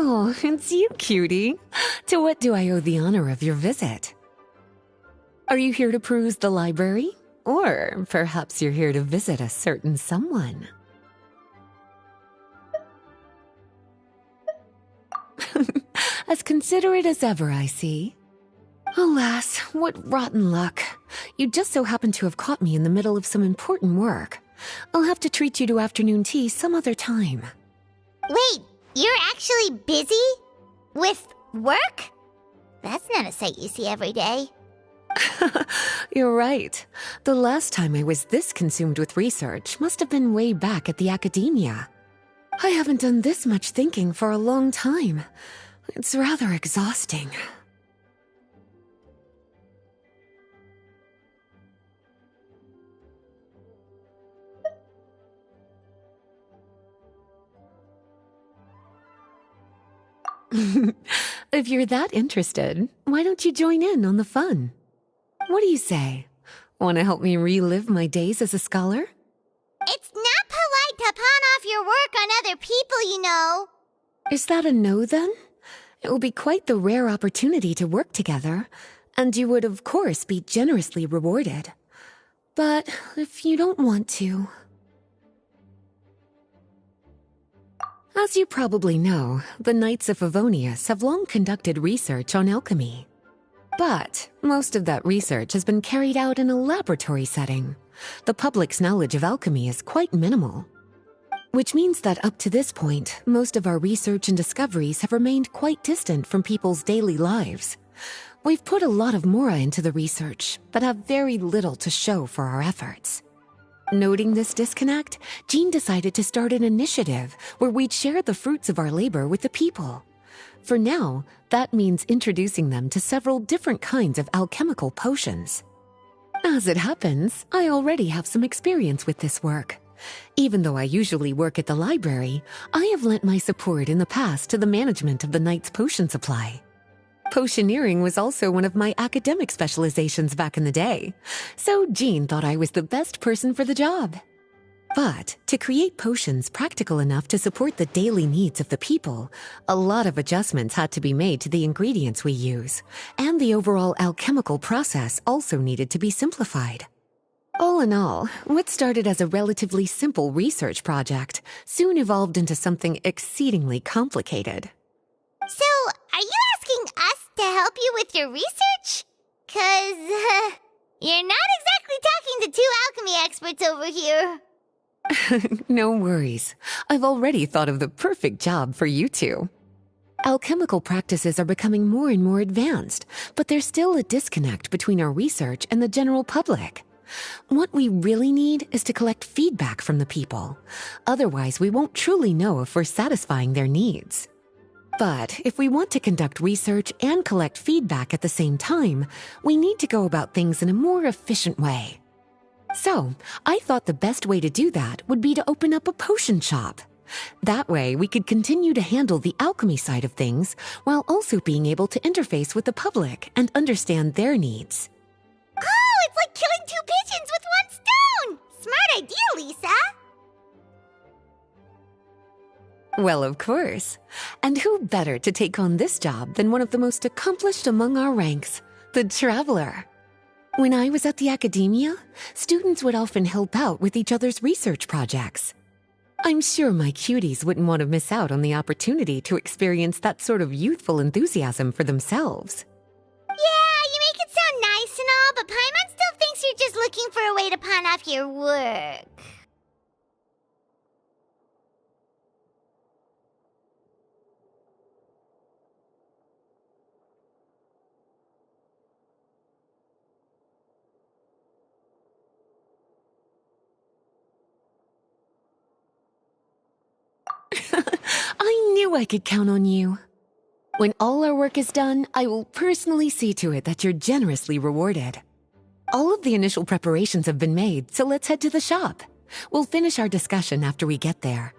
Oh, it's you, cutie. To what do I owe the honor of your visit? Are you here to peruse the library? Or perhaps you're here to visit a certain someone? As considerate as ever, I see. Alas, what rotten luck. You just so happen to have caught me in the middle of some important work. I'll have to treat you to afternoon tea some other time. Wait, you're actually busy? With work? That's not a sight you see every day. You're right. The last time I was this consumed with research must have been way back at the academia. I haven't done this much thinking for a long time. It's rather exhausting. If you're that interested, why don't you join in on the fun? What do you say? Want to help me relive my days as a scholar? It's not polite to pawn off your work on other people, you know. Is that a no, then? It will be quite the rare opportunity to work together, and you would, of course, be generously rewarded. But if you don't want to... As you probably know, the Knights of Favonius have long conducted research on alchemy. But most of that research has been carried out in a laboratory setting. The public's knowledge of alchemy is quite minimal. Which means that up to this point, most of our research and discoveries have remained quite distant from people's daily lives. We've put a lot of mora into the research, but have very little to show for our efforts. Noting this disconnect, Jean decided to start an initiative where we'd share the fruits of our labor with the people. For now, that means introducing them to several different kinds of alchemical potions. As it happens, I already have some experience with this work. Even though I usually work at the library, I have lent my support in the past to the management of the Knight's potion supply. Potioneering was also one of my academic specializations back in the day, so Jean thought I was the best person for the job. But to create potions practical enough to support the daily needs of the people, a lot of adjustments had to be made to the ingredients we use, and the overall alchemical process also needed to be simplified. All in all, what started as a relatively simple research project soon evolved into something exceedingly complicated. So, are you asking us to help you with your research? 'Cause, you're not exactly talking to two alchemy experts over here. No worries. I've already thought of the perfect job for you two. Alchemical practices are becoming more and more advanced, but there's still a disconnect between our research and the general public. What we really need is to collect feedback from the people. Otherwise, we won't truly know if we're satisfying their needs. But if we want to conduct research and collect feedback at the same time, we need to go about things in a more efficient way. So, I thought the best way to do that would be to open up a potion shop. That way, we could continue to handle the alchemy side of things while also being able to interface with the public and understand their needs. Oh, it's like killing two pigeons with one stone! Smart idea, Lisa! Well, of course. And who better to take on this job than one of the most accomplished among our ranks, the Traveler? When I was at the academia, students would often help out with each other's research projects. I'm sure my cuties wouldn't want to miss out on the opportunity to experience that sort of youthful enthusiasm for themselves. Yeah, you make it sound nice and all, but Paimon still thinks you're just looking for a way to pawn off your work. I knew I could count on you. When all our work is done, I will personally see to it that you're generously rewarded. All of the initial preparations have been made, so let's head to the shop. We'll finish our discussion after we get there.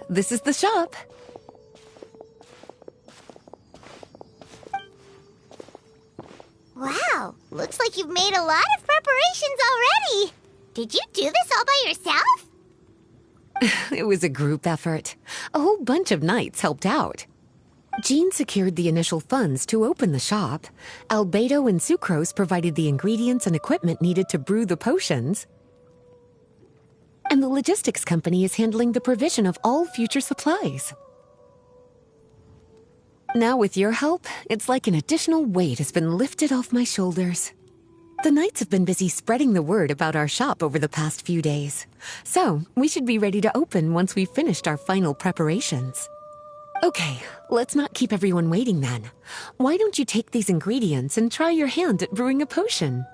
this is the shop. Wow, looks like you've made a lot of preparations already. Did you do this all by yourself? It was a group effort. A whole bunch of knights helped out. Jean secured the initial funds to open the shop. Albedo and Sucrose provided the ingredients and equipment needed to brew the potions. And the logistics company is handling the provision of all future supplies. Now with your help, it's like an additional weight has been lifted off my shoulders. The knights have been busy spreading the word about our shop over the past few days. So, we should be ready to open once we've finished our final preparations. Okay, let's not keep everyone waiting then. Why don't you take these ingredients and try your hand at brewing a potion?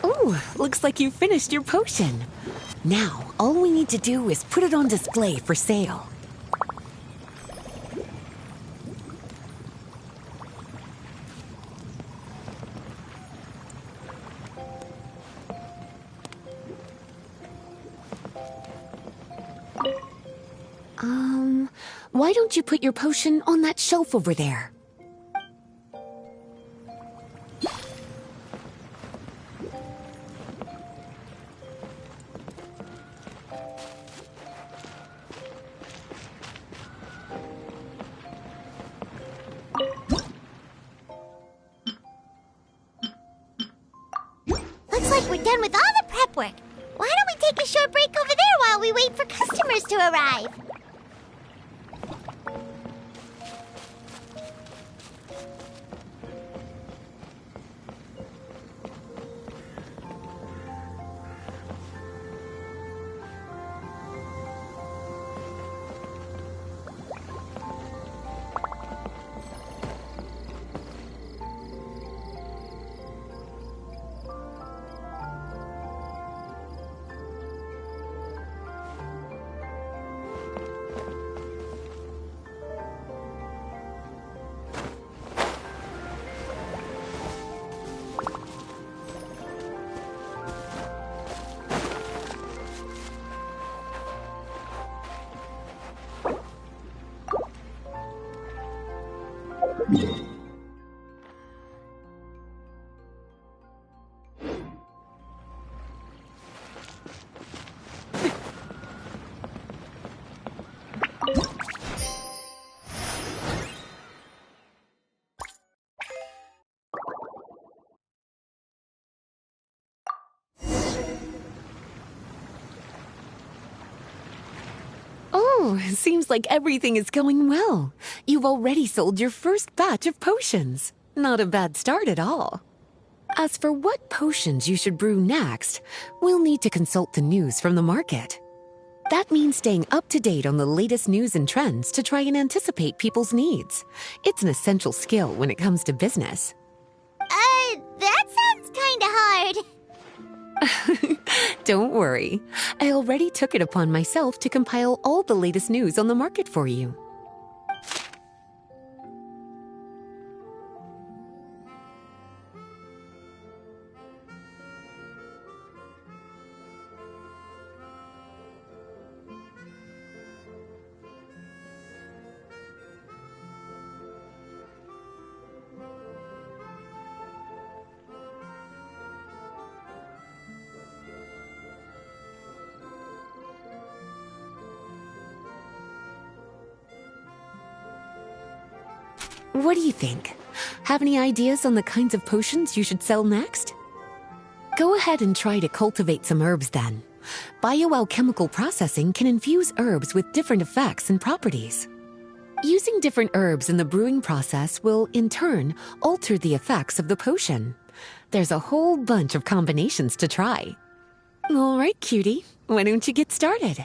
Ooh, looks like you finished your potion. Now, all we need to do is put it on display for sale. Why don't you put your potion on that shelf over there? we're done with all the prep work. Why don't we take a short break over there while we wait for customers to arrive? Oh, seems like everything is going well. You've already sold your first batch of potions. Not a bad start at all. As for what potions you should brew next, we'll need to consult the news from the market. That means staying up to date on the latest news and trends to try and anticipate people's needs. It's an essential skill when it comes to business. That sounds kinda hard. Don't worry. I already took it upon myself to compile all the latest news on the market for you. What do you think? Have any ideas on the kinds of potions you should sell next? Go ahead and try to cultivate some herbs then. Bioalchemical processing can infuse herbs with different effects and properties. Using different herbs in the brewing process will, in turn, alter the effects of the potion. There's a whole bunch of combinations to try. All right, cutie, why don't you get started?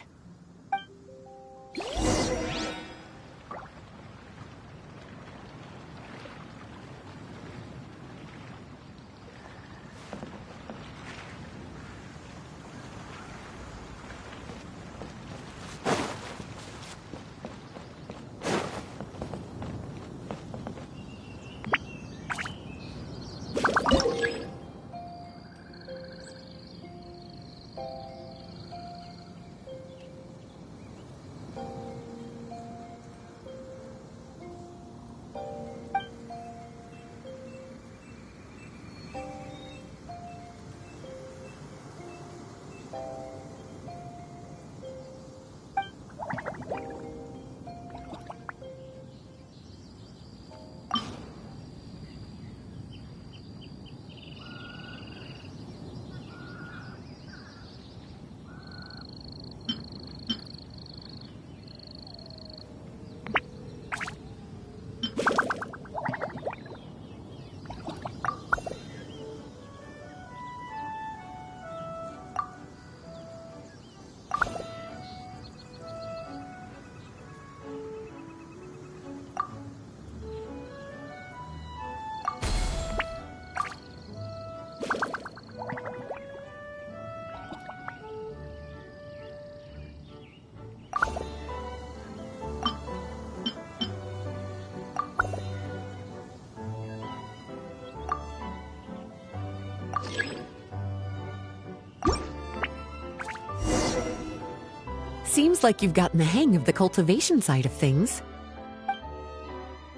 Seems like you've gotten the hang of the cultivation side of things.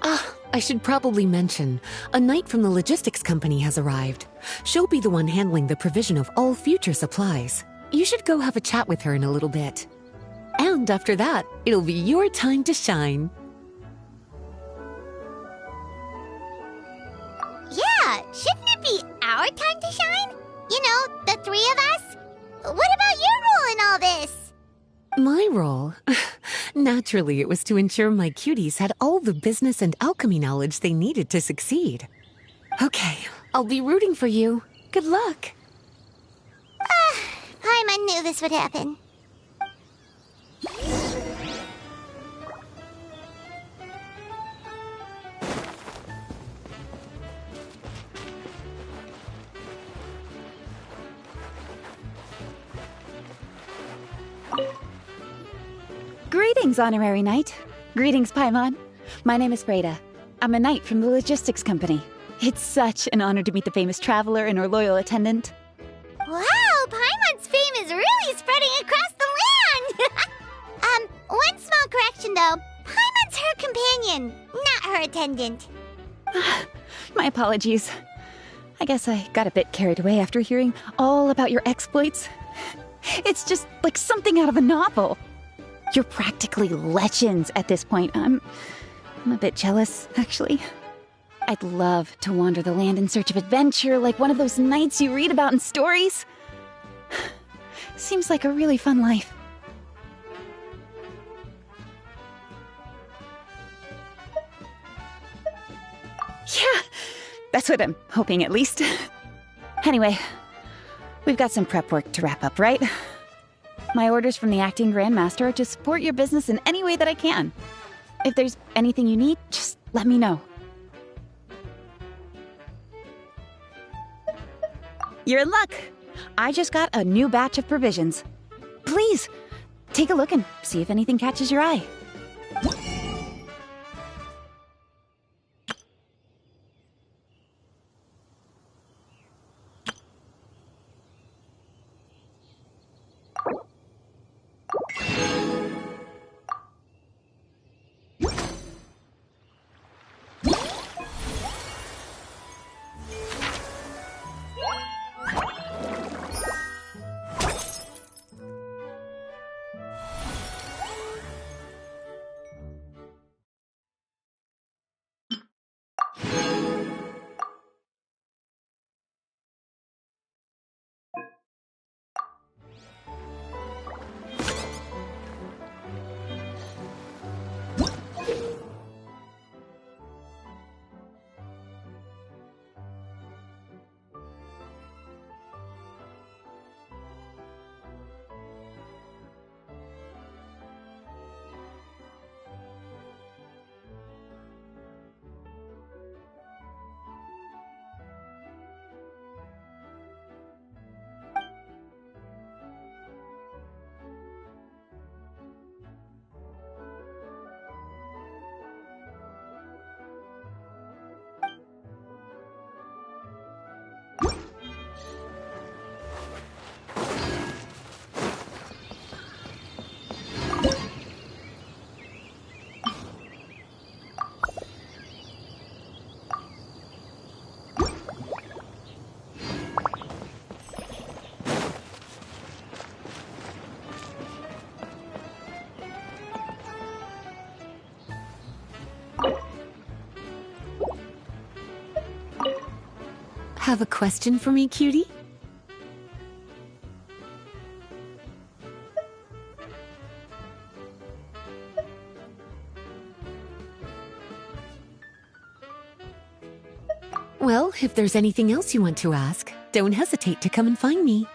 I should probably mention, a knight from the logistics company has arrived. She'll be the one handling the provision of all future supplies. You should go have a chat with her in a little bit. And after that, it'll be your time to shine. Yeah, shouldn't it be our time to shine? You know, the three of us? What about your role in all this? My role? Naturally, it was to ensure my cuties had all the business and alchemy knowledge they needed to succeed. Okay, I'll be rooting for you. Good luck. Paimon knew this would happen. Greetings, Honorary Knight. Greetings, Paimon. My name is Freda. I'm a knight from the logistics company. It's such an honor to meet the famous traveler and her loyal attendant. Wow, Paimon's fame is really spreading across the land! One small correction though. Paimon's her companion, not her attendant. My apologies. I guess I got a bit carried away after hearing all about your exploits. It's just like something out of a novel. You're practically legends at this point. I'm a bit jealous, actually. I'd love to wander the land in search of adventure like one of those knights you read about in stories. Seems like a really fun life. Yeah, that's what I'm hoping at least. Anyway, we've got some prep work to wrap up, right? My orders from the acting Grandmaster are to support your business in any way that I can. If there's anything you need, just let me know. You're in luck. I just got a new batch of provisions. Please, take a look and see if anything catches your eye. Have a question for me, cutie? Well, if there's anything else you want to ask, don't hesitate to come and find me.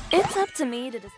It's up to me to decide.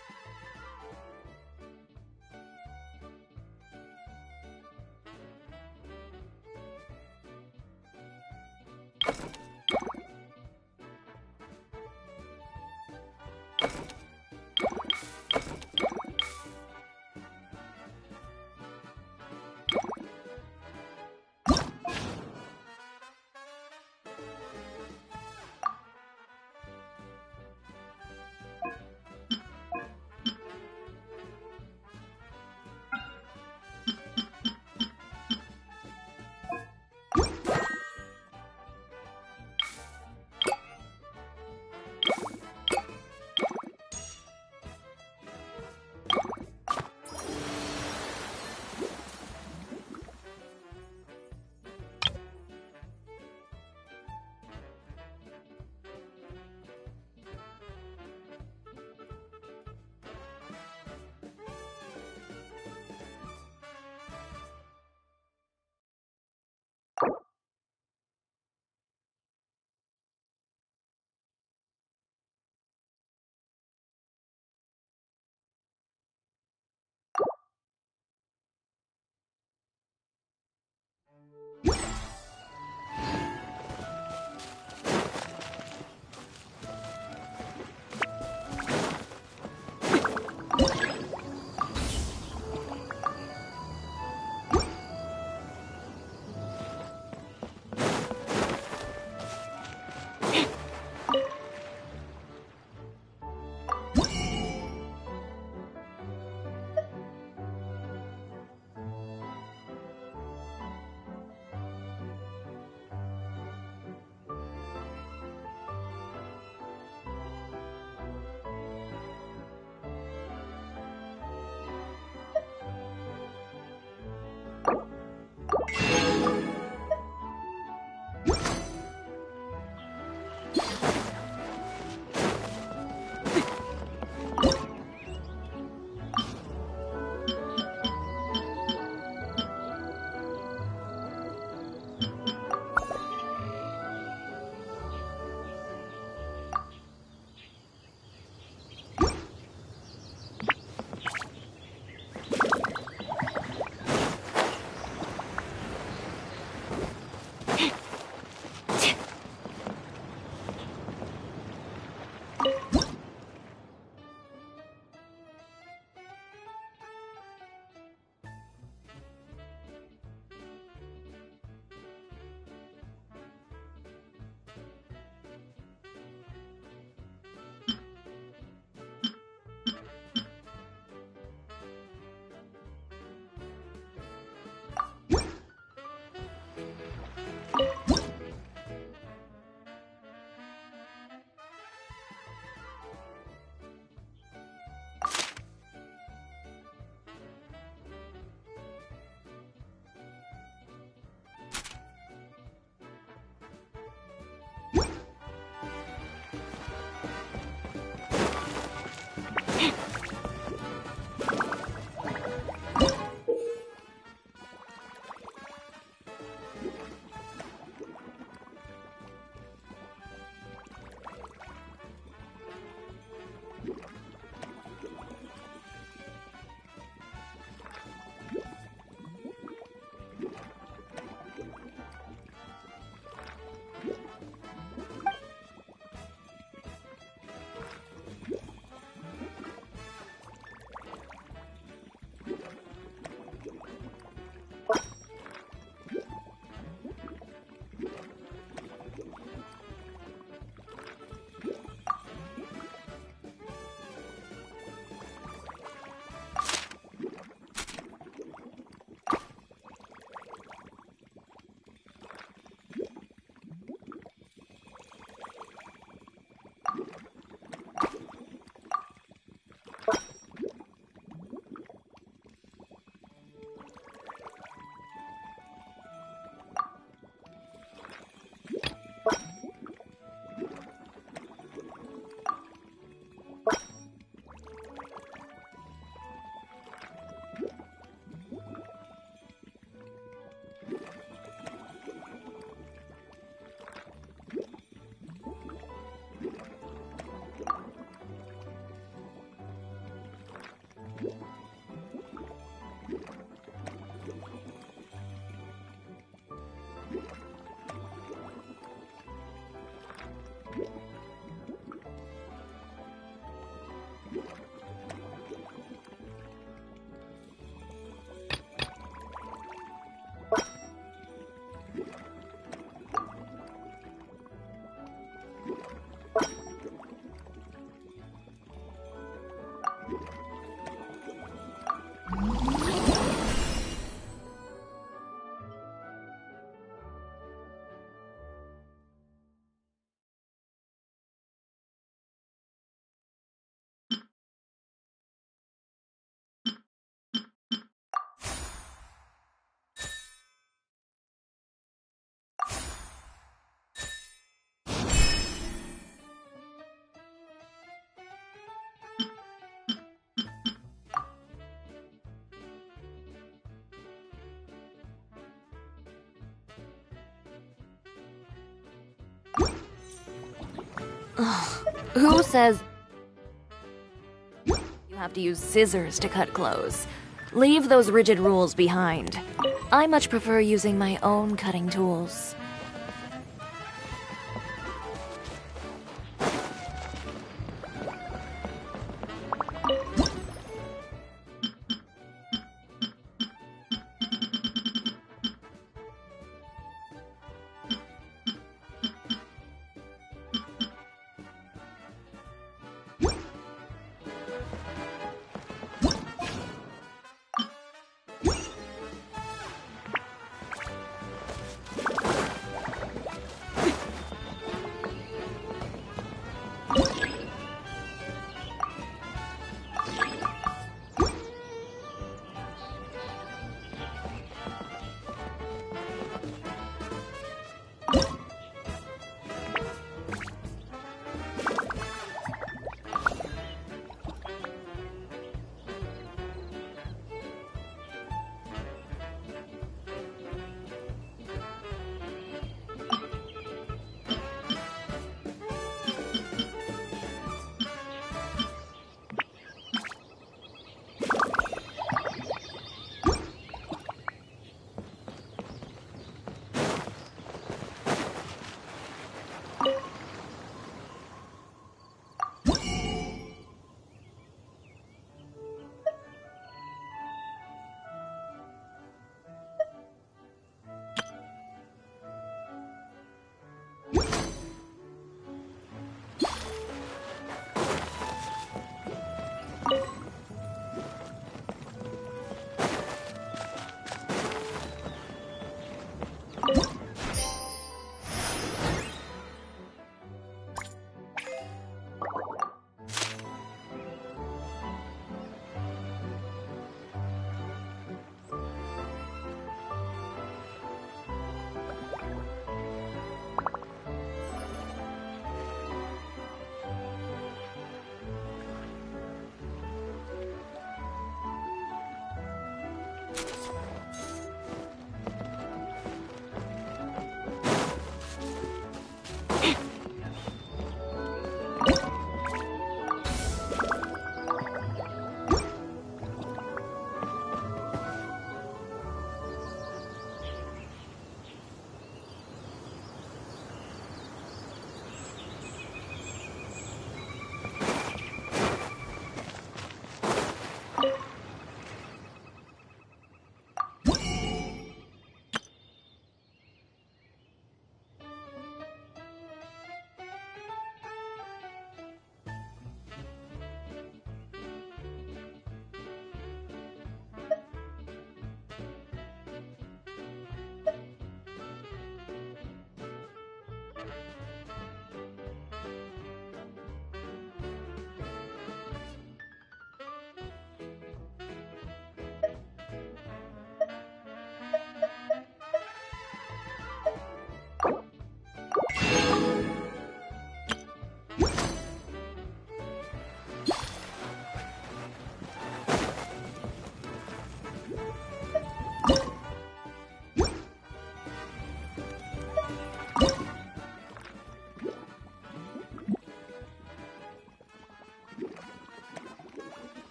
Who says you have to use scissors to cut clothes? Leave those rigid rules behind. I much prefer using my own cutting tools.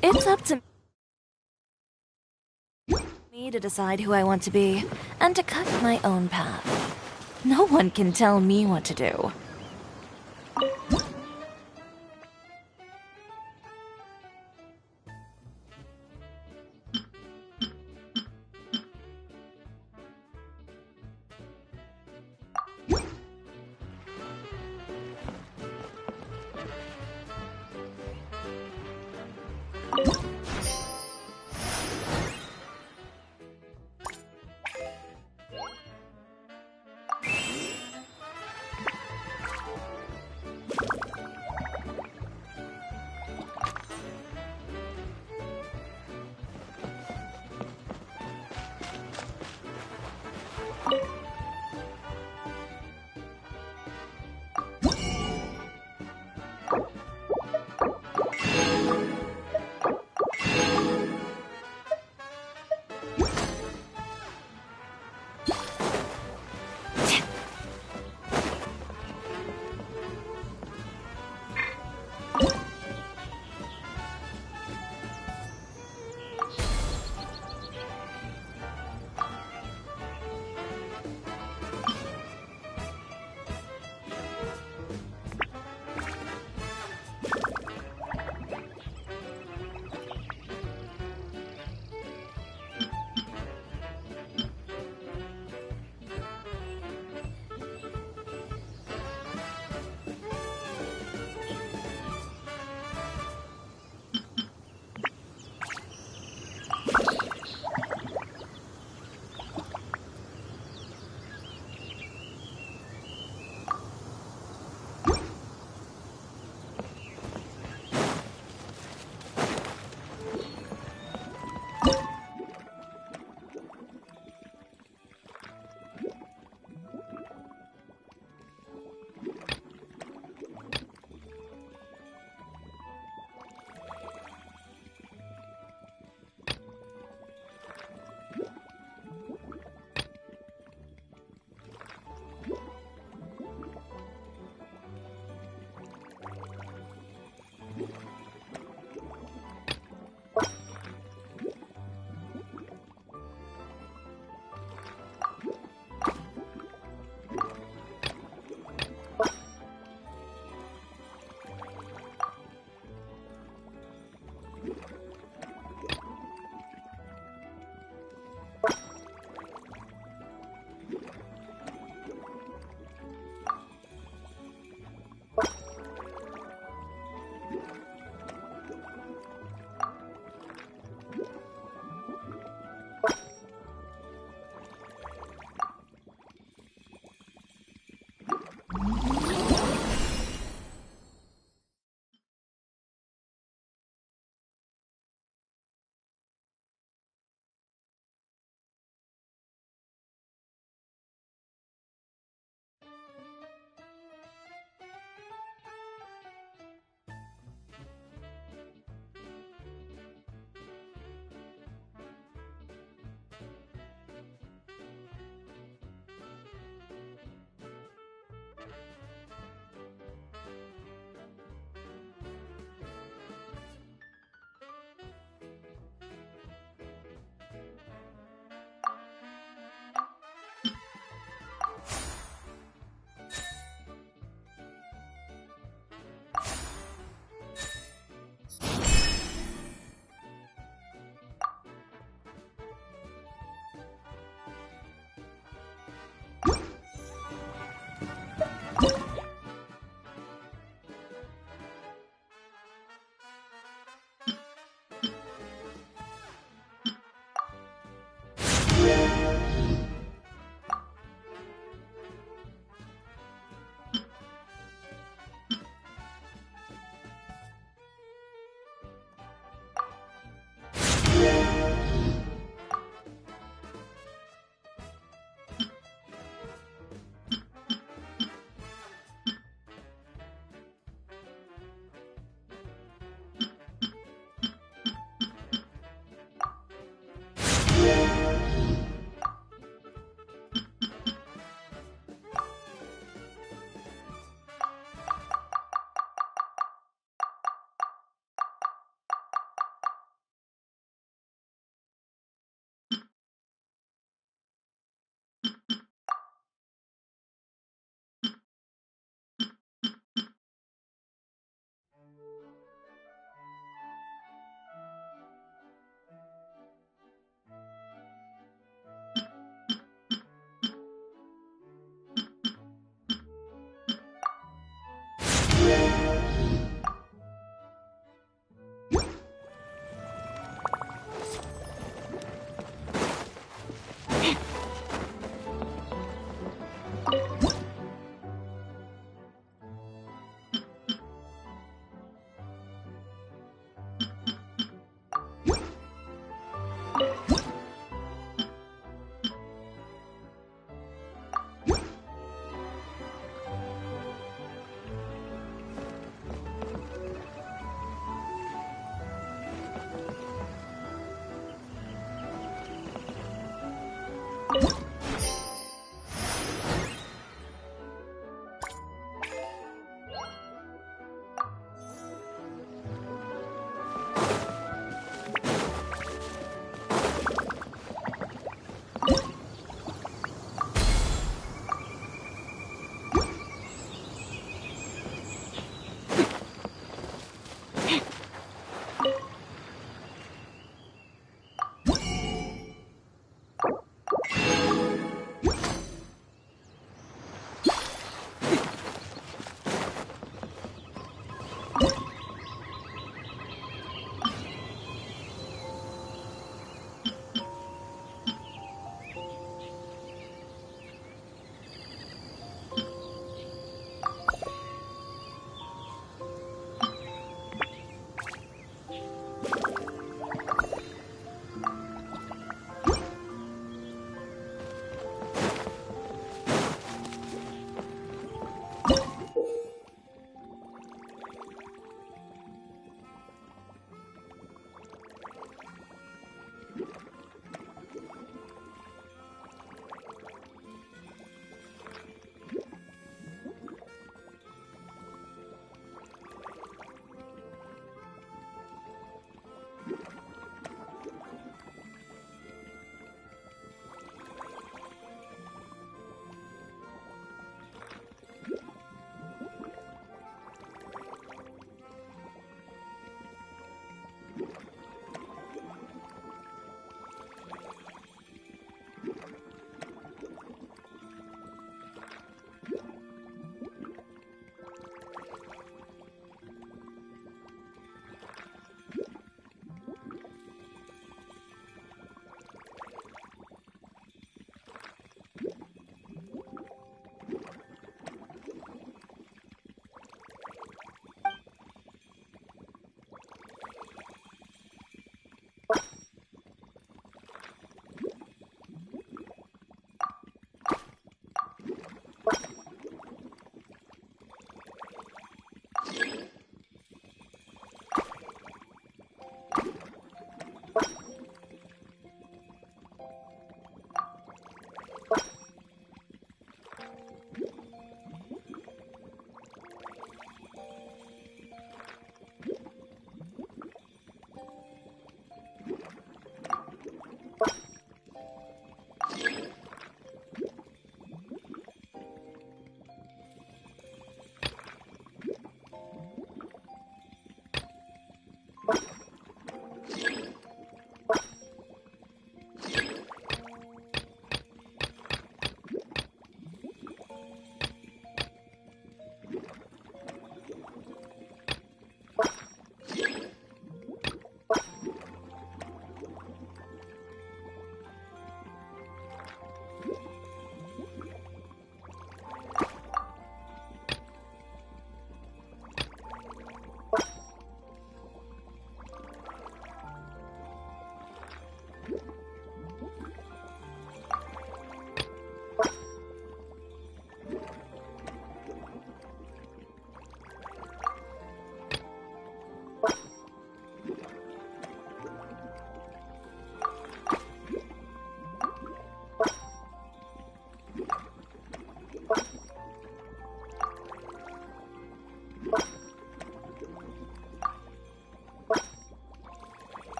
It's up to me to decide who I want to be, and to cut my own path. No one can tell me what to do.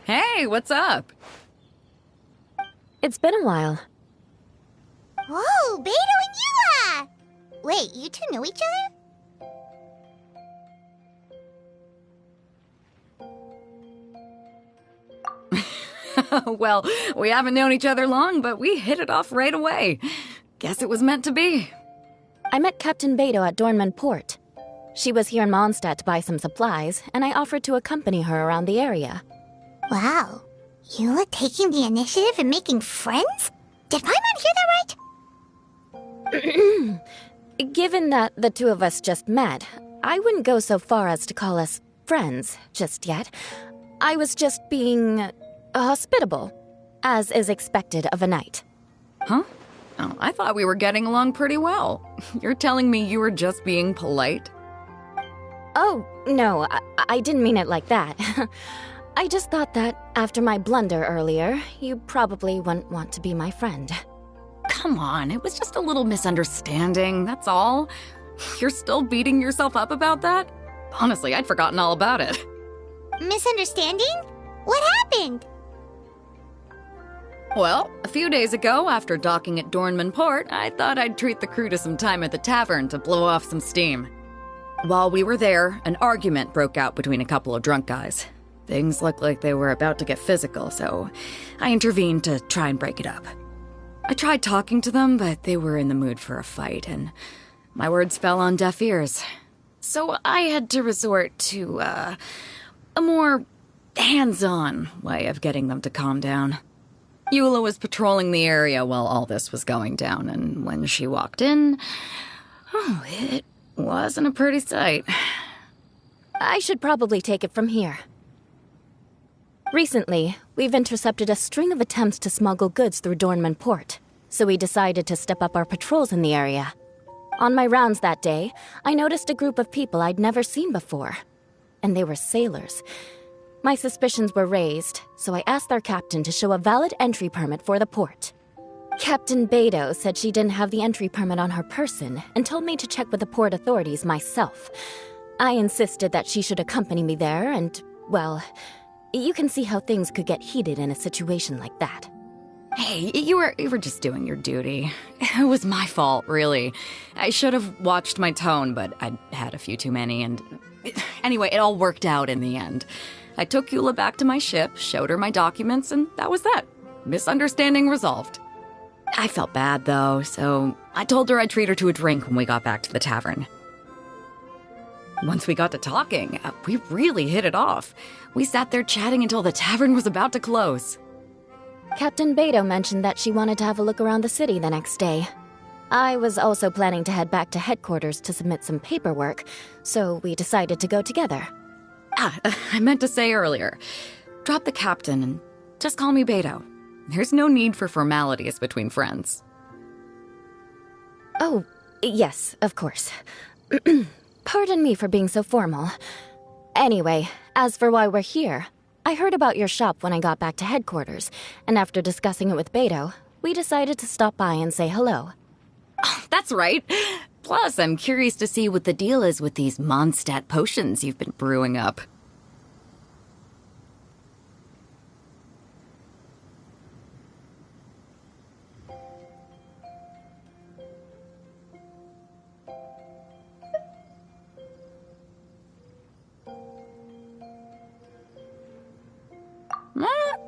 Hey, what's up? It's been a while. Whoa, Beto and Eula! Wait, you two know each other? Well, we haven't known each other long, but we hit it off right away. Guess it was meant to be. I met Captain Beto at Dornman Port. She was here in Mondstadt to buy some supplies, and I offered to accompany her around the area. Wow. Eula taking the initiative and making friends? Did Paimon hear that right? Given that the two of us just met, I wouldn't go so far as to call us friends just yet. I was just being hospitable, as is expected of a knight. Huh? Oh, I thought we were getting along pretty well. You're telling me you were just being polite? Oh, no, I didn't mean it like that. I just thought that after my blunder earlier, you probably wouldn't want to be my friend. Come on, it was just a little misunderstanding, that's all. You're still beating yourself up about that? Honestly, I'd forgotten all about it. Misunderstanding? What happened? Well, a few days ago, after docking at Dornman Port, I thought I'd treat the crew to some time at the tavern to blow off some steam. While we were there, an argument broke out between a couple of drunk guys. Things looked like they were about to get physical, so I intervened to try and break it up. I tried talking to them, but they were in the mood for a fight, and my words fell on deaf ears. So I had to resort to, a more hands-on way of getting them to calm down. Eula was patrolling the area while all this was going down, and when she walked in, it wasn't a pretty sight. I should probably take it from here. Recently, we've intercepted a string of attempts to smuggle goods through Dornman Port, so we decided to step up our patrols in the area. On my rounds that day, I noticed a group of people I'd never seen before, and they were sailors. My suspicions were raised, so I asked their captain to show a valid entry permit for the port. Captain Beto said she didn't have the entry permit on her person and told me to check with the port authorities myself. I insisted that she should accompany me there and, well, you can see how things could get heated in a situation like that. Hey, you were just doing your duty. It was my fault, really. I should have watched my tone, but I'd had a few too many, and anyway, it all worked out in the end. I took Eula back to my ship, showed her my documents, and that was that. Misunderstanding resolved. I felt bad, though, so I told her I'd treat her to a drink when we got back to the tavern. Once we got to talking, we really hit it off. We sat there chatting until the tavern was about to close. Captain Beto mentioned that she wanted to have a look around the city the next day. I was also planning to head back to headquarters to submit some paperwork, so we decided to go together. I meant to say earlier, drop the captain and just call me Beto. There's no need for formalities between friends. Oh, yes, of course. Pardon me for being so formal. Anyway, as for why we're here, I heard about your shop when I got back to headquarters, and after discussing it with Beto, we decided to stop by and say hello. Oh, that's right. Plus, I'm curious to see what the deal is with these Mondstadt potions you've been brewing up.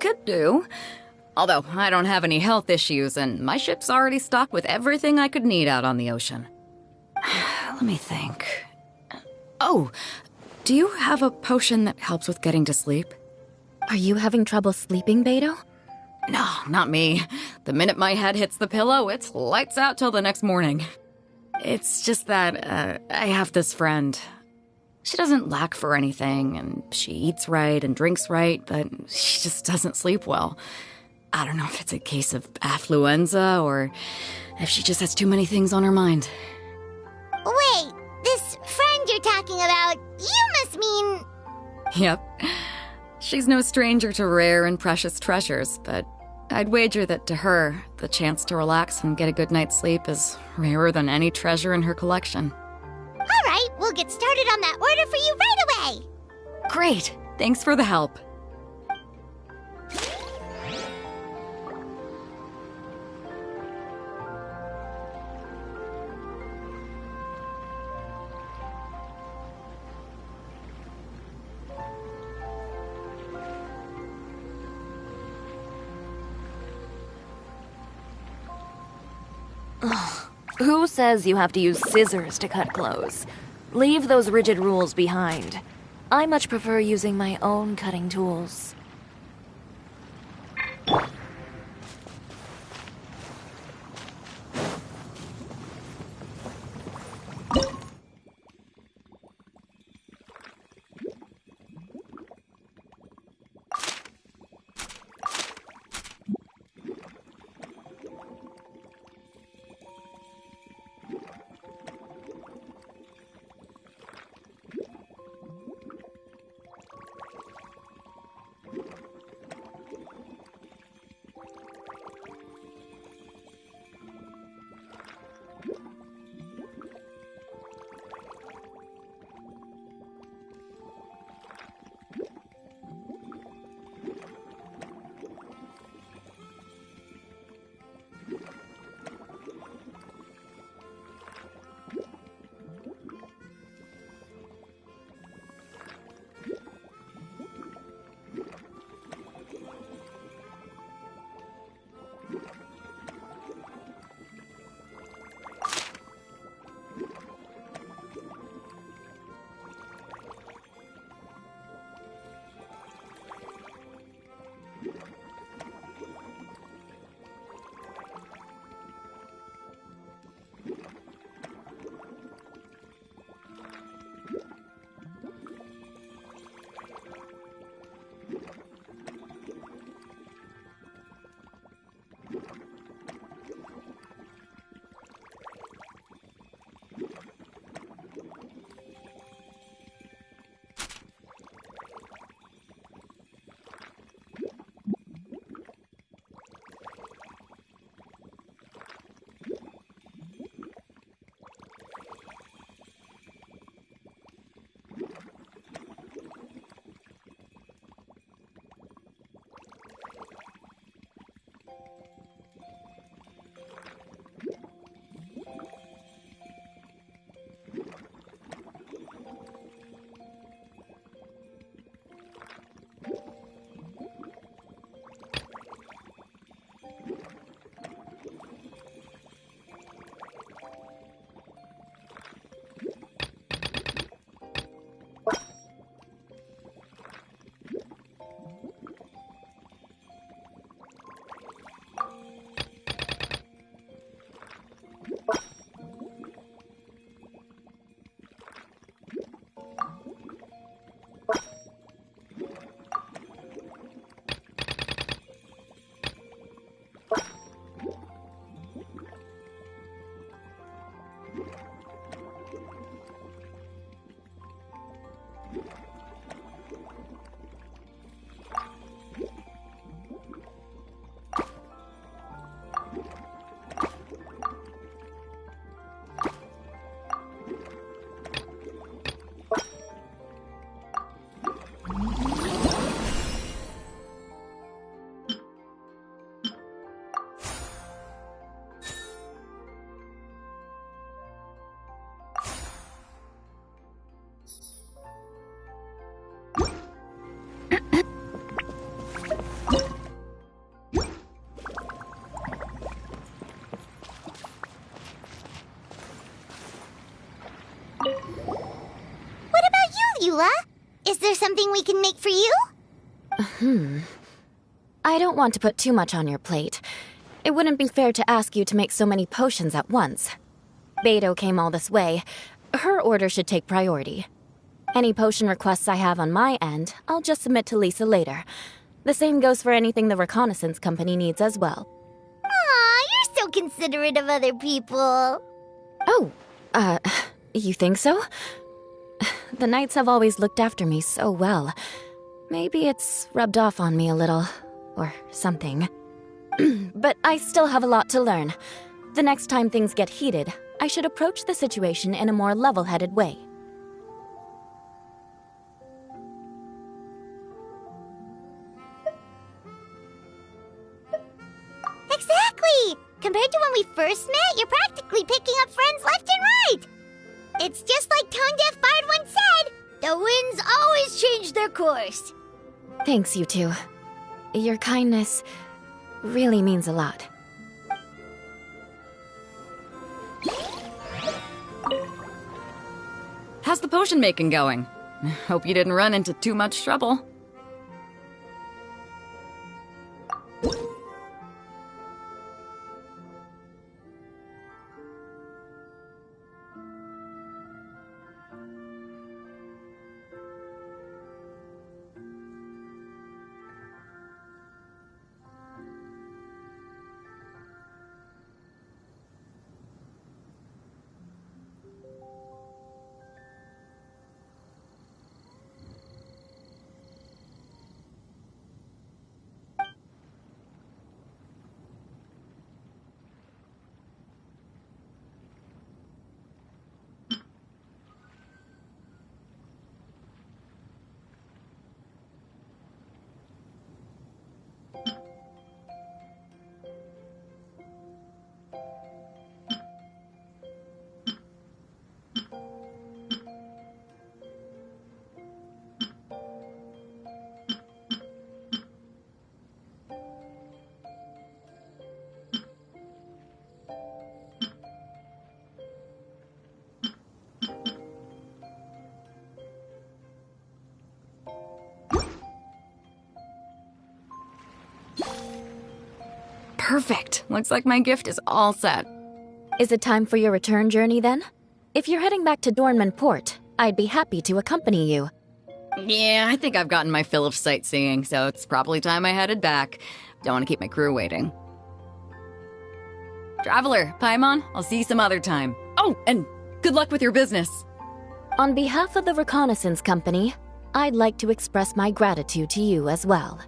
Could do. Although, I don't have any health issues, and my ship's already stocked with everything I could need out on the ocean. Let me think. Oh, do you have a potion that helps with getting to sleep? Are you having trouble sleeping, Beto? No, not me. The minute my head hits the pillow, it's lights out till the next morning. It's just that, I have this friend. She doesn't lack for anything, and she eats right and drinks right, but she just doesn't sleep well. I don't know if it's a case of affluenza or if she just has too many things on her mind. Wait, this friend you're talking about, you must mean... Yep. She's no stranger to rare and precious treasures, but I'd wager that to her, the chance to relax and get a good night's sleep is rarer than any treasure in her collection. All right, we'll get started on that order for you right away. Great. Thanks for the help. Who says you have to use scissors to cut clothes? Leave those rigid rules behind. I much prefer using my own cutting tools. Eula? Is there something we can make for you? I don't want to put too much on your plate. It wouldn't be fair to ask you to make so many potions at once. Beto came all this way. Her order should take priority. Any potion requests I have on my end, I'll just submit to Lisa later. The same goes for anything the reconnaissance company needs as well. Aw, you're so considerate of other people. Oh, you think so? The Knights have always looked after me so well. Maybe it's rubbed off on me a little, or something. But I still have a lot to learn. The next time things get heated, I should approach the situation in a more level-headed way. Exactly! Compared to when we first met, you're practically picking up friends left and right! It's just like Tone Deaf Bard once said, the winds always change their course. Thanks, you two. Your kindness really means a lot. potion making going. Hope you didn't run into too much trouble. Perfect. Looks like my gift is all set. Is it time for your return journey then? If you're heading back to Dornman Port, I'd be happy to accompany you. Yeah, I think I've gotten my fill of sightseeing, so it's probably time I headed back. Don't want to keep my crew waiting. Traveler, Paimon, I'll see you some other time. Oh, and good luck with your business. On behalf of the Reconnaissance Company, I'd like to express my gratitude to you as well.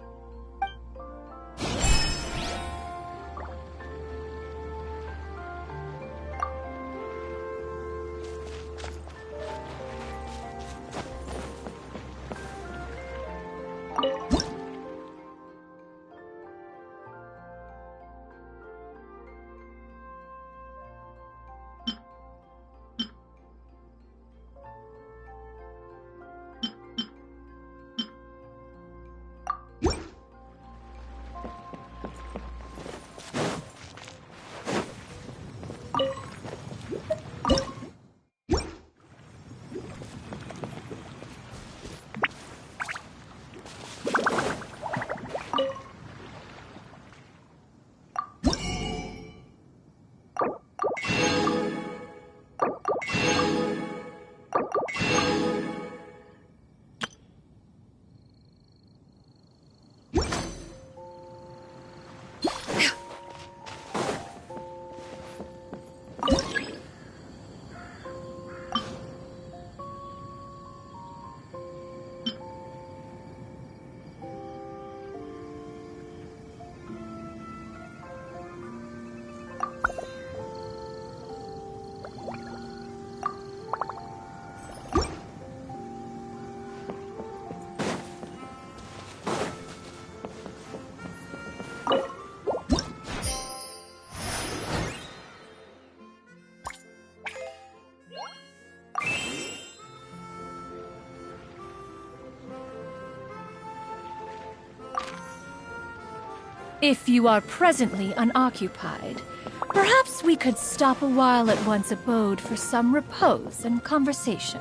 If you are presently unoccupied, perhaps we could stop a while at one's abode for some repose and conversation.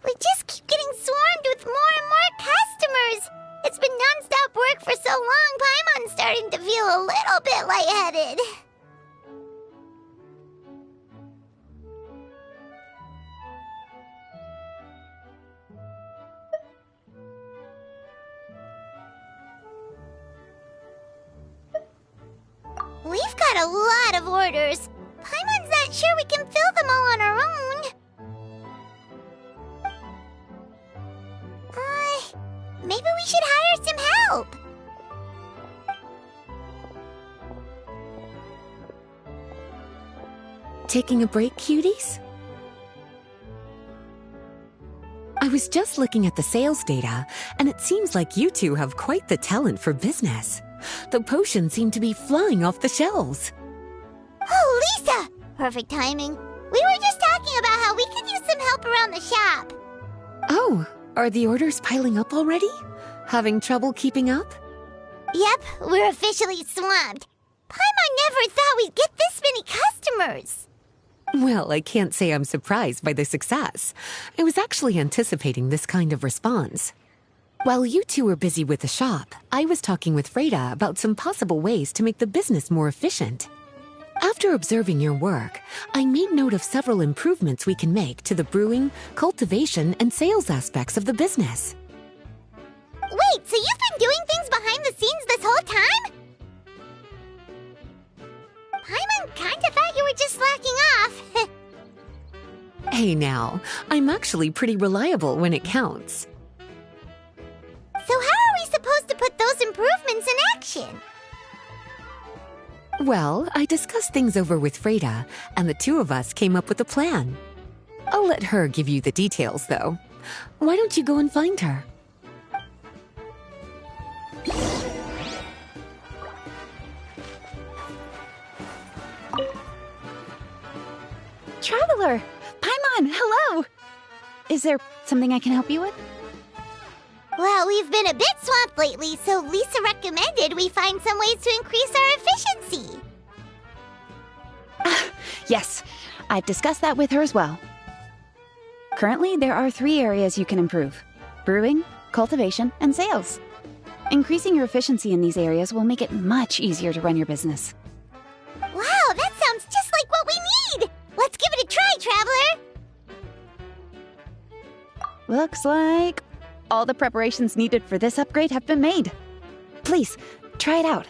We just keep getting swarmed with more and more customers. It's been non-stop work for so long, Paimon's starting to feel a little bit lightheaded. We've got a lot of orders. Paimon's not sure we can fill them all on our own. Maybe we should hire some help. Taking a break, cuties? I was just looking at the sales data, and it seems like you two have quite the talent for business. The potions seem to be flying off the shelves. Oh, Lisa! Perfect timing. We were just talking about how we could use some help around the shop. Oh, are the orders piling up already? Having trouble keeping up? Yep, we're officially swamped. Paimon never thought we'd get this many customers. Well, I can't say I'm surprised by the success. I was actually anticipating this kind of response. While you two were busy with the shop, I was talking with Freda about some possible ways to make the business more efficient. After observing your work, I made note of several improvements we can make to the brewing, cultivation, and sales aspects of the business. Wait, so you've been doing things behind the scenes this whole time? Paimon kinda thought you were just slacking off. Hey now, I'm actually pretty reliable when it counts. So how are we supposed to put those improvements in action? Well, I discussed things over with Freda, and the two of us came up with a plan. I'll let her give you the details, though. Why don't you go and find her? Traveler! Paimon, hello! Is there something I can help you with? Well, we've been a bit swamped lately, so Lisa recommended we find some ways to increase our efficiency. Yes, I've discussed that with her as well. Currently, there are 3 areas you can improve: brewing, cultivation, and sales. Increasing your efficiency in these areas will make it much easier to run your business. Wow, that sounds just like what we need! Let's give it a try, Traveler! Looks like all the preparations needed for this upgrade have been made. Please, try it out.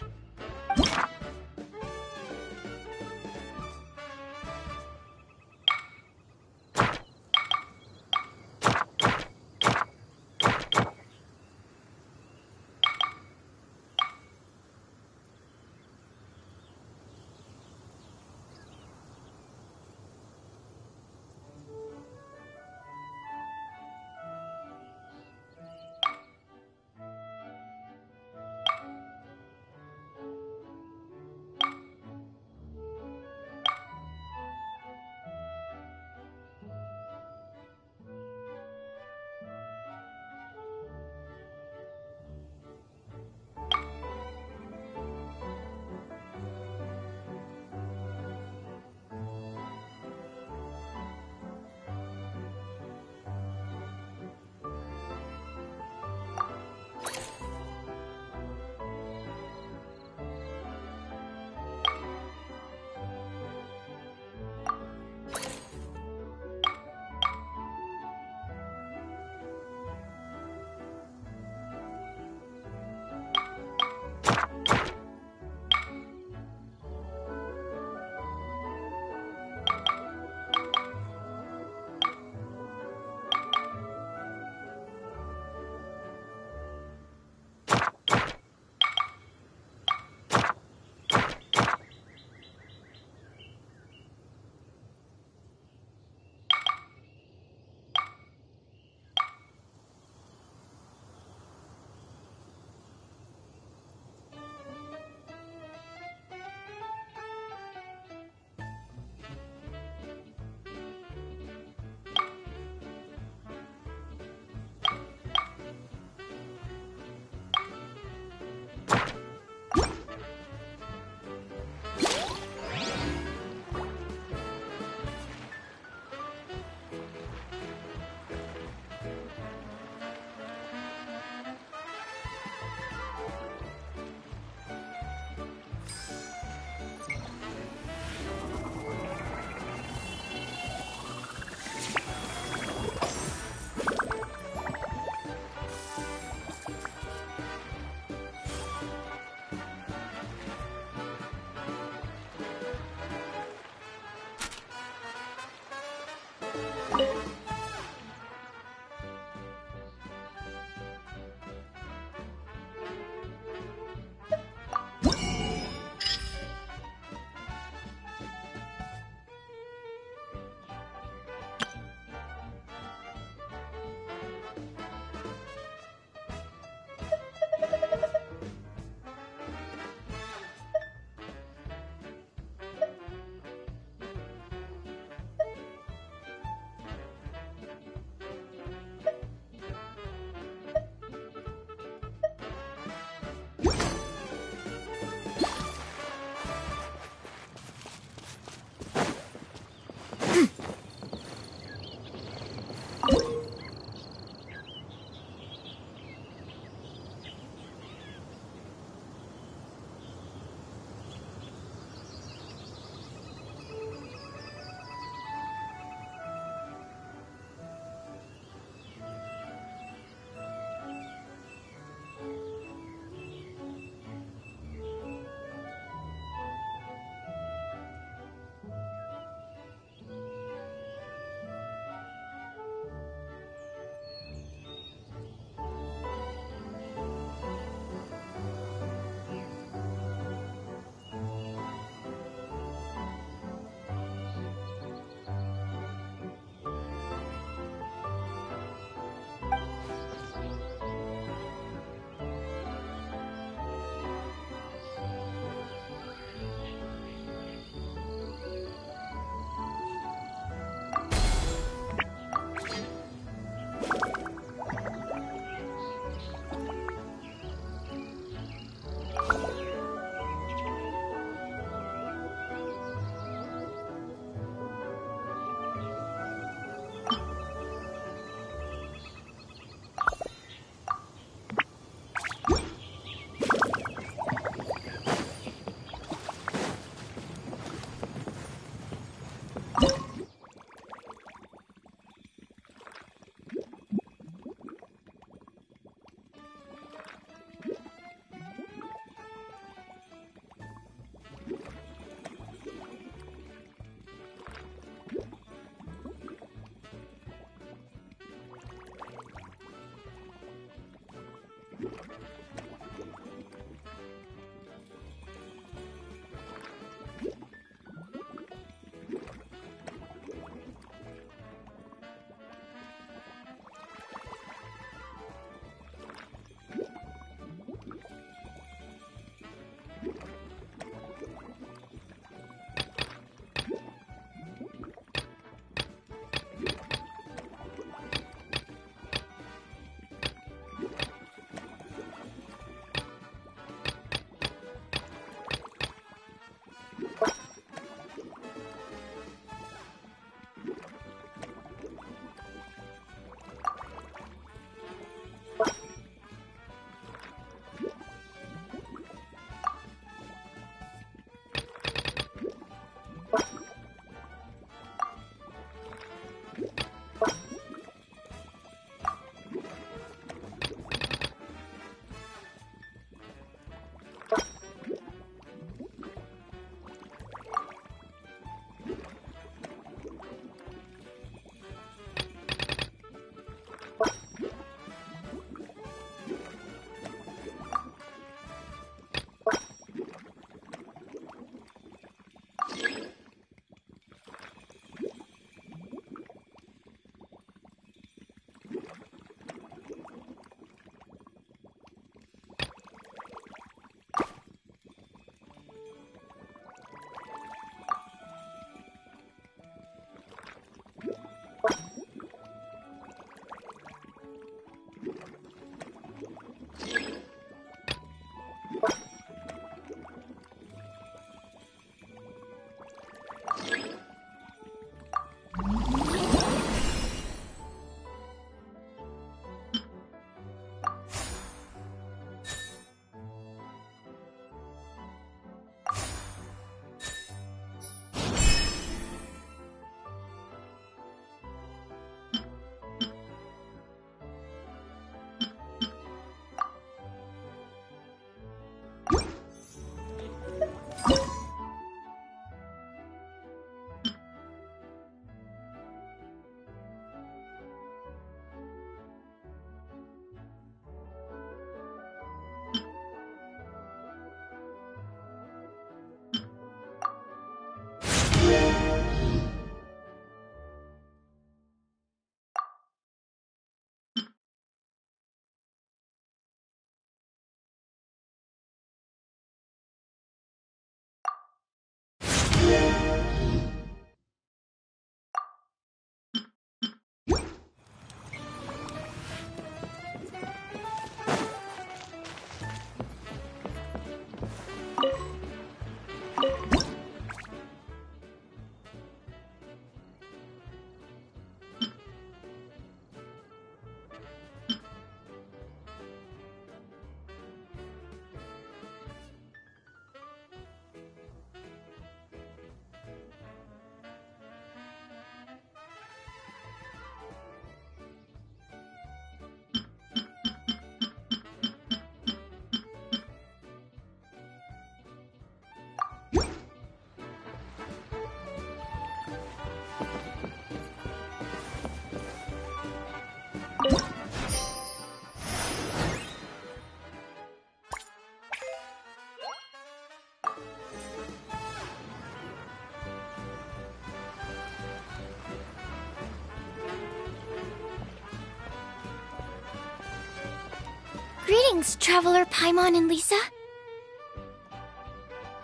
Greetings, Traveler Paimon and Lisa.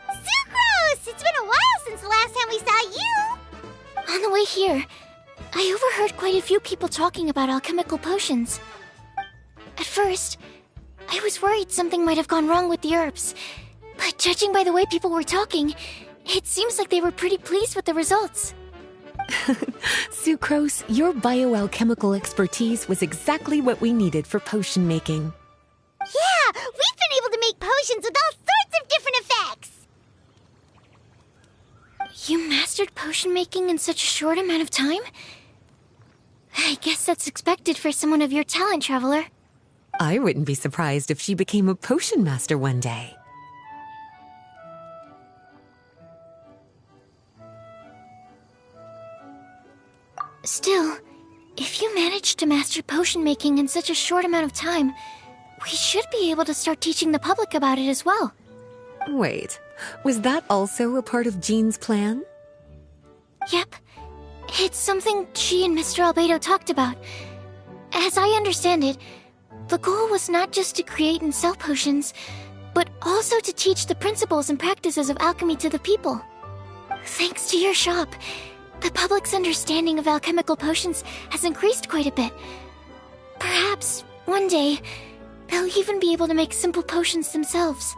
Sucrose! It's been a while since the last time we saw you! On the way here, I overheard quite a few people talking about alchemical potions. At first, I was worried something might have gone wrong with the herbs, but judging by the way people were talking, it seems like they were pretty pleased with the results. Sucrose, your bioalchemical expertise was exactly what we needed for potion making. Yeah, we've been able to make potions with all sorts of different effects! You mastered potion making in such a short amount of time? I guess that's expected for someone of your talent, Traveler. I wouldn't be surprised if she became a potion master one day. Still, if you managed to master potion making in such a short amount of time, we should be able to start teaching the public about it as well. Wait, was that also a part of Jean's plan? Yep. It's something she and Mr. Albedo talked about. As I understand it, the goal was not just to create and sell potions, but also to teach the principles and practices of alchemy to the people. Thanks to your shop, the public's understanding of alchemical potions has increased quite a bit. Perhaps, one day, they'll even be able to make simple potions themselves.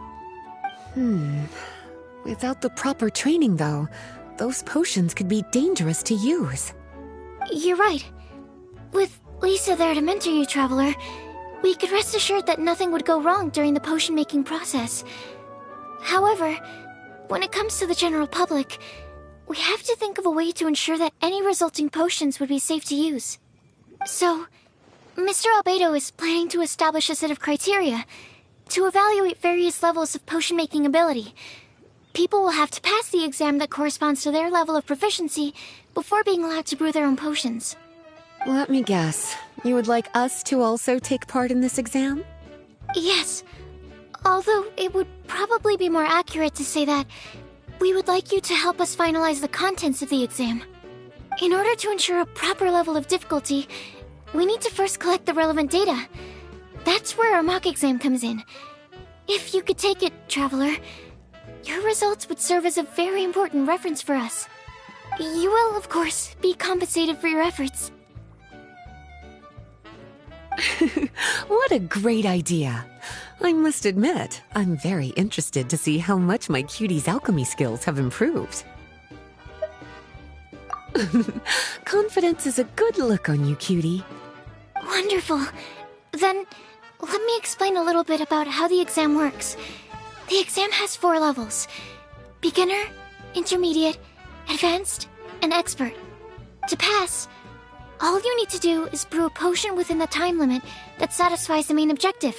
Without the proper training, though, those potions could be dangerous to use. You're right. With Lisa there to mentor you, Traveler, we could rest assured that nothing would go wrong during the potion-making process. However, when it comes to the general public, we have to think of a way to ensure that any resulting potions would be safe to use. So, Mr. Albedo is planning to establish a set of criteria to evaluate various levels of potion-making ability. People will have to pass the exam that corresponds to their level of proficiency before being allowed to brew their own potions. Let me guess. You would like us to also take part in this exam? Yes. Although it would probably be more accurate to say that we would like you to help us finalize the contents of the exam. In order to ensure a proper level of difficulty, we need to first collect the relevant data. That's where our mock exam comes in. If you could take it, Traveler, your results would serve as a very important reference for us. You will, of course, be compensated for your efforts. What a great idea. I must admit, I'm very interested to see how much my cutie's alchemy skills have improved. Confidence is a good look on you, cutie. Wonderful. Then, let me explain a little bit about how the exam works. The exam has 4 levels: beginner, intermediate, advanced, and expert. To pass, all you need to do is brew a potion within the time limit that satisfies the main objective.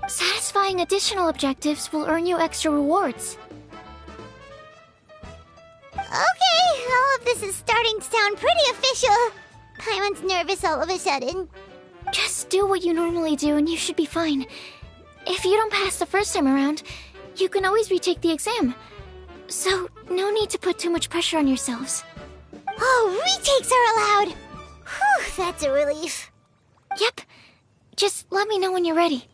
Satisfying additional objectives will earn you extra rewards. Okay, all of this is starting to sound pretty official. Paimon's nervous all of a sudden. Just do what you normally do and you should be fine. If you don't pass the first time around, you can always retake the exam. So, no need to put too much pressure on yourselves. Oh, retakes are allowed! Whew, that's a relief. Yep. Just let me know when you're ready.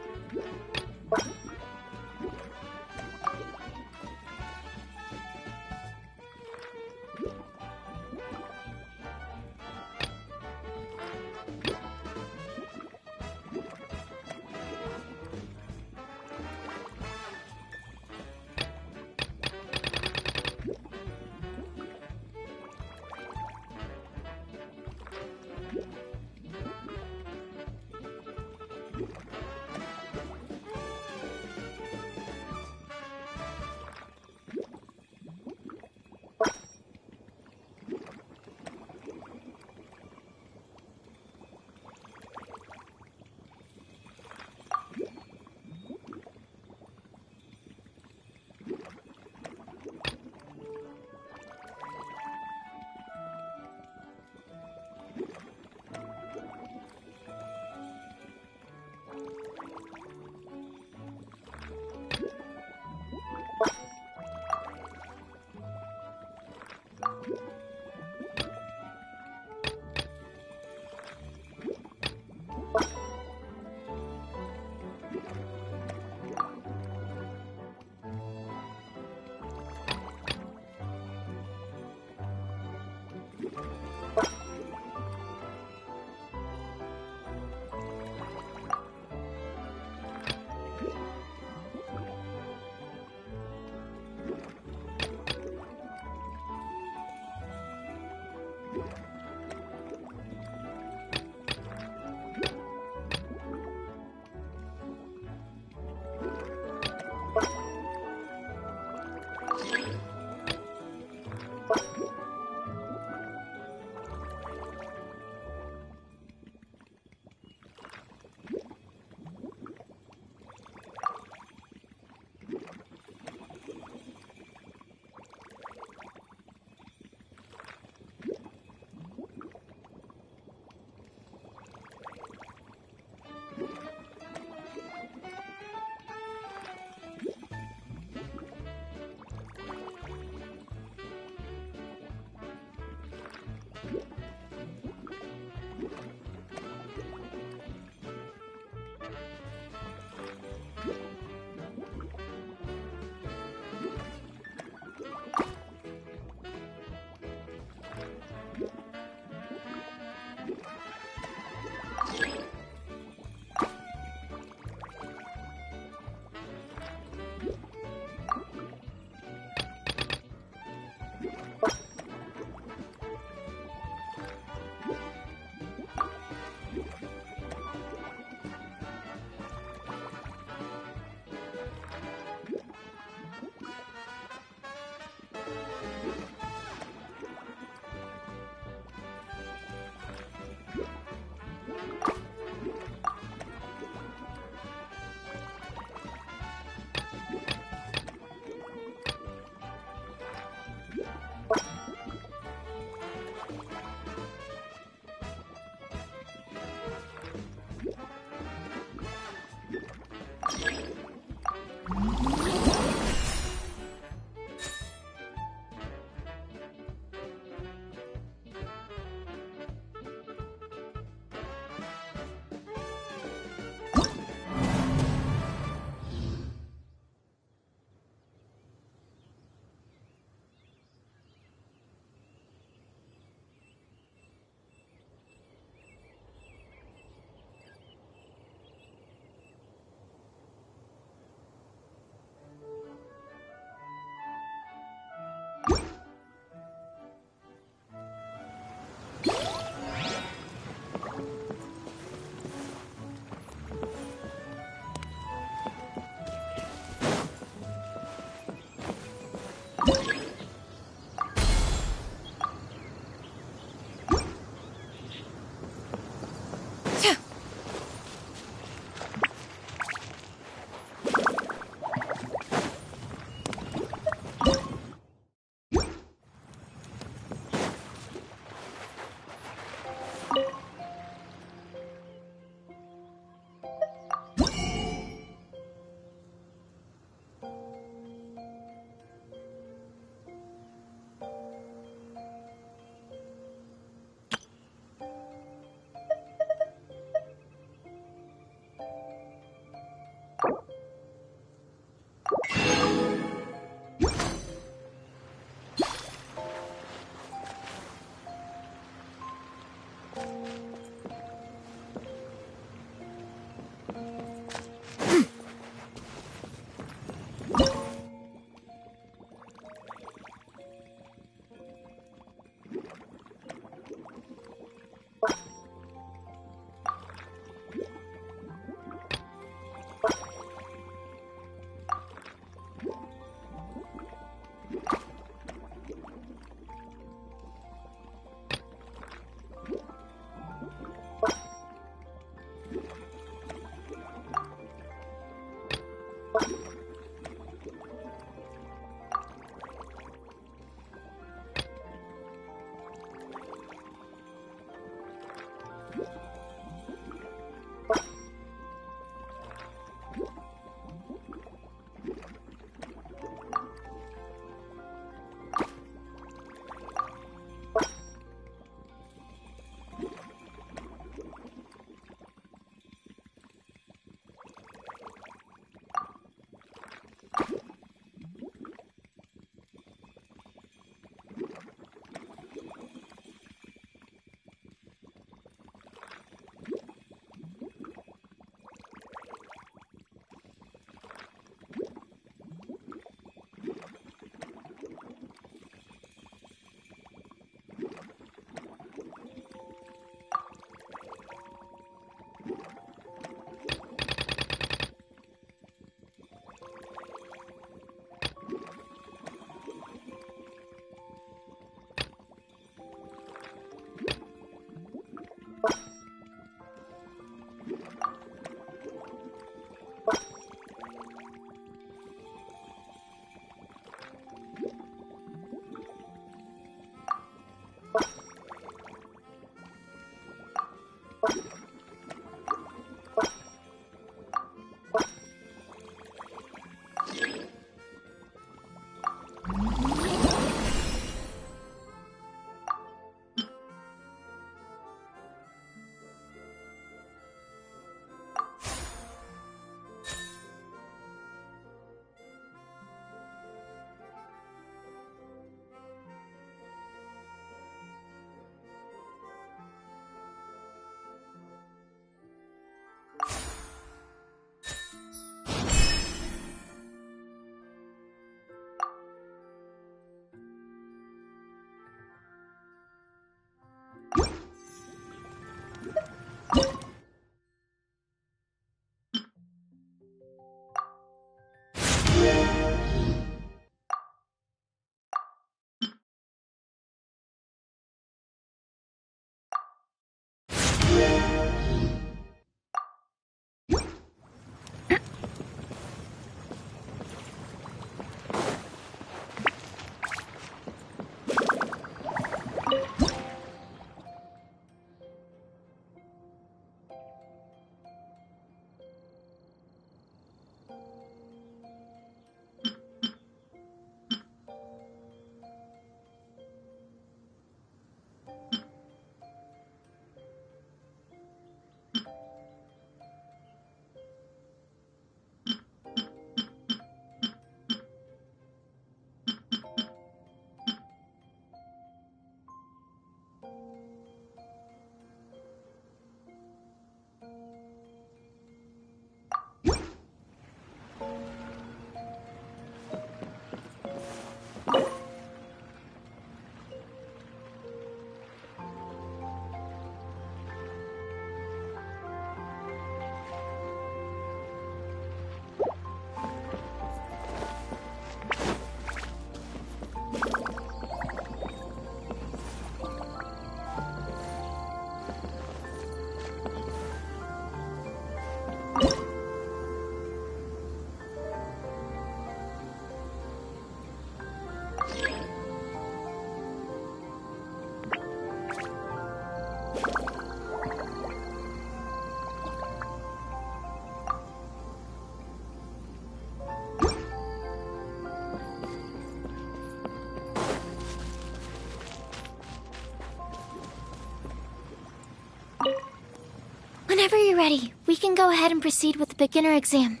Whenever you're ready, we can go ahead and proceed with the beginner exam.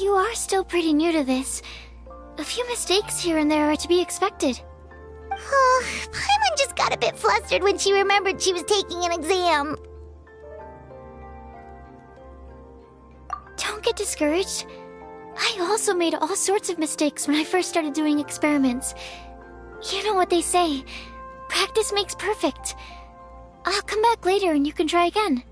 You are still pretty new to this. A few mistakes here and there are to be expected. Paimon just got a bit flustered when she remembered she was taking an exam. Don't get discouraged. I also made all sorts of mistakes when I first started doing experiments. You know what they say, practice makes perfect. I'll come back later and you can try again.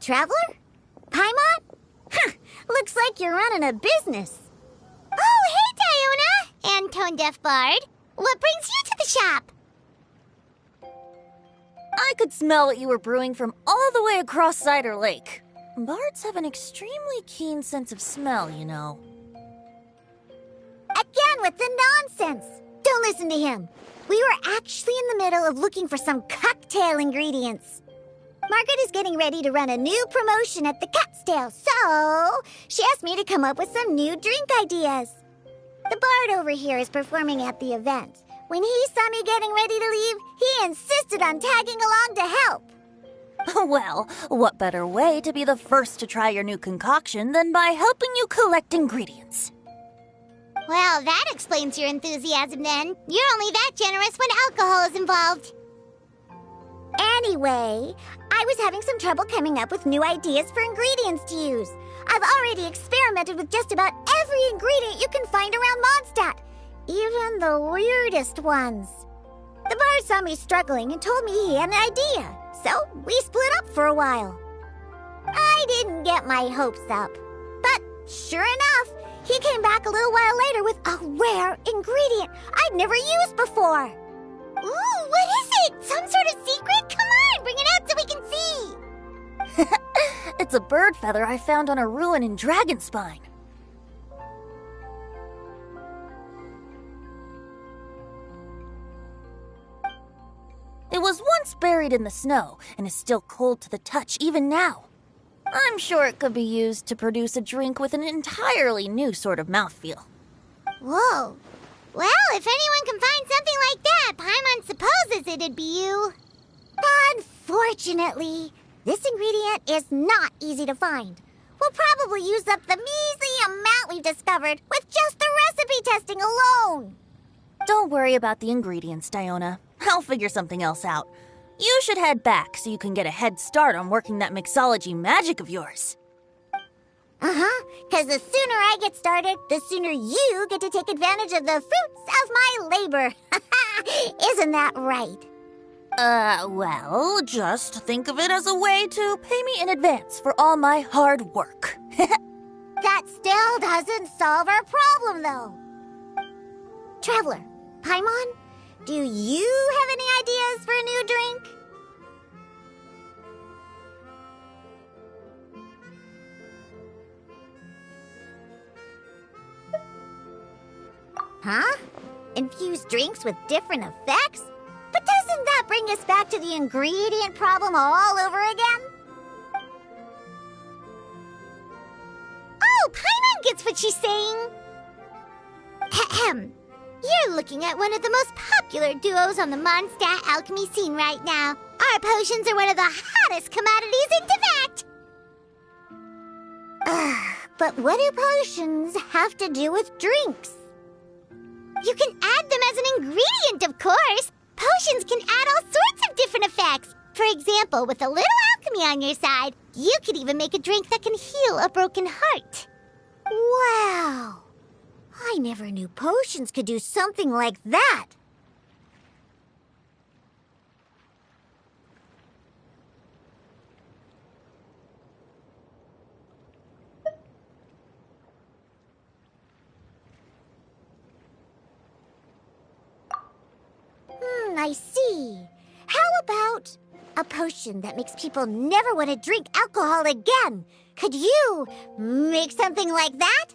Traveler? Paimon? Huh, looks like you're running a business. Oh, hey, Diona! And Tone Deaf Bard. What brings you to the shop? I could smell what you were brewing from all the way across Cider Lake. Bards have an extremely keen sense of smell, you know. Again with the nonsense. Don't listen to him. We were actually in the middle of looking for some cocktail ingredients. Margaret is getting ready to run a new promotion at the Cat's-Tail, so she asked me to come up with some new drink ideas. The bard over here is performing at the event. When he saw me getting ready to leave, he insisted on tagging along to help. Well, what better way to be the first to try your new concoction than by helping you collect ingredients? Well, that explains your enthusiasm then. You're only that generous when alcohol is involved. Anyway, I was having some trouble coming up with new ideas for ingredients to use. I've already experimented with just about every ingredient you can find around Mondstadt, even the weirdest ones. The bard saw me struggling and told me he had an idea, so we split up for a while. I didn't get my hopes up, but sure enough, he came back a little while later with a rare ingredient I'd never used before. Ooh, what is it? Some sort of secret? Come on, bring it out so we can see. It's a bird feather I found on a ruin in Dragonspine. It was once buried in the snow and is still cold to the touch even now. I'm sure it could be used to produce a drink with an entirely new sort of mouthfeel. Whoa. Well, if anyone can find something like that, Paimon supposes it'd be you. Unfortunately, this ingredient is not easy to find. We'll probably use up the measly amount we've discovered with just the recipe testing alone. Don't worry about the ingredients, Diona. I'll figure something else out. You should head back so you can get a head start on working that mixology magic of yours. Because the sooner I get started, the sooner you get to take advantage of the fruits of my labor. Isn't that right? Well, just think of it as a way to pay me in advance for all my hard work. That still doesn't solve our problem, though. Traveler, Paimon, do you have any ideas for a new drink? Huh? Infused drinks with different effects? But doesn't that bring us back to the ingredient problem all over again? Oh, Paimon gets what she's saying. Ahem. You're looking at one of the most popular duos on the Mondstadt alchemy scene right now. Our potions are one of the hottest commodities in Teyvat. But what do potions have to do with drinks? You can add them as an ingredient, of course! Potions can add all sorts of different effects! For example, with a little alchemy on your side, you could even make a drink that can heal a broken heart. Wow! I never knew potions could do something like that! I see. How about a potion that makes people never want to drink alcohol again? Could you make something like that?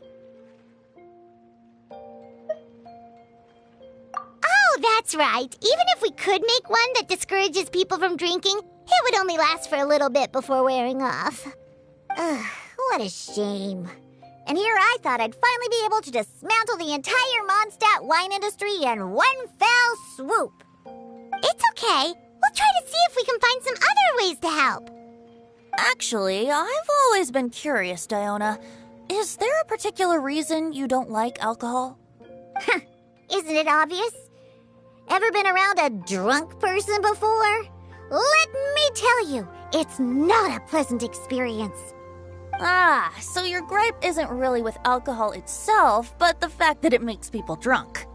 Oh, that's right. Even if we could make one that discourages people from drinking, it would only last for a little bit before wearing off. Ugh, what a shame. And here I thought I'd finally be able to dismantle the entire Mondstadt wine industry in one fell swoop. It's okay. We'll try to see if we can find some other ways to help. Actually, I've always been curious, Diona. Is there a particular reason you don't like alcohol? Isn't it obvious? Ever been around a drunk person before? Let me tell you, it's not a pleasant experience. Ah, so your gripe isn't really with alcohol itself, but the fact that it makes people drunk.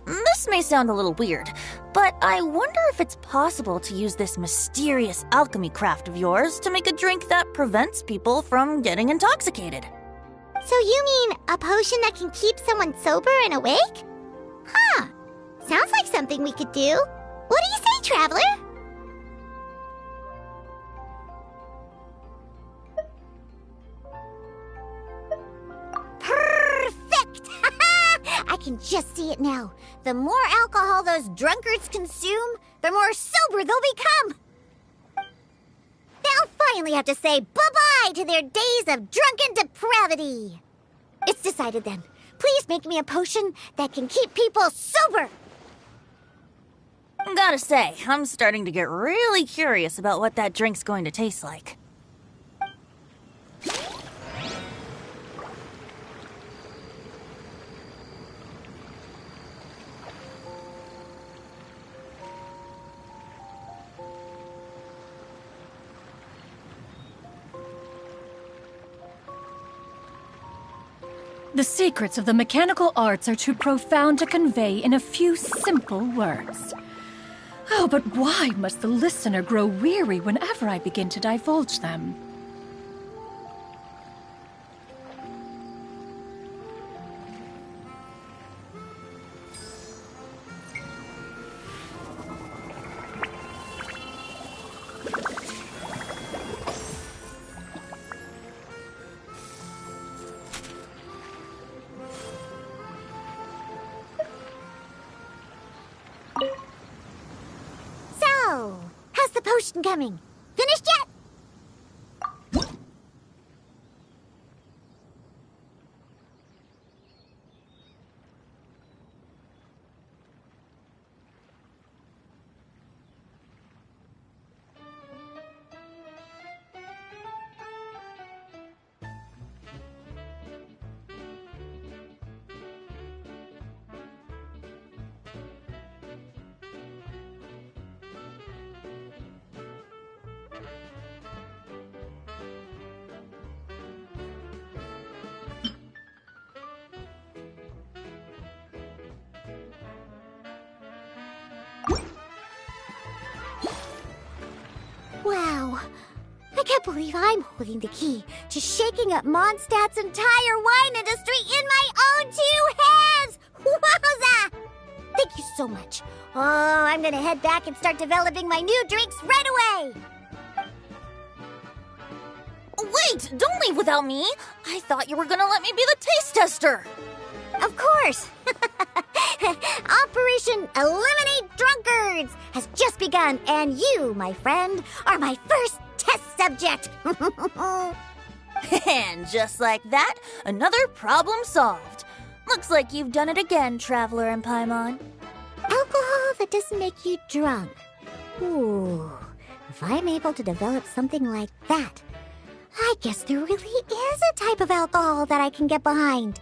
This may sound a little weird, but I wonder if it's possible to use this mysterious alchemy craft of yours to make a drink that prevents people from getting intoxicated. So you mean a potion that can keep someone sober and awake? Huh. Sounds like something we could do. What do you say, Traveler? Perfect! I can just see it now. The more alcohol those drunkards consume, the more sober they'll become. They'll finally have to say bye-bye to their days of drunken depravity. It's decided then. Please make me a potion that can keep people sober. Gotta say, I'm starting to get really curious about what that drink's going to taste like. The secrets of the mechanical arts are too profound to convey in a few simple words. Oh, but why must the listener grow weary whenever I begin to divulge them? So, how's the potion coming? Finished yet? Wow. I can't believe I'm holding the key to shaking up Mondstadt's entire wine industry in my own two hands! Wowza! Thank you so much. Oh, I'm gonna head back and start developing my new drinks right away! Wait, don't leave without me! I thought you were gonna let me be the taste tester! Of course! Operation Eliminate Drunkards has just begun, and you, my friend, are my first test subject! And just like that, another problem solved. Looks like you've done it again, Traveler and Paimon. Alcohol that doesn't make you drunk. Ooh, if I'm able to develop something like that, I guess there really is a type of alcohol that I can get behind.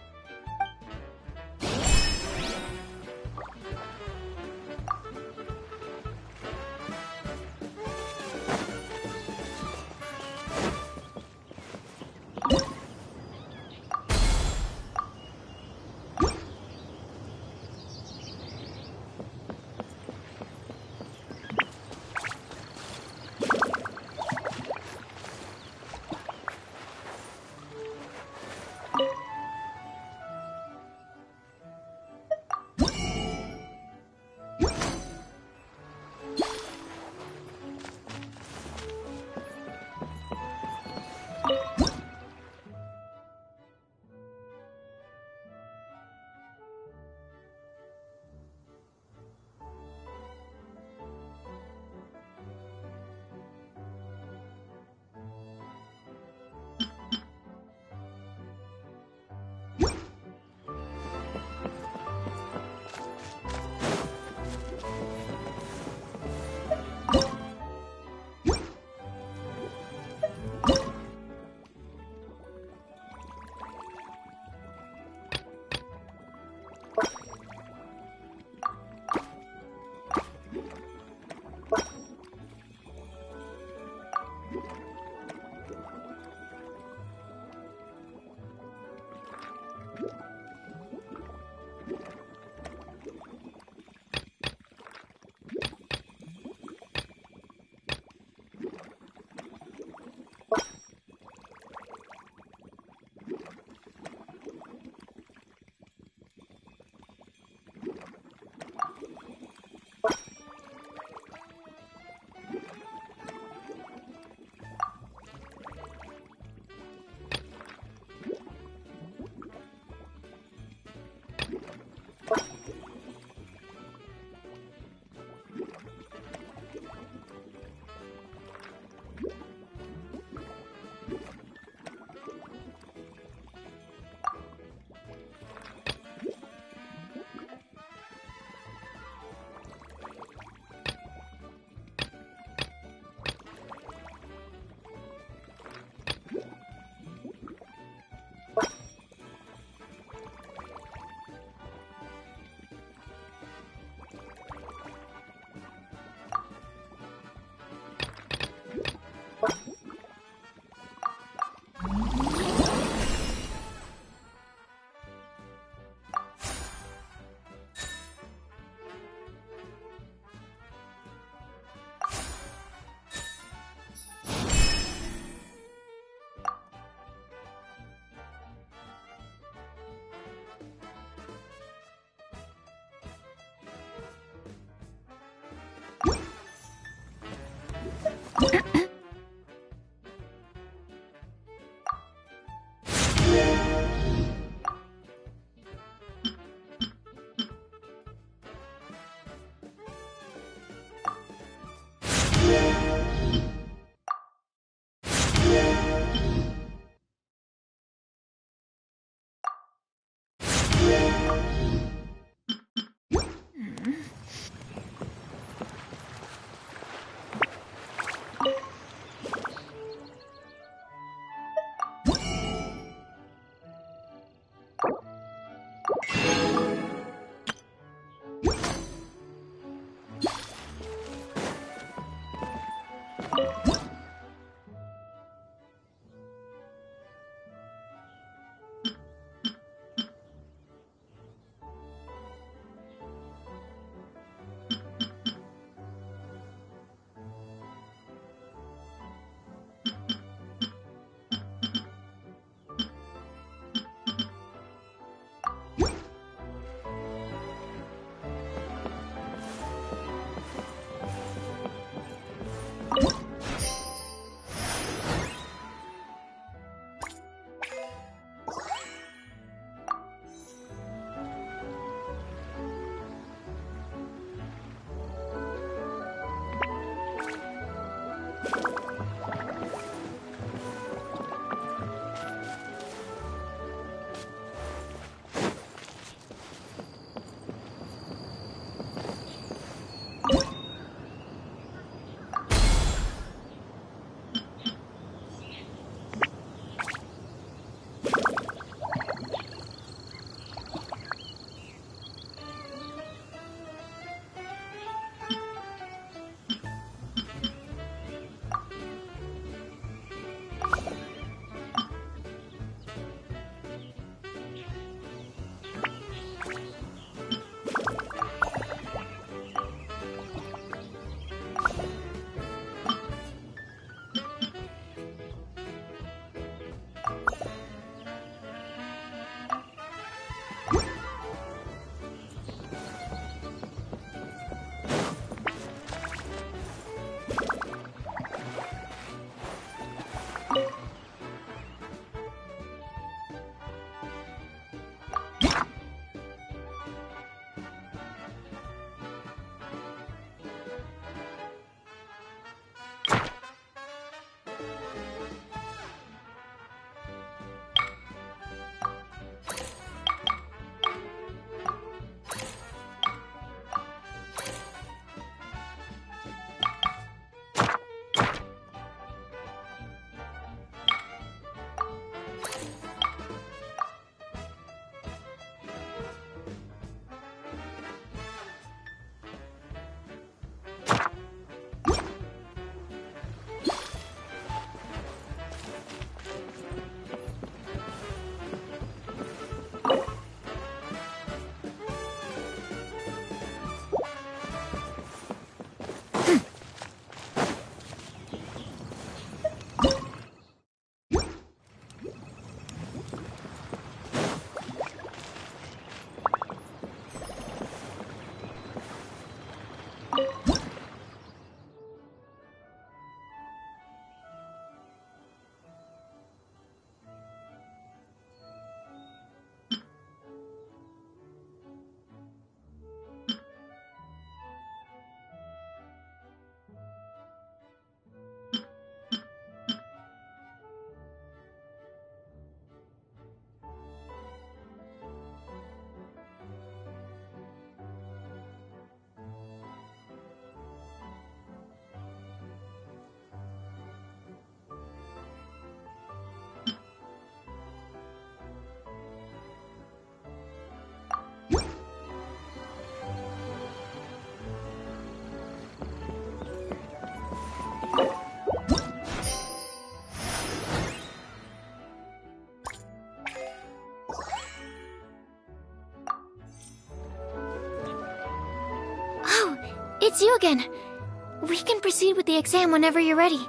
it's you again. We can proceed with the exam whenever you're ready.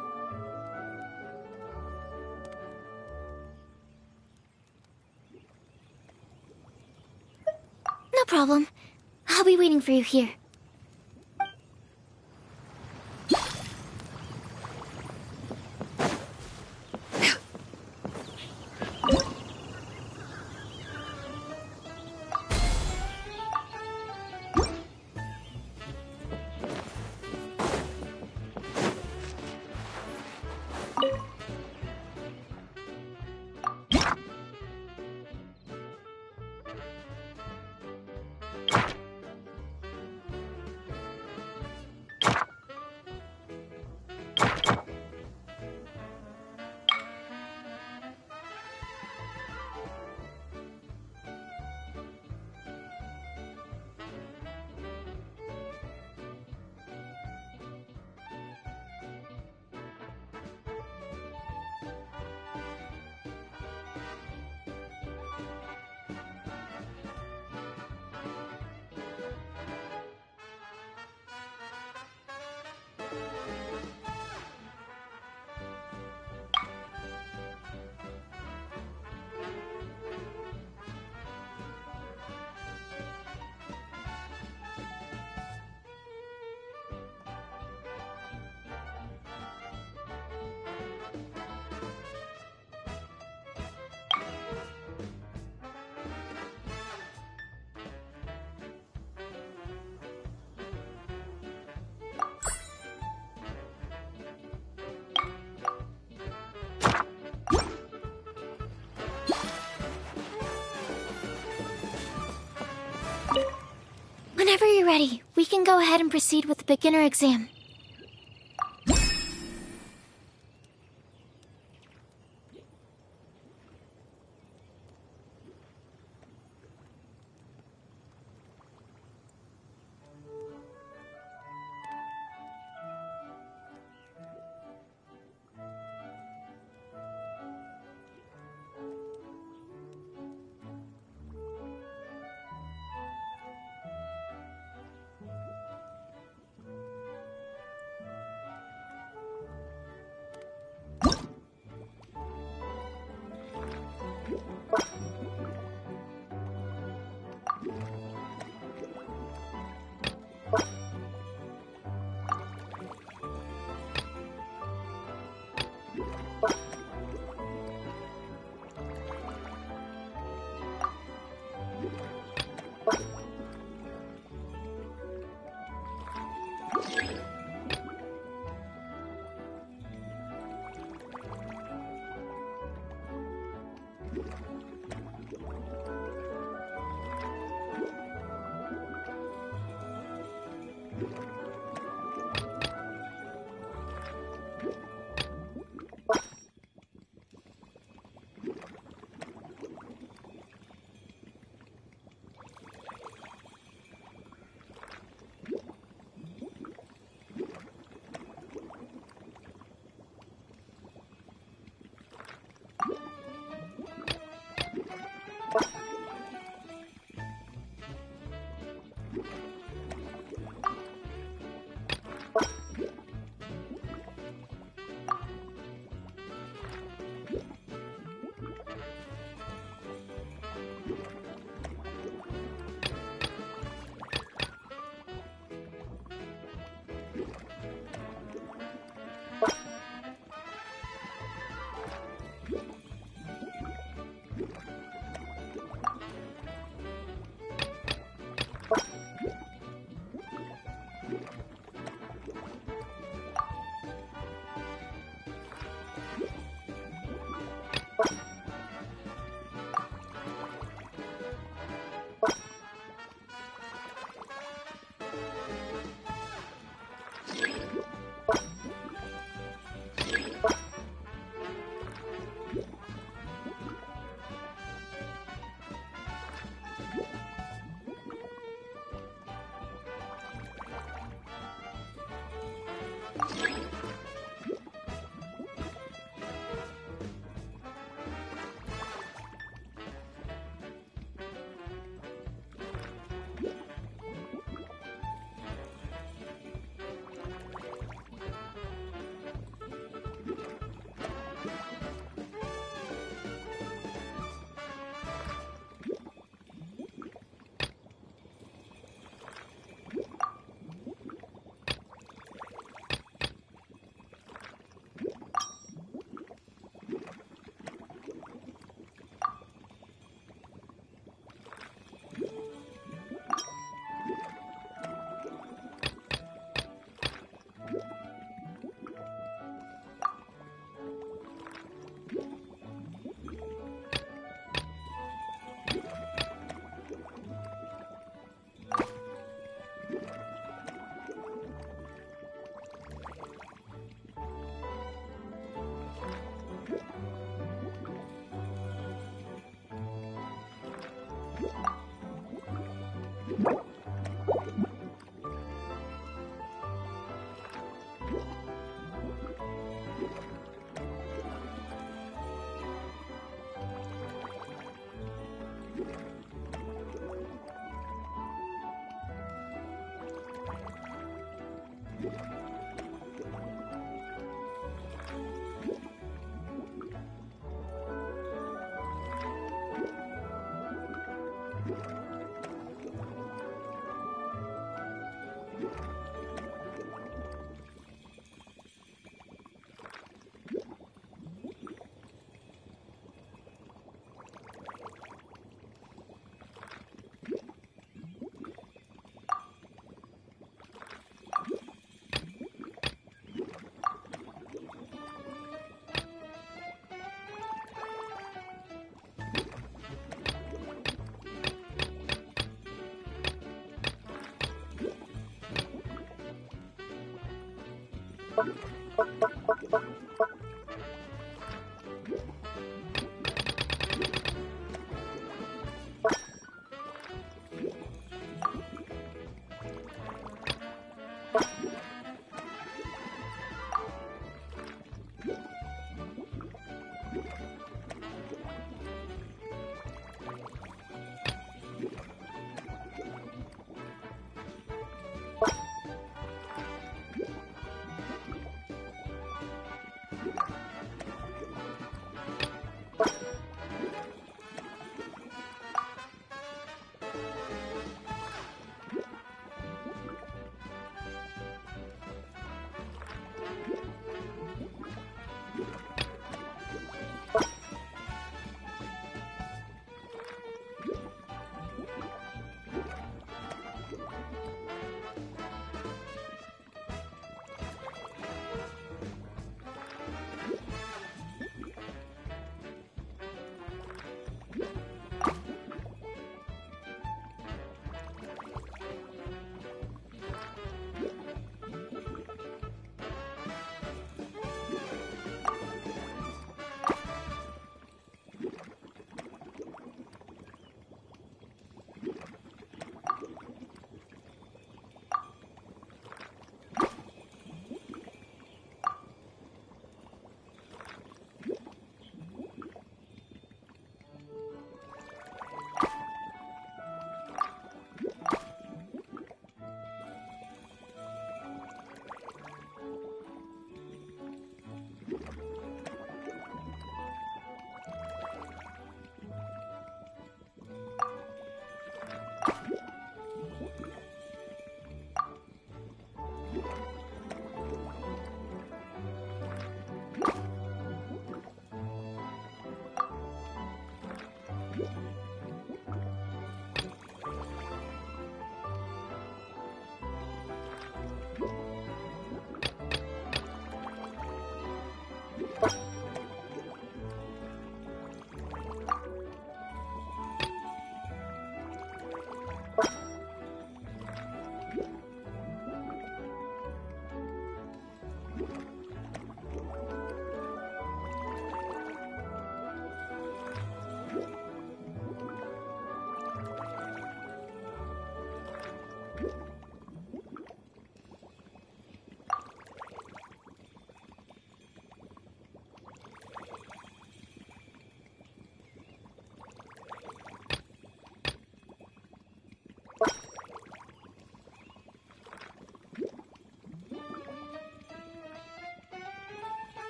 No problem. I'll be waiting for you here. Whenever you're ready, we can go ahead and proceed with the beginner exam.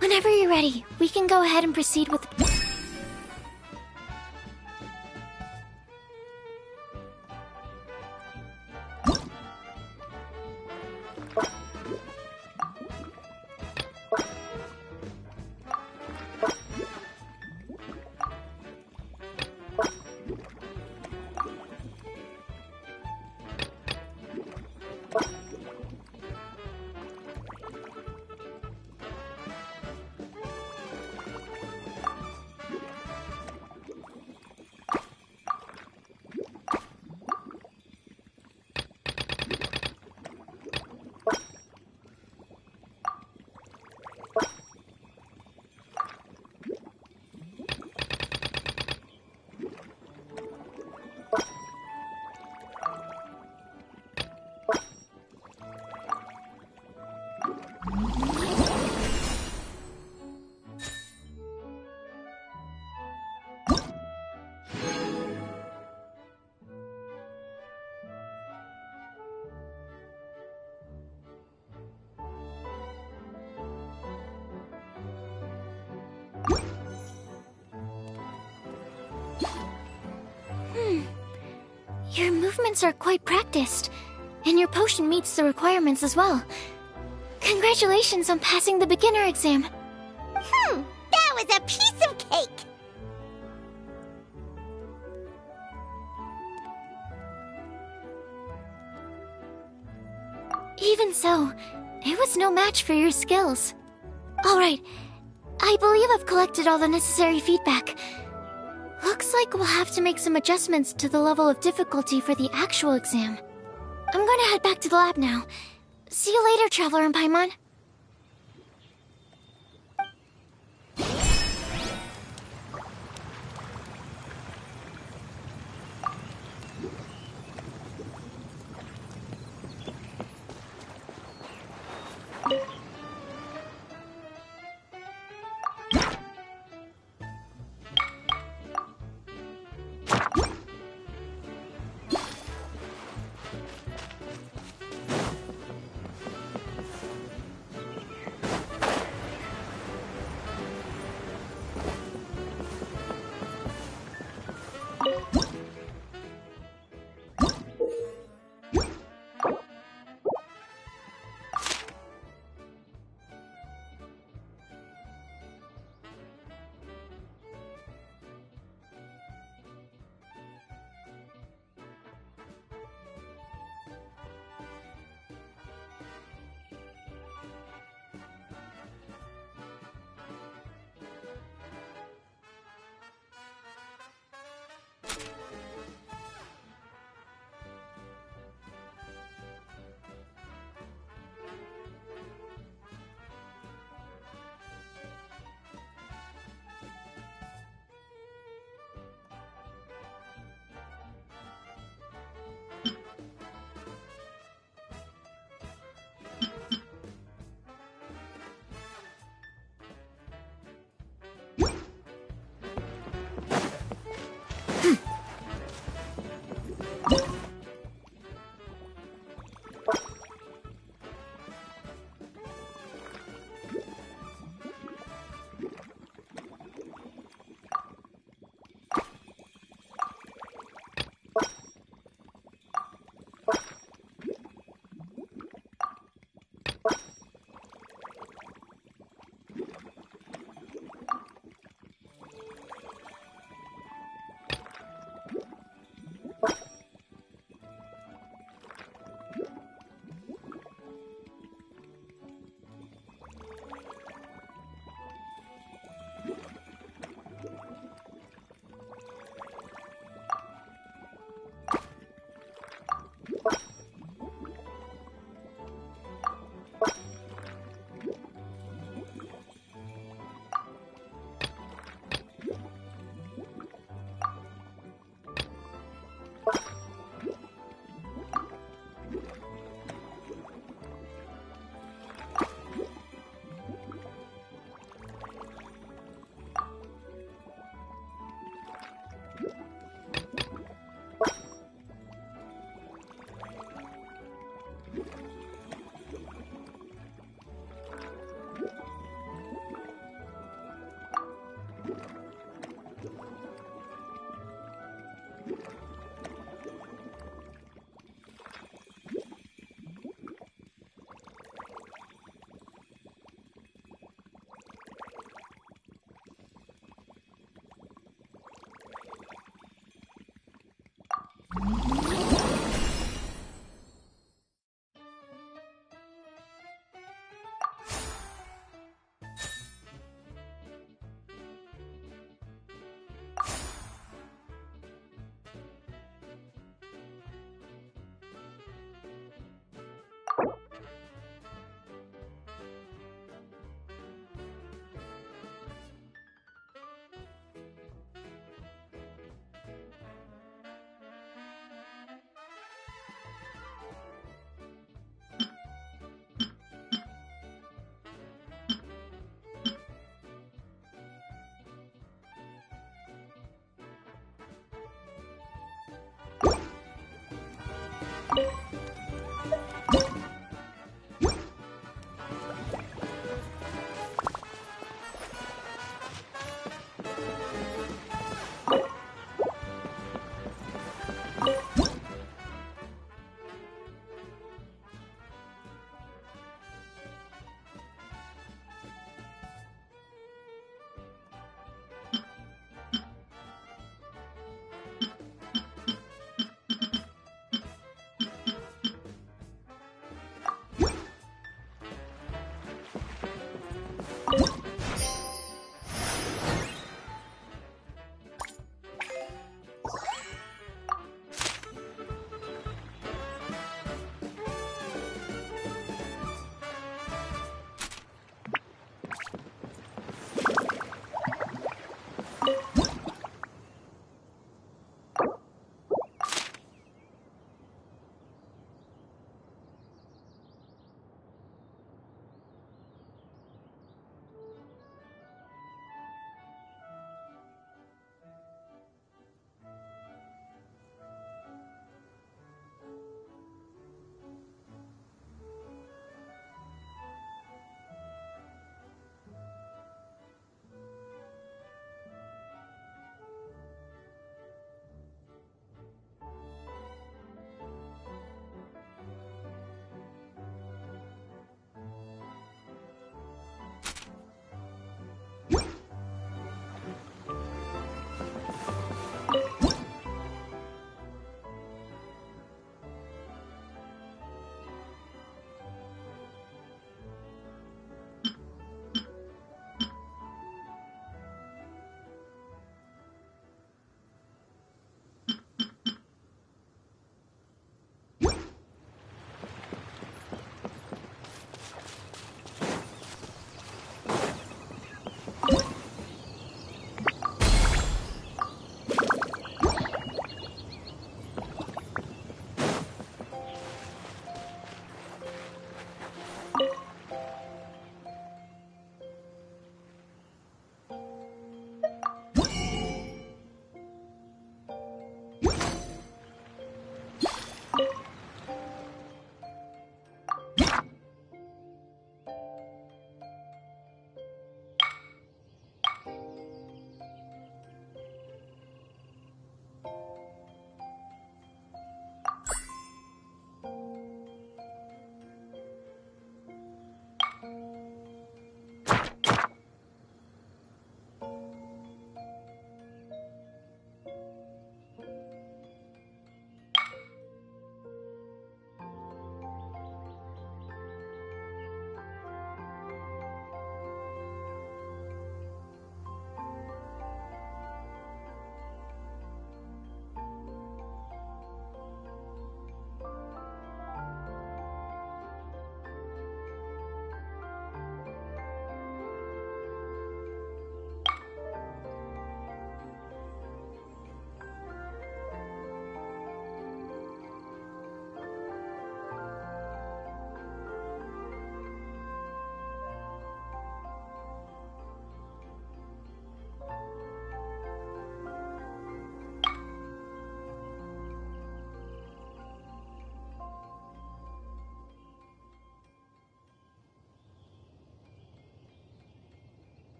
Whenever you're ready, we can go ahead and proceed with... Your movements are quite practiced, and your potion meets the requirements as well. Congratulations on passing the beginner exam. That was a piece of cake! Even so, it was no match for your skills. Alright, I believe I've collected all the necessary feedback. Looks like we'll have to make some adjustments to the level of difficulty for the actual exam. I'm gonna head back to the lab now. See you later, Traveler and Paimon.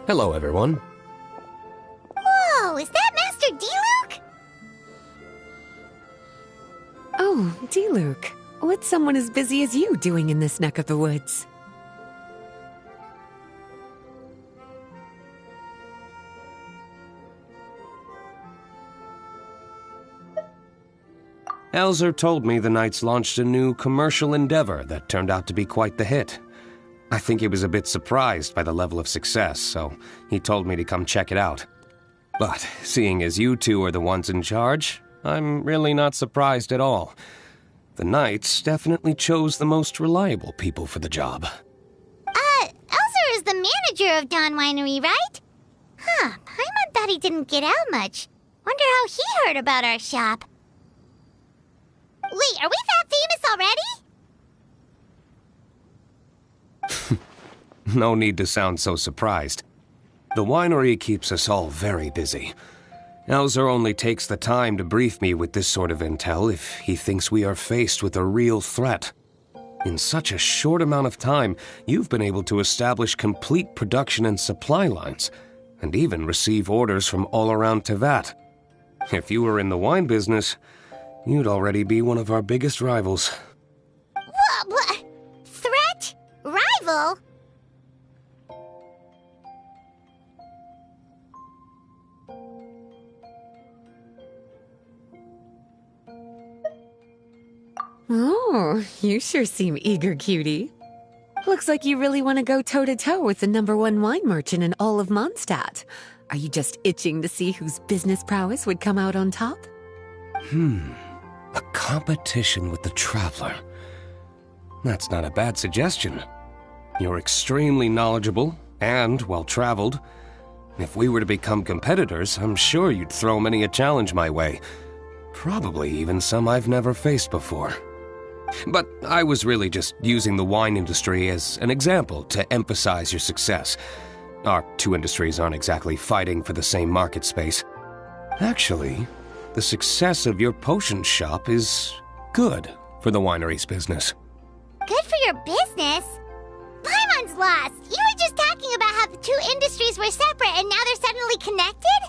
Hello, everyone. Whoa, is that Master D-Luke? Oh, D-Luke. What's someone as busy as you doing in this neck of the woods? Elzer told me the Knights launched a new commercial endeavor that turned out to be quite the hit. I think he was a bit surprised by the level of success, so he told me to come check it out. But seeing as you two are the ones in charge, I'm really not surprised at all. The Knights definitely chose the most reliable people for the job. Elzer is the manager of Dawn Winery, right? Huh, Paimon thought he didn't get out much. Wonder how he heard about our shop. Wait, are we that famous already? No need to sound so surprised. The winery keeps us all very busy. Elzer only takes the time to brief me with this sort of intel if he thinks we are faced with a real threat. In such a short amount of time, you've been able to establish complete production and supply lines, and even receive orders from all around Tevat. If you were in the wine business, you'd already be one of our biggest rivals. What? Threat? Rival? Oh, you sure seem eager, cutie. Looks like you really want to go toe-to-toe with the #1 wine merchant in all of Mondstadt. Are you just itching to see whose business prowess would come out on top? A competition with the Traveler. That's not a bad suggestion. You're extremely knowledgeable and well-traveled. If we were to become competitors, I'm sure you'd throw many a challenge my way. Probably even some I've never faced before. But I was really just using the wine industry as an example to emphasize your success. Our two industries aren't exactly fighting for the same market space. Actually, the success of your potion shop is good for the winery's business. Good for your business? Paimon's lost! You were just talking about how the two industries were separate and now they're suddenly connected?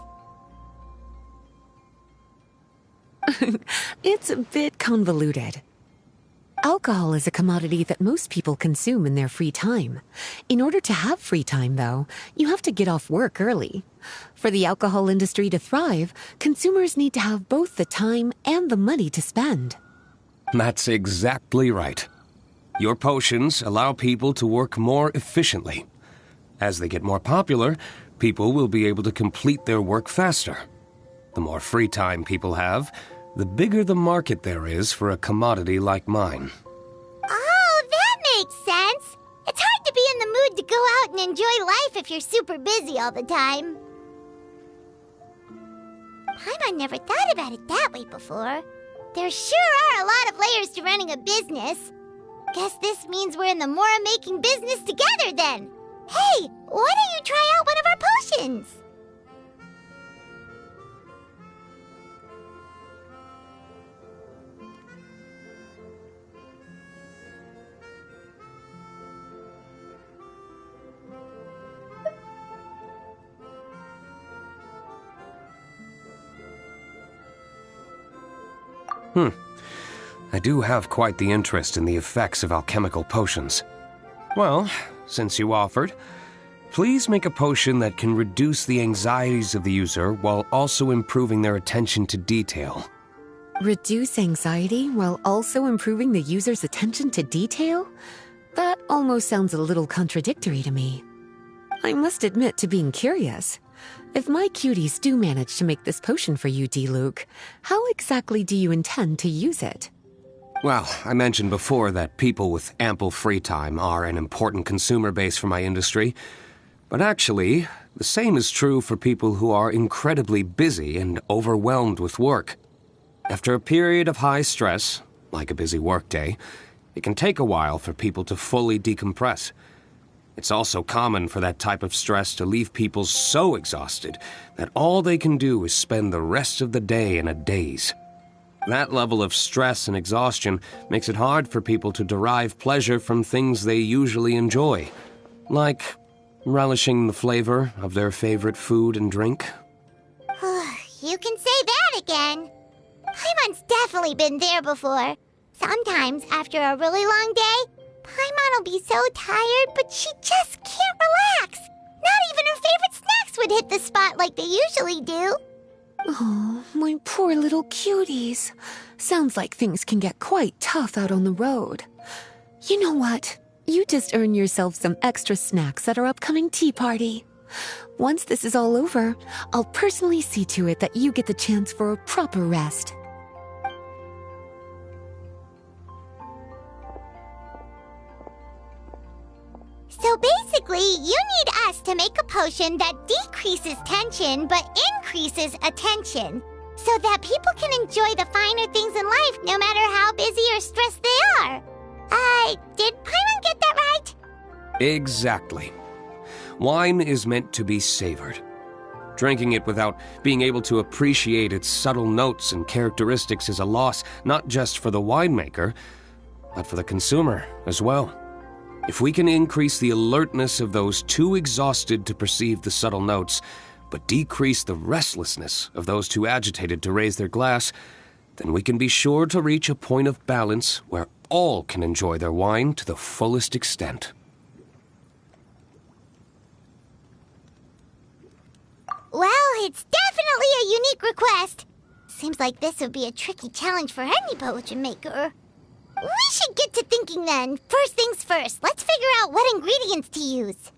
It's a bit convoluted. Alcohol is a commodity that most people consume in their free time. In order to have free time, though, you have to get off work early. For the alcohol industry to thrive, consumers need to have both the time and the money to spend. That's exactly right. Your potions allow people to work more efficiently. As they get more popular, people will be able to complete their work faster. The more free time people have, the bigger the market there is for a commodity like mine. Oh, that makes sense. It's hard to be in the mood to go out and enjoy life if you're super busy all the time. Paimon never thought about it that way before. There sure are a lot of layers to running a business. Guess this means we're in the Mora-making business together then. Hey, why don't you try out one of our potions? I do have quite the interest in the effects of alchemical potions. Well, since you offered, please make a potion that can reduce the anxieties of the user while also improving their attention to detail. Reduce anxiety while also improving the user's attention to detail? That almost sounds a little contradictory to me. I must admit to being curious. If my cuties do manage to make this potion for you, D-Luke, how exactly do you intend to use it? Well, I mentioned before that people with ample free time are an important consumer base for my industry. But actually, the same is true for people who are incredibly busy and overwhelmed with work. After a period of high stress, like a busy workday, it can take a while for people to fully decompress. It's also common for that type of stress to leave people so exhausted that all they can do is spend the rest of the day in a daze. That level of stress and exhaustion makes it hard for people to derive pleasure from things they usually enjoy, like relishing the flavor of their favorite food and drink. You can say that again. Paimon's definitely been there before. Sometimes, after a really long day, Paimon will be so tired, but she just can't relax. Not even her favorite snacks would hit the spot like they usually do. Oh, my poor little cuties. Sounds like things can get quite tough out on the road. You know what? You just earn yourself some extra snacks at our upcoming tea party. Once this is all over, I'll personally see to it that you get the chance for a proper rest. So basically, you need us to make a potion that decreases tension but increases attention, so that people can enjoy the finer things in life no matter how busy or stressed they are. Did Paimon get that right? Exactly. Wine is meant to be savored. Drinking it without being able to appreciate its subtle notes and characteristics is a loss not just for the winemaker, but for the consumer as well. If we can increase the alertness of those too exhausted to perceive the subtle notes, but decrease the restlessness of those too agitated to raise their glass, then we can be sure to reach a point of balance where all can enjoy their wine to the fullest extent. Well, it's definitely a unique request. Seems like this would be a tricky challenge for any potion maker. We should get to thinking then. First things first, let's figure out what ingredients to use.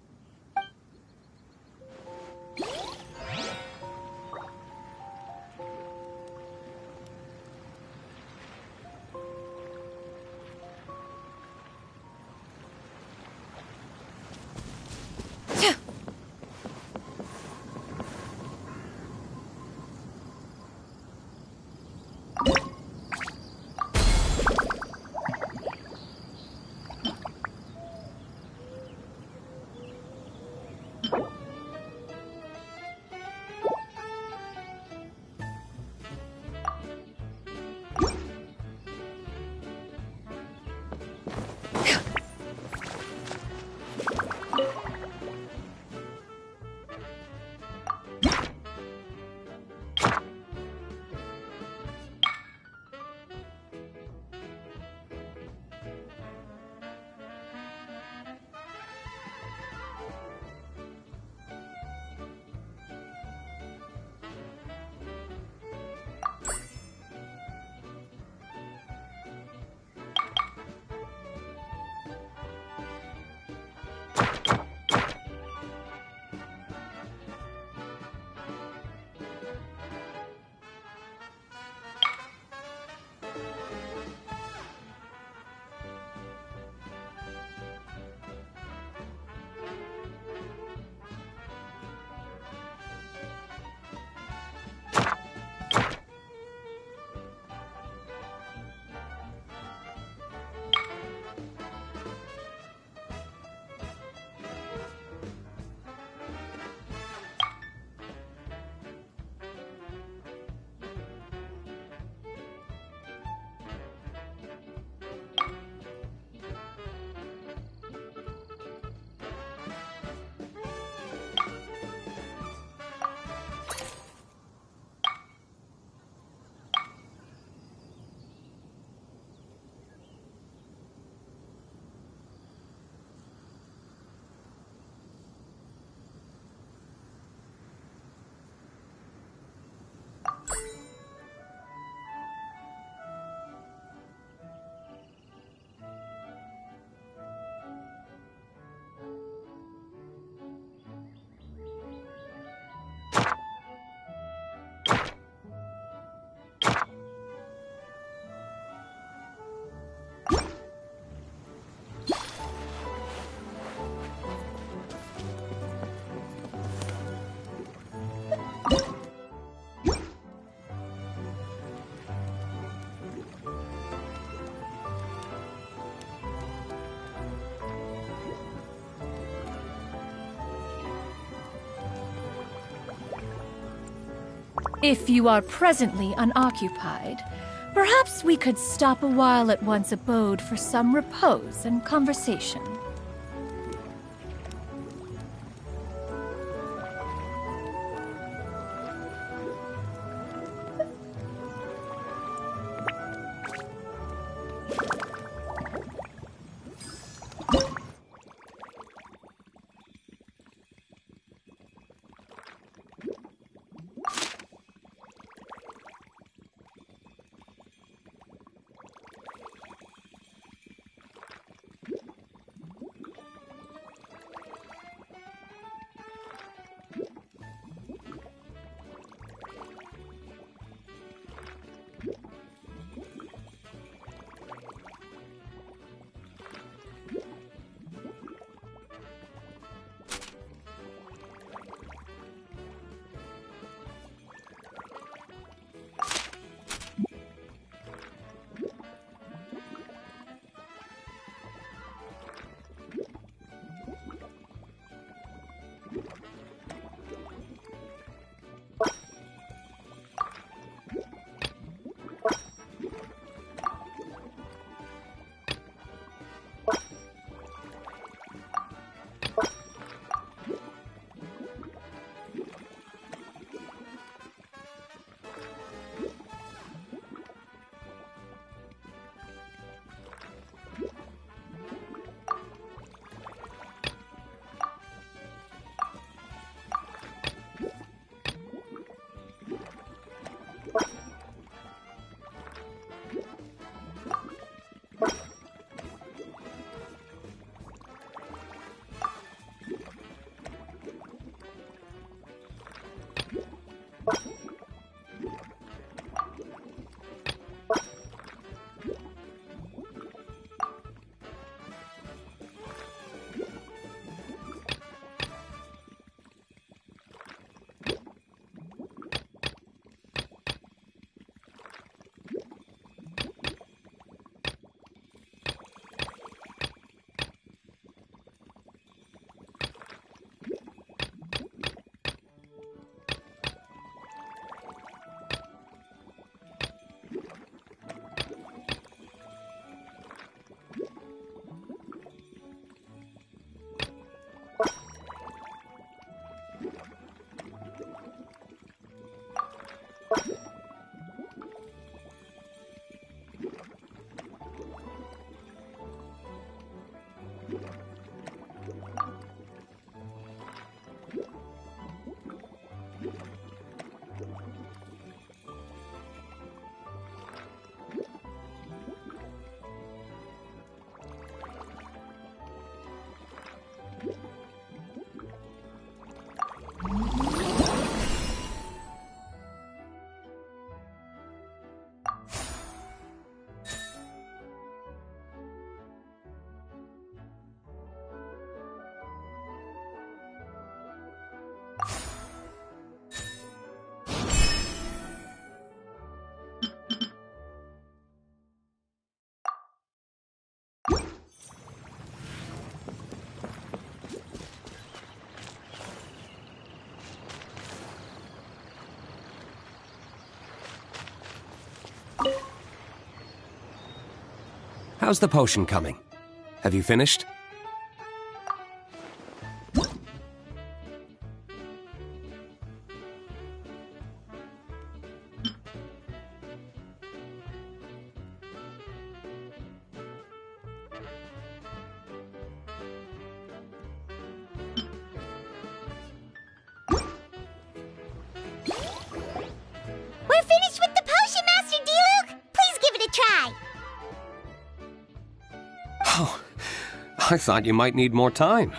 If you are presently unoccupied, perhaps we could stop a while at one's abode for some repose and conversation. How's the potion coming? Have you finished? We're finished with the potion, Master D-Luke! Please give it a try! Oh, I thought you might need more time.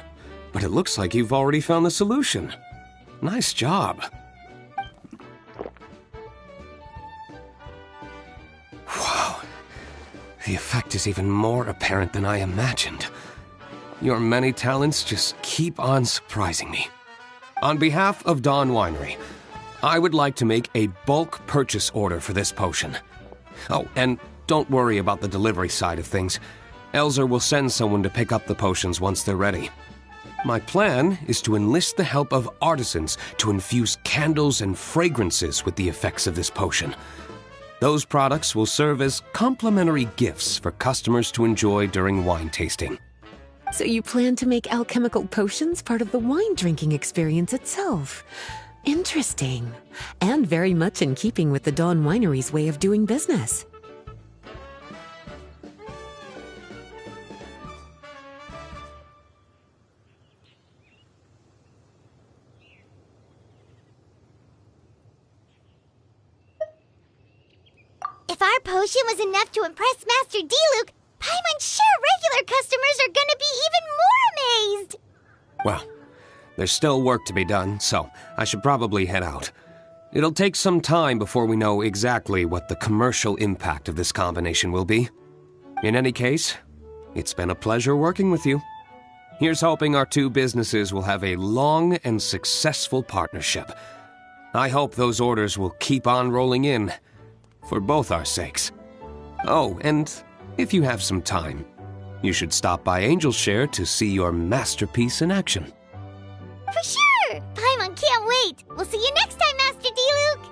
But it looks like you've already found the solution. Nice job. Wow. The effect is even more apparent than I imagined. Your many talents just keep on surprising me. On behalf of Dawn Winery, I would like to make a bulk purchase order for this potion. Oh, and don't worry about the delivery side of things. Elzer will send someone to pick up the potions once they're ready. My plan is to enlist the help of artisans to infuse candles and fragrances with the effects of this potion. Those products will serve as complimentary gifts for customers to enjoy during wine tasting. So you plan to make alchemical potions part of the wine drinking experience itself. Interesting. And very much in keeping with the Dawn Winery's way of doing business. If our potion was enough to impress Master D-Luke, Paimon's sure regular customers are gonna be even more amazed! Well, there's still work to be done, so I should probably head out. It'll take some time before we know exactly what the commercial impact of this combination will be. In any case, it's been a pleasure working with you. Here's hoping our two businesses will have a long and successful partnership. I hope those orders will keep on rolling in, for both our sakes. Oh, and if you have some time, you should stop by Angel's Share to see your masterpiece in action. For sure! Paimon can't wait! We'll see you next time, Master D-Luke!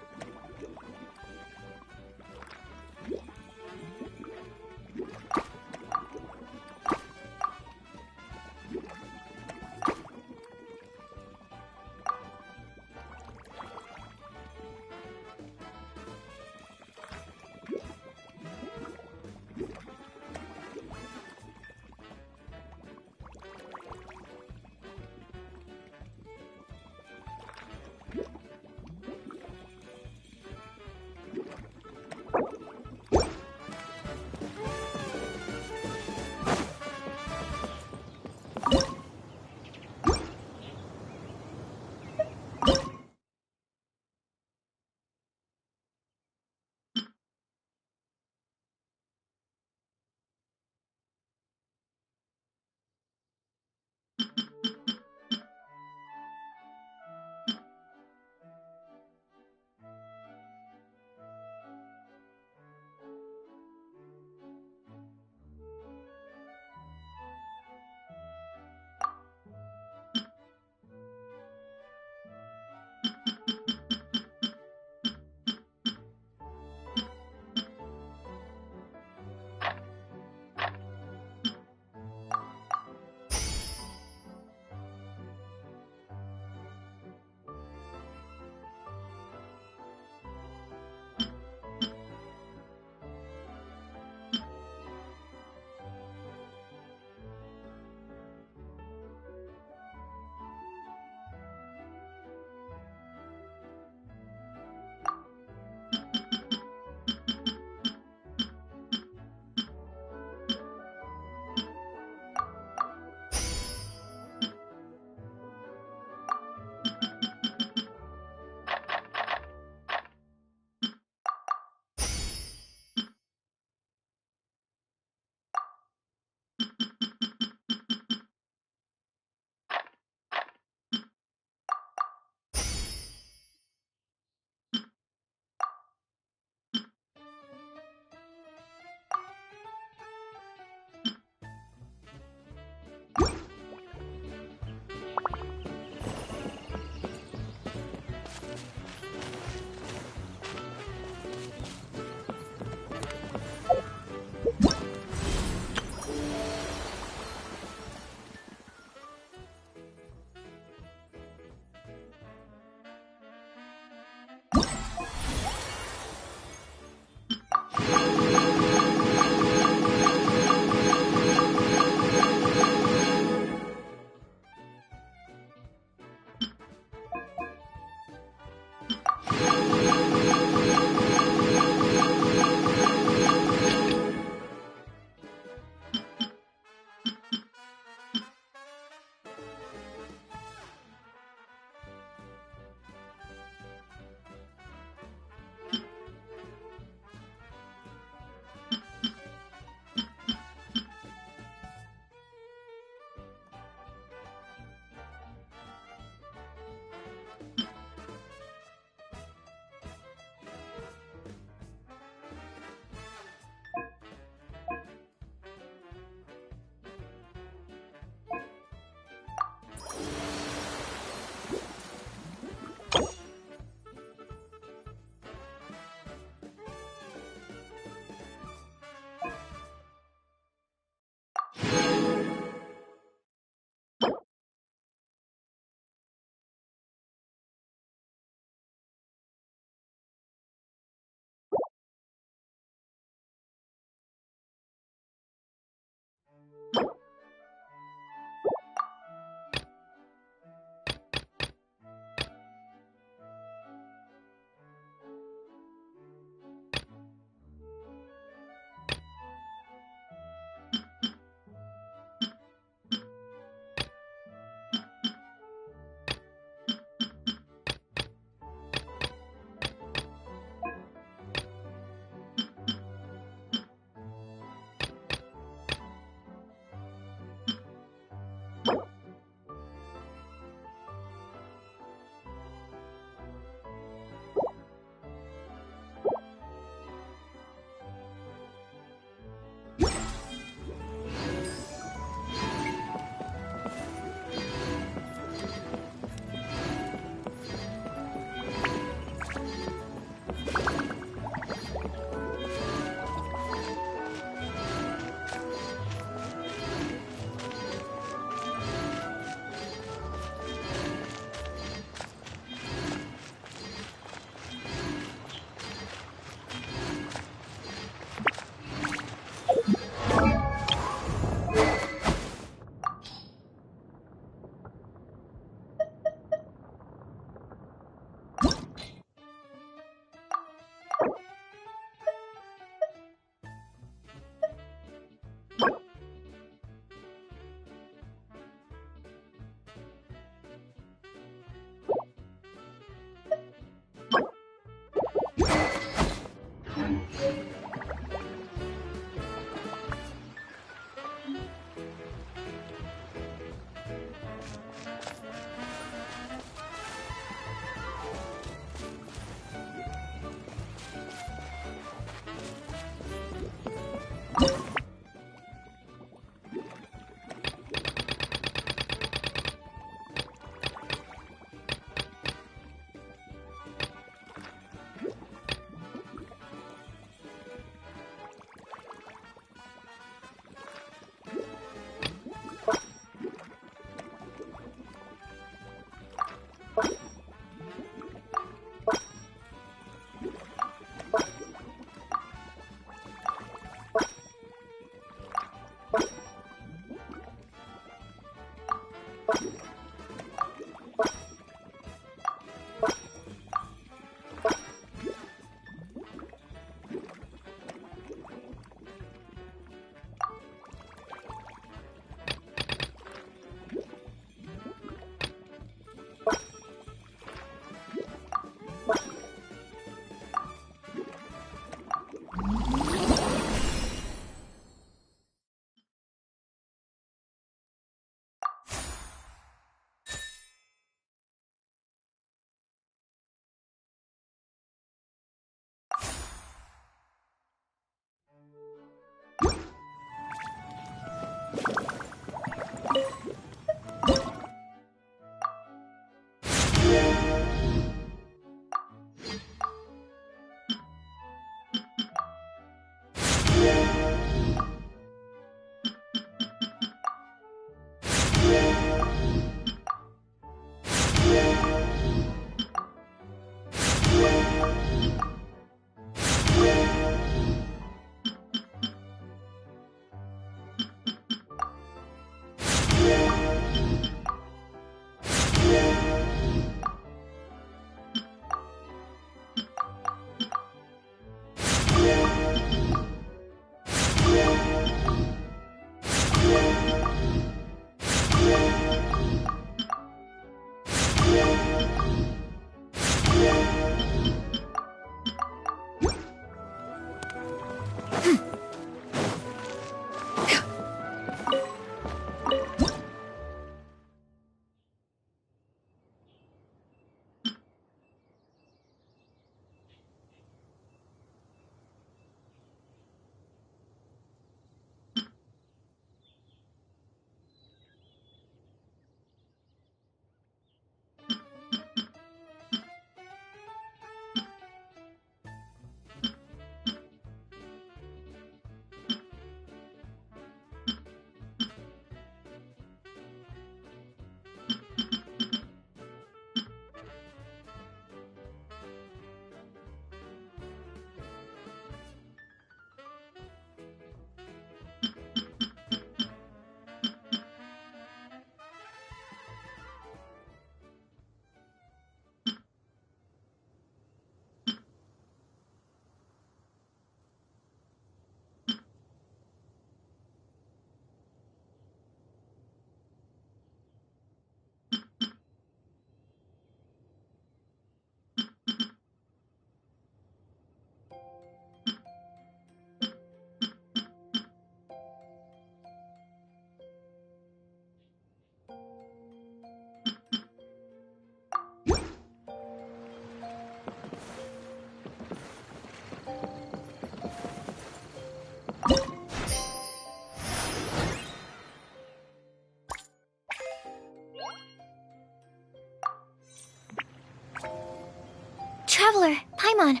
Traveler, Paimon,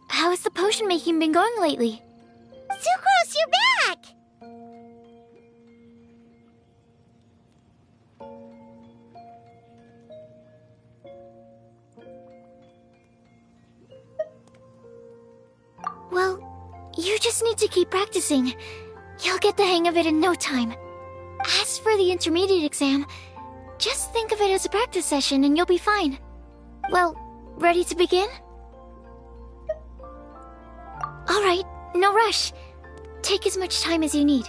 how has the potion making been going lately? Sucrose, you're back! Well, you just need to keep practicing. You'll get the hang of it in no time. As for the intermediate exam, just think of it as a practice session and you'll be fine. Well, ready to begin? Alright, no rush. Take as much time as you need.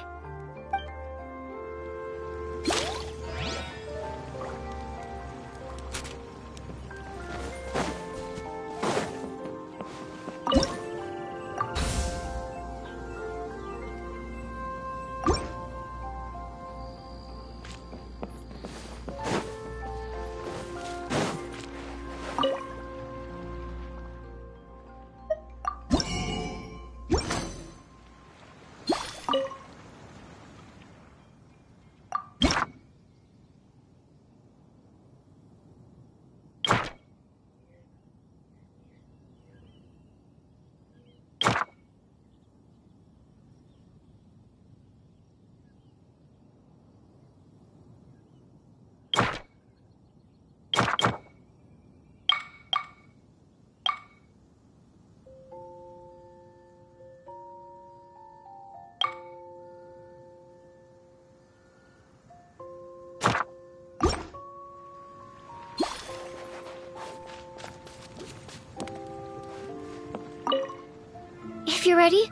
you're ready,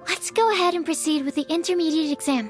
let's go ahead and proceed with the intermediate exam.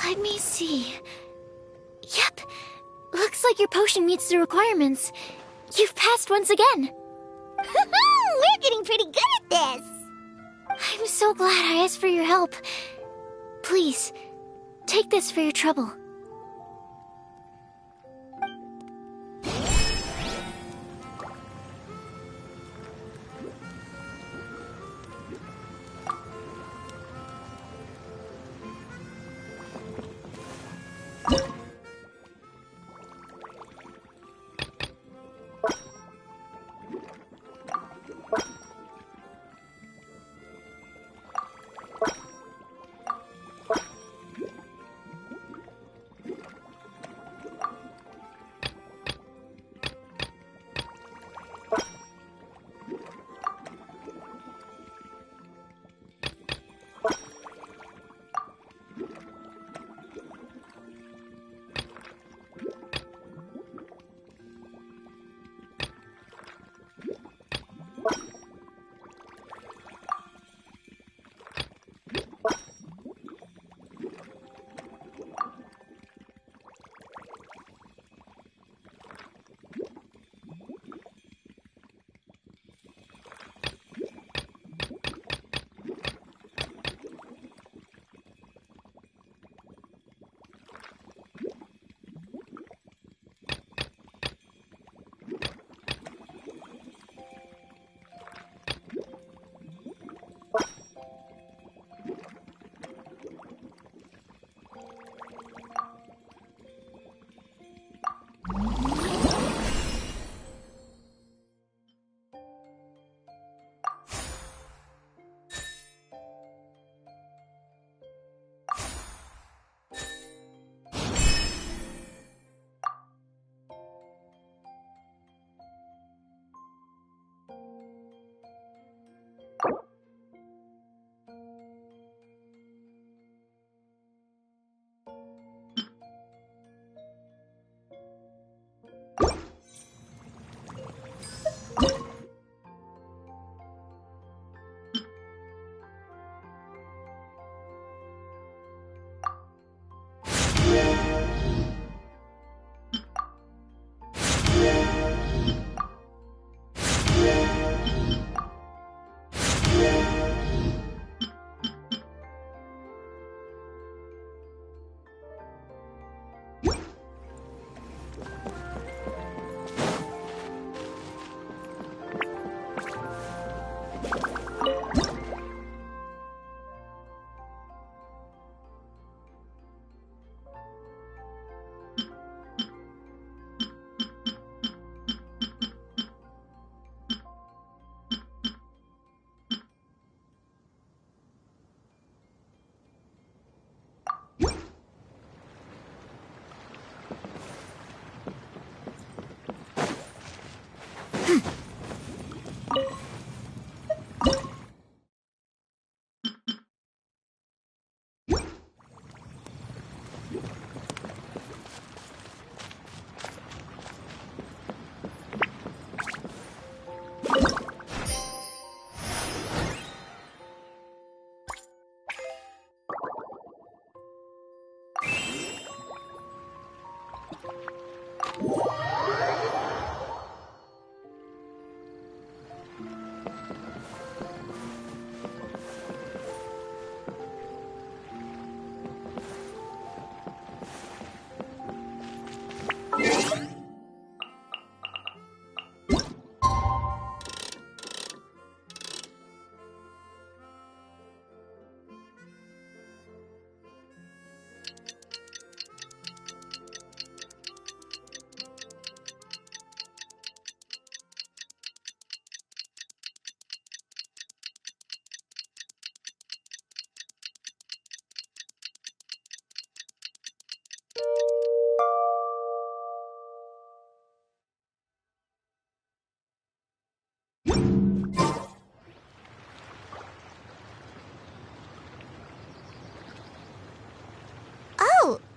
Let me see. Yep. Looks like your potion meets the requirements. You've passed once again. We're getting pretty good at this. I'm so glad I asked for your help. Please, take this for your trouble.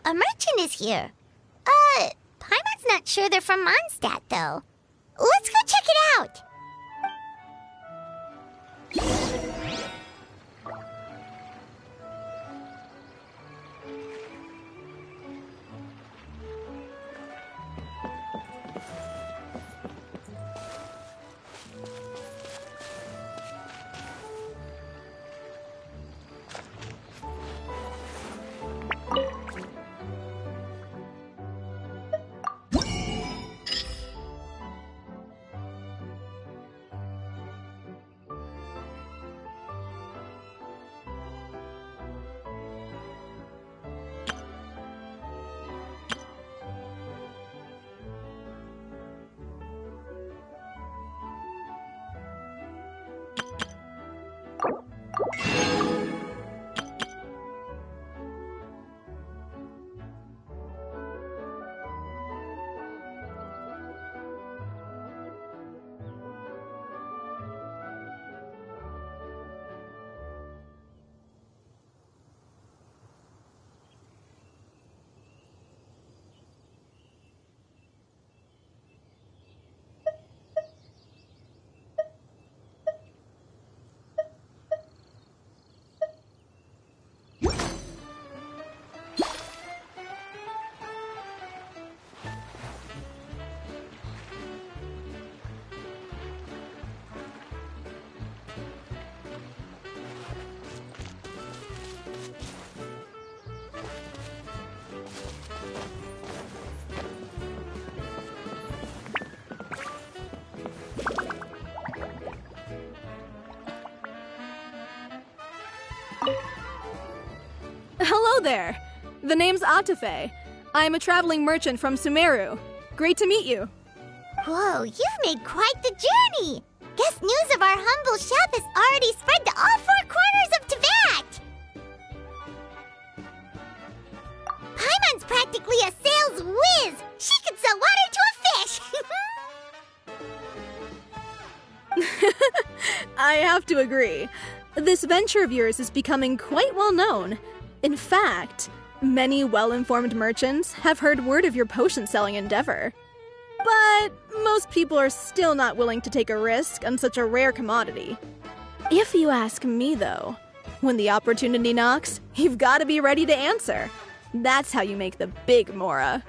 a merchant is here. Paimon's not sure they're from Mondstadt, though. Let's go check it out! Hello there! The name's Atafe. I'm a traveling merchant from Sumeru. Great to meet you. Whoa, you've made quite the journey! Guess news of our humble shop has already spread to all four corners of Teyvat! Paimon's practically a sales whiz! She could sell water to a fish! I have to agree. This venture of yours is becoming quite well known. In fact, many well-informed merchants have heard word of your potion-selling endeavor. But most people are still not willing to take a risk on such a rare commodity. If you ask me, though, when the opportunity knocks, you've got to be ready to answer. That's how you make the big Mora.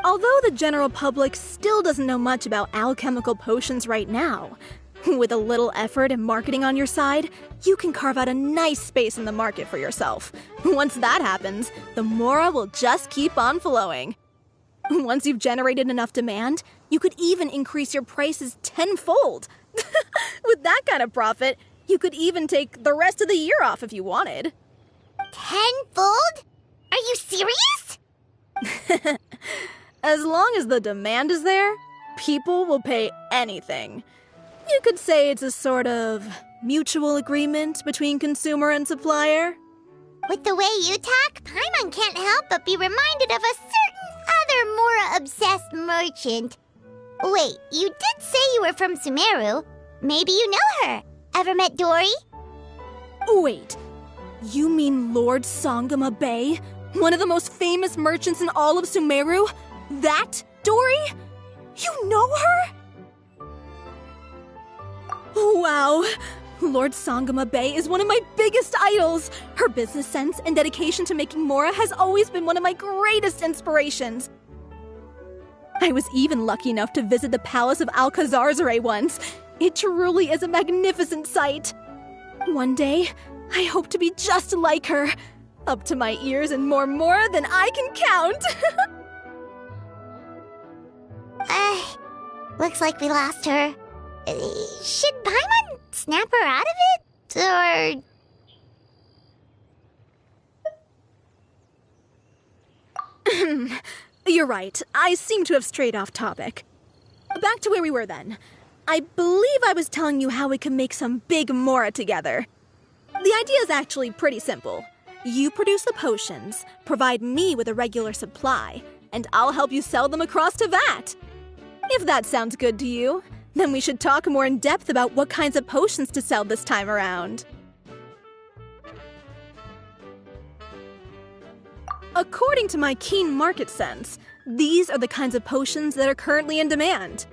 Although the general public still doesn't know much about alchemical potions right now, with a little effort and marketing on your side, you can carve out a nice space in the market for yourself. Once that happens, the Mora will just keep on flowing. Once you've generated enough demand, you could even increase your prices tenfold. With that kind of profit, you could even take the rest of the year off if you wanted. Tenfold? Are you serious? As long as the demand is there, people will pay anything. You could say it's a sort of mutual agreement between consumer and supplier. With the way you talk, Paimon can't help but be reminded of a certain other Mora-obsessed merchant. Wait, you did say you were from Sumeru. Maybe you know her. Ever met Dory? Wait, you mean Lord Sangama Bay? One of the most famous merchants in all of Sumeru? That Dory? You know her? Wow! Lord Sangama Bay is one of my biggest idols! Her business sense and dedication to making Mora has always been one of my greatest inspirations. I was even lucky enough to visit the Palace of Alcazarzare once. It truly is a magnificent sight. One day, I hope to be just like her. Up to my ears in more Mora than I can count! Looks like we lost her. Should Paimon snap her out of it? Or... You're right. I seem to have strayed off topic. Back to where we were then. I believe I was telling you how we can make some big Mora together. The idea is actually pretty simple. You produce the potions, provide me with a regular supply, and I'll help you sell them across Teyvat. If that sounds good to you, then we should talk more in depth about what kinds of potions to sell this time around. According to my keen market sense, these are the kinds of potions that are currently in demand.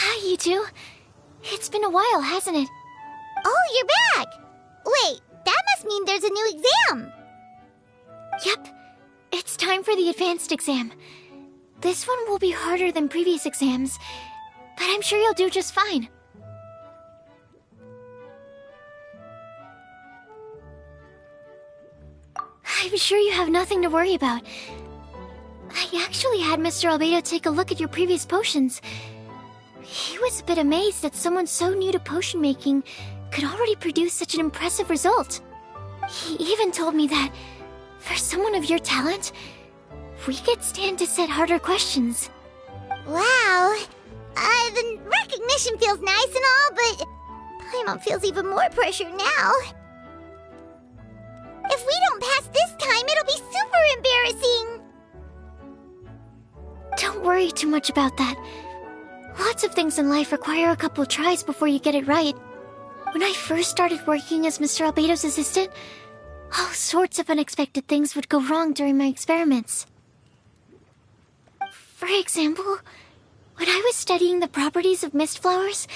Hi, you two. It's been a while, hasn't it? Oh, you're back! Wait, that must mean there's a new exam! Yep. It's time for the advanced exam. This one will be harder than previous exams, but I'm sure you'll do just fine. I'm sure you have nothing to worry about. I actually had Mr. Albedo take a look at your previous potions. He was a bit amazed that someone so new to potion making could already produce such an impressive result. He even told me that, for someone of your talent, we could stand to set harder questions. Wow. The recognition feels nice and all, but Paimon feels even more pressure now. If we don't pass this time, it'll be super embarrassing. Don't worry too much about that. Lots of things in life require a couple of tries before you get it right. When I first started working as Mr. Albedo's assistant, all sorts of unexpected things would go wrong during my experiments. For example, when I was studying the properties of mist flowers,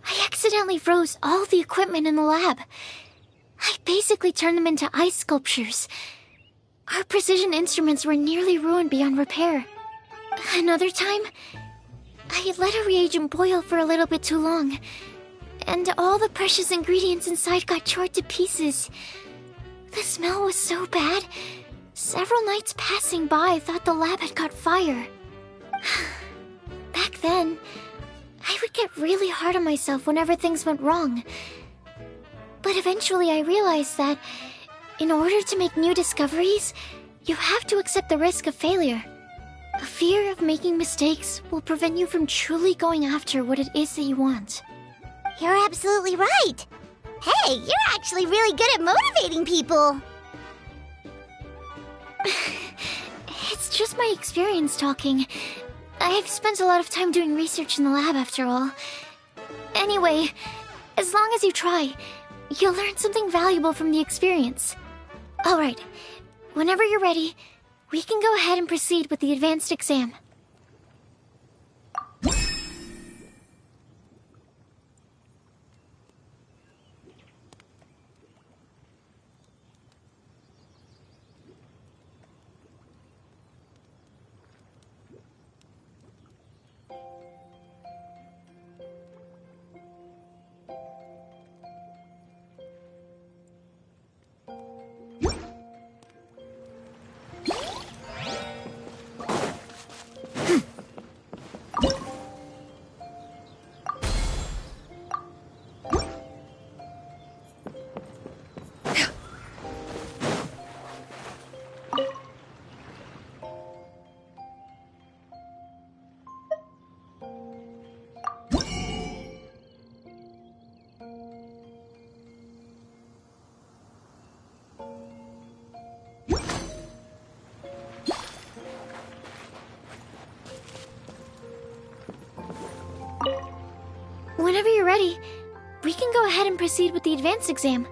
I accidentally froze all the equipment in the lab. I basically turned them into ice sculptures. Our precision instruments were nearly ruined beyond repair. Another time, I let a reagent boil for a little bit too long, and all the precious ingredients inside got charred to pieces. The smell was so bad, several nights passing by thought the lab had caught fire. Back then, I would get really hard on myself whenever things went wrong. But eventually I realized that, in order to make new discoveries, you have to accept the risk of failure. A fear of making mistakes will prevent you from truly going after what it is that you want. You're absolutely right. Hey, you're actually really good at motivating people. It's just my experience talking. I've spent a lot of time doing research in the lab after all. Anyway, as long as you try, you'll learn something valuable from the experience. Alright, whenever you're ready, we can go ahead and proceed with the advanced exam. Whenever you're ready, we can go ahead and proceed with the advanced exam.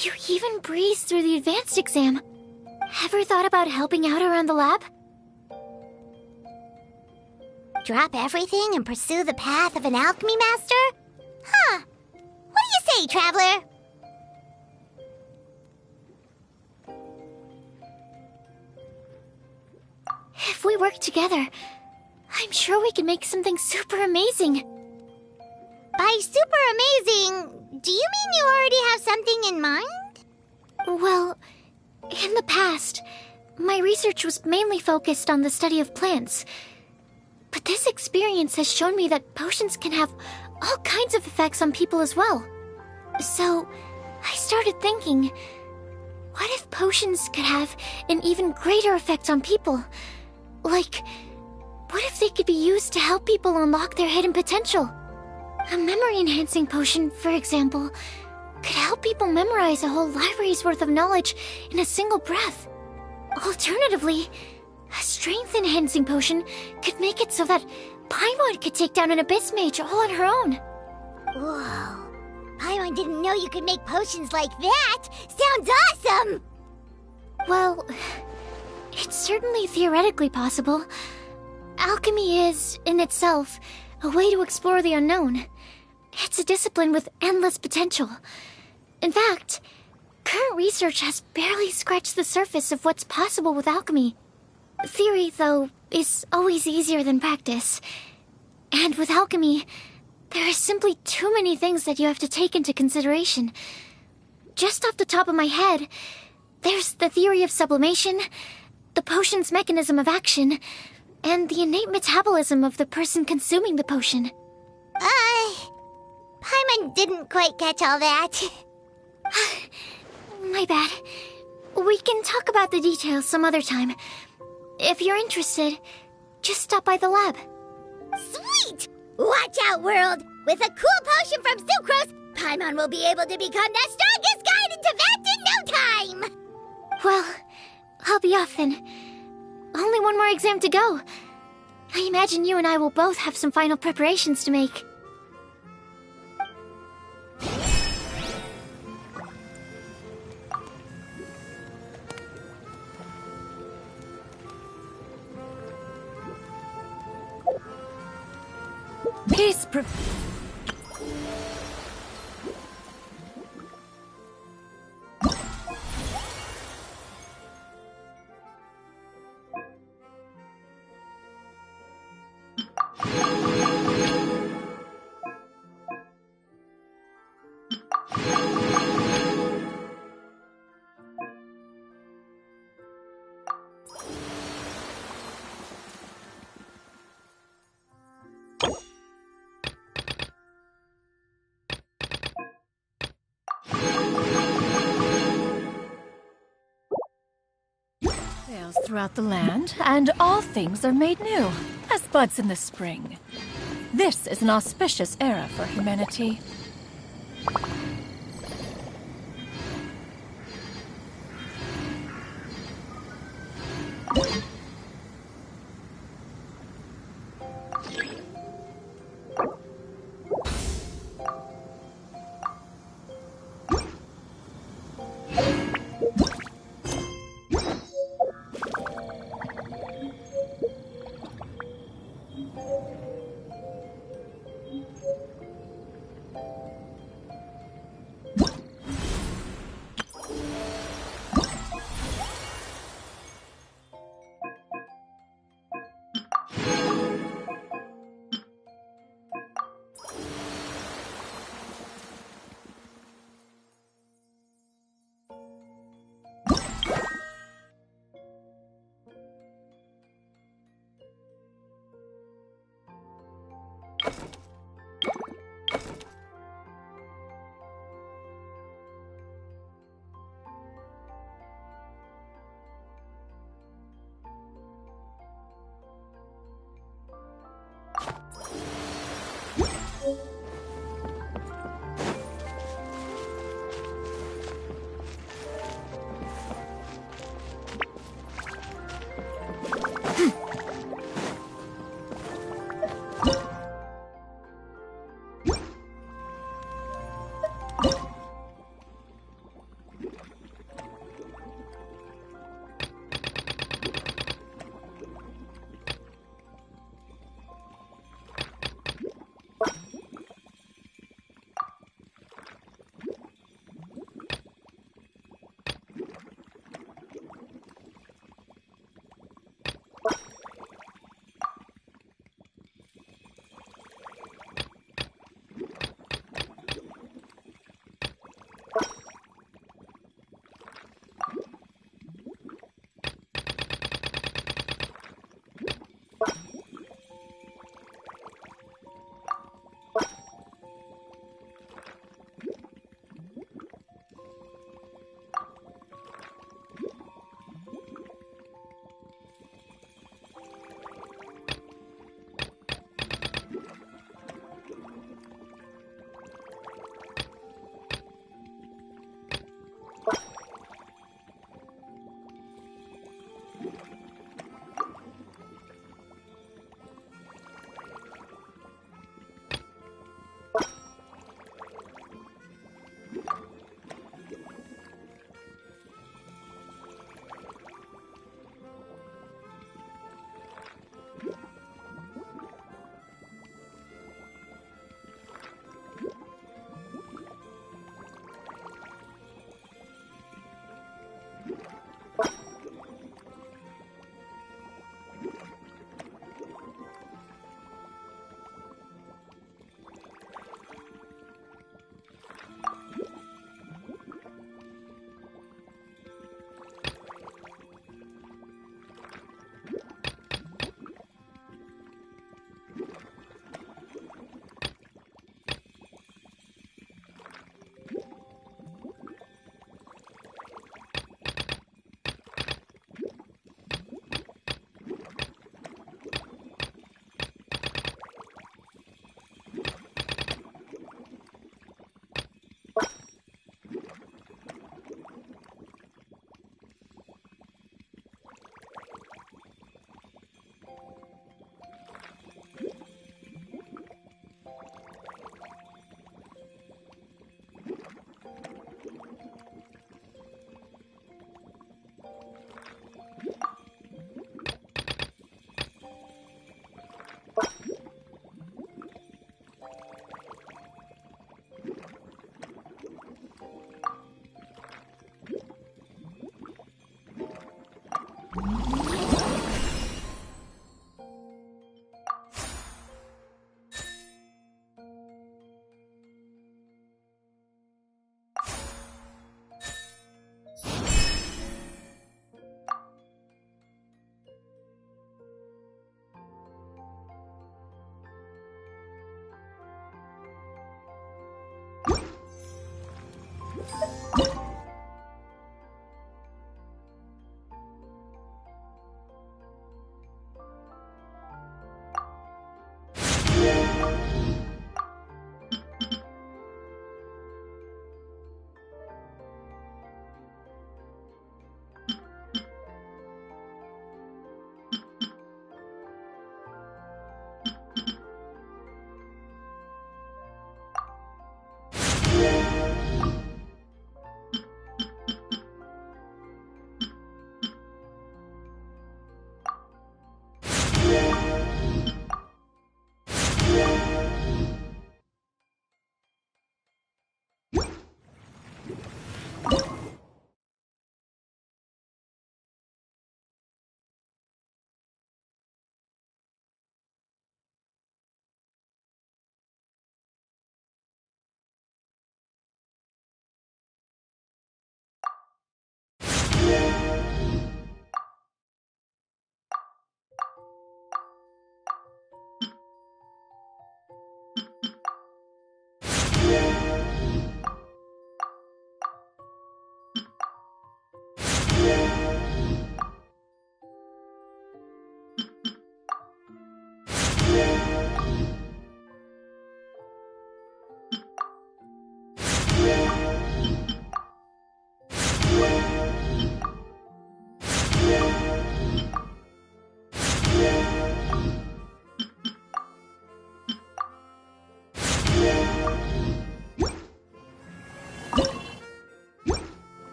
You even breezed through the advanced exam. Ever thought about helping out around the lab? Drop everything and pursue the path of an alchemy master? Huh. What do you say, traveler? If we work together, I'm sure we can make something super amazing. By super amazing, do you mean you already have something in mind? Well, in the past, my research was mainly focused on the study of plants. But this experience has shown me that potions can have all kinds of effects on people as well. So, I started thinking, what if potions could have an even greater effect on people? Like, what if they could be used to help people unlock their hidden potential? A memory-enhancing potion, for example, could help people memorize a whole library's worth of knowledge in a single breath. Alternatively, a strength-enhancing potion could make it so that Paimon could take down an Abyss Mage all on her own. Whoa. Paimon didn't know you could make potions like that! Sounds awesome! Well, it's certainly theoretically possible. Alchemy is, in itself, a way to explore the unknown. It's a discipline with endless potential. In fact, current research has barely scratched the surface of what's possible with alchemy. Theory, though, is always easier than practice. And with alchemy, there are simply too many things that you have to take into consideration. Just off the top of my head, there's the theory of sublimation, the potion's mechanism of action, and the innate metabolism of the person consuming the potion. Paimon didn't quite catch all that. My bad. We can talk about the details some other time. If you're interested, just stop by the lab. Sweet! Watch out, world! With a cool potion from Sucrose, Paimon will be able to become the strongest guide into Vact in no time! Well, I'll be off then. Only one more exam to go. I imagine you and I will both have some final preparations to make. Peace prevails throughout the land, and all things are made new, as buds in the spring. This is an auspicious era for humanity.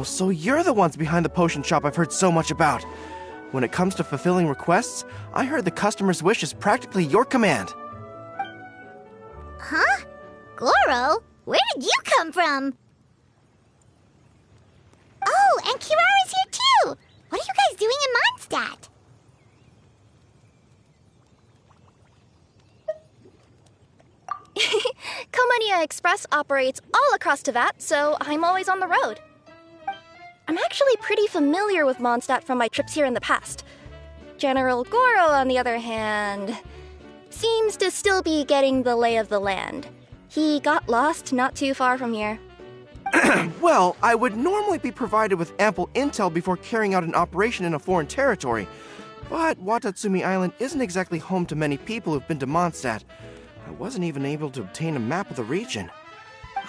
Oh, so you're the ones behind the potion shop I've heard so much about. When it comes to fulfilling requests, I heard the customer's wish is practically your command. Huh? Goro? Where did you come from? Oh, and Kirara's here too! What are you guys doing in Mondstadt? Komania Express operates all across Teyvat, so I'm always on the road. I'm actually pretty familiar with Mondstadt from my trips here in the past. General Goro, on the other hand, seems to still be getting the lay of the land. He got lost not too far from here. Well, I would normally be provided with ample intel before carrying out an operation in a foreign territory, but Watatsumi Island isn't exactly home to many people who've been to Mondstadt. I wasn't even able to obtain a map of the region.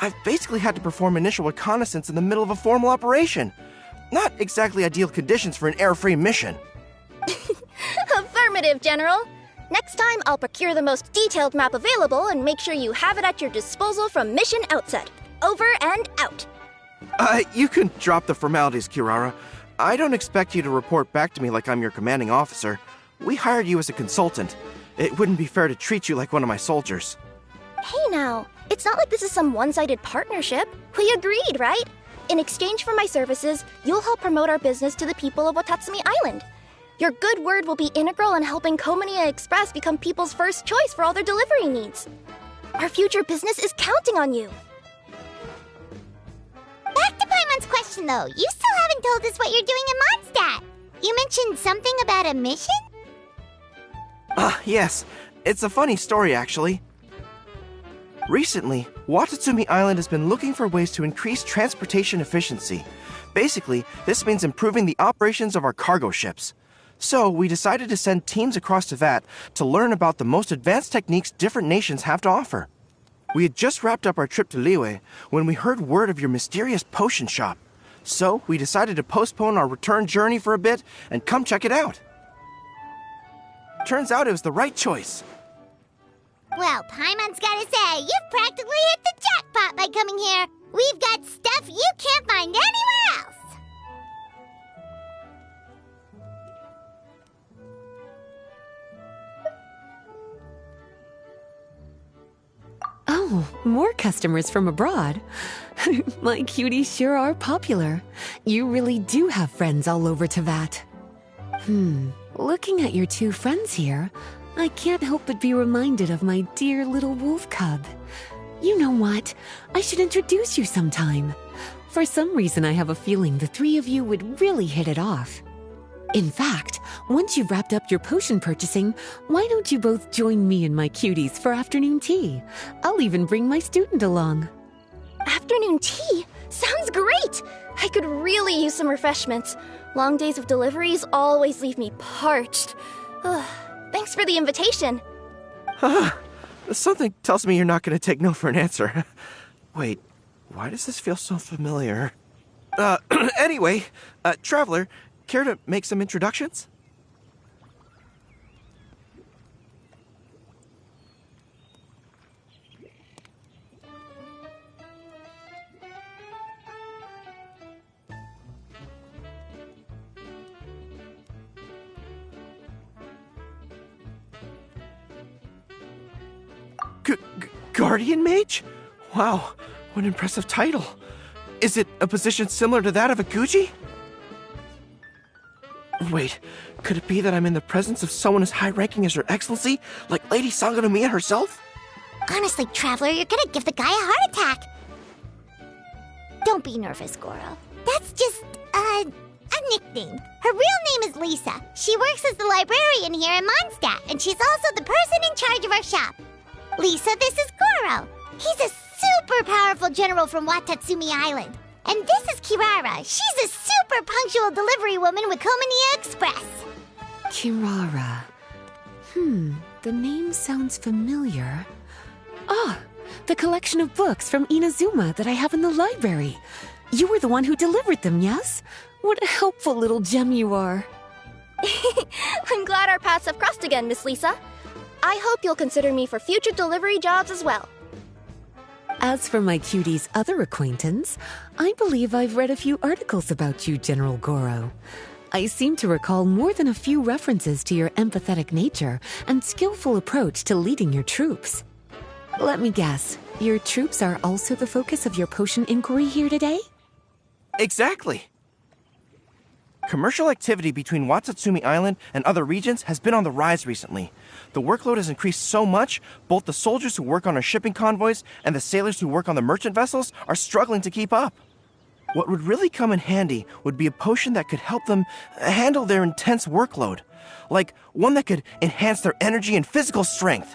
I've basically had to perform initial reconnaissance in the middle of a formal operation. Not exactly ideal conditions for an air-free mission. Affirmative, General. Next time, I'll procure the most detailed map available and make sure you have it at your disposal from mission outset. Over and out. You can drop the formalities, Kirara. I don't expect you to report back to me like I'm your commanding officer. We hired you as a consultant. It wouldn't be fair to treat you like one of my soldiers. Hey now, it's not like this is some one-sided partnership. We agreed, right? In exchange for my services, you'll help promote our business to the people of Watatsumi Island. Your good word will be integral in helping Komania Express become people's first choice for all their delivery needs. Our future business is counting on you. Back to Paimon's question though, you still haven't told us what you're doing in Mondstadt. You mentioned something about a mission? Yes. It's a funny story, actually. Recently, Watatsumi Island has been looking for ways to increase transportation efficiency. Basically, this means improving the operations of our cargo ships. So, we decided to send teams across Teyvat to learn about the most advanced techniques different nations have to offer. We had just wrapped up our trip to Liyue when we heard word of your mysterious potion shop. So, we decided to postpone our return journey for a bit and come check it out. Turns out it was the right choice. Well, Paimon's gotta say, you've practically hit the jackpot by coming here. We've got stuff you can't find anywhere else. Oh, more customers from abroad. My cuties sure are popular. You really do have friends all over Teyvat. Looking at your two friends here, I can't help but be reminded of my dear little wolf cub. You know what? I should introduce you sometime. For some reason, I have a feeling the three of you would really hit it off. In fact, once you've wrapped up your potion purchasing, why don't you both join me and my cuties for afternoon tea? I'll even bring my student along. Afternoon tea? Sounds great! I could really use some refreshments. Long days of deliveries always leave me parched. Thanks for the invitation. Something tells me you're not going to take no for an answer. Wait, why does this feel so familiar? Anyway, Traveler, care to make some introductions? Guardian Mage? Wow, what an impressive title. Is it a position similar to that of a Guji? Wait, could it be that I'm in the presence of someone as high-ranking as Her Excellency, like Lady Sangonomiya herself? Honestly, Traveler, you're gonna give the guy a heart attack. Don't be nervous, Goro. That's just, a nickname. Her real name is Lisa. She works as the librarian here in Mondstadt, and she's also the person in charge of our shop. Lisa, this is Goro. He's a super powerful general from Watatsumi Island. And this is Kirara. She's a super punctual delivery woman with Komania Express. Kirara. The name sounds familiar. Ah, the collection of books from Inazuma that I have in the library. You were the one who delivered them, yes? What a helpful little gem you are. I'm glad our paths have crossed again, Miss Lisa. I hope you'll consider me for future delivery jobs as well. As for my cutie's other acquaintance, I believe I've read a few articles about you, General Goro. I seem to recall more than a few references to your empathetic nature and skillful approach to leading your troops. Let me guess, your troops are also the focus of your potion inquiry here today? Exactly. Commercial activity between Watatsumi Island and other regions has been on the rise recently. The workload has increased so much, both the soldiers who work on our shipping convoys and the sailors who work on the merchant vessels are struggling to keep up. What would really come in handy would be a potion that could help them handle their intense workload. Like one that could enhance their energy and physical strength.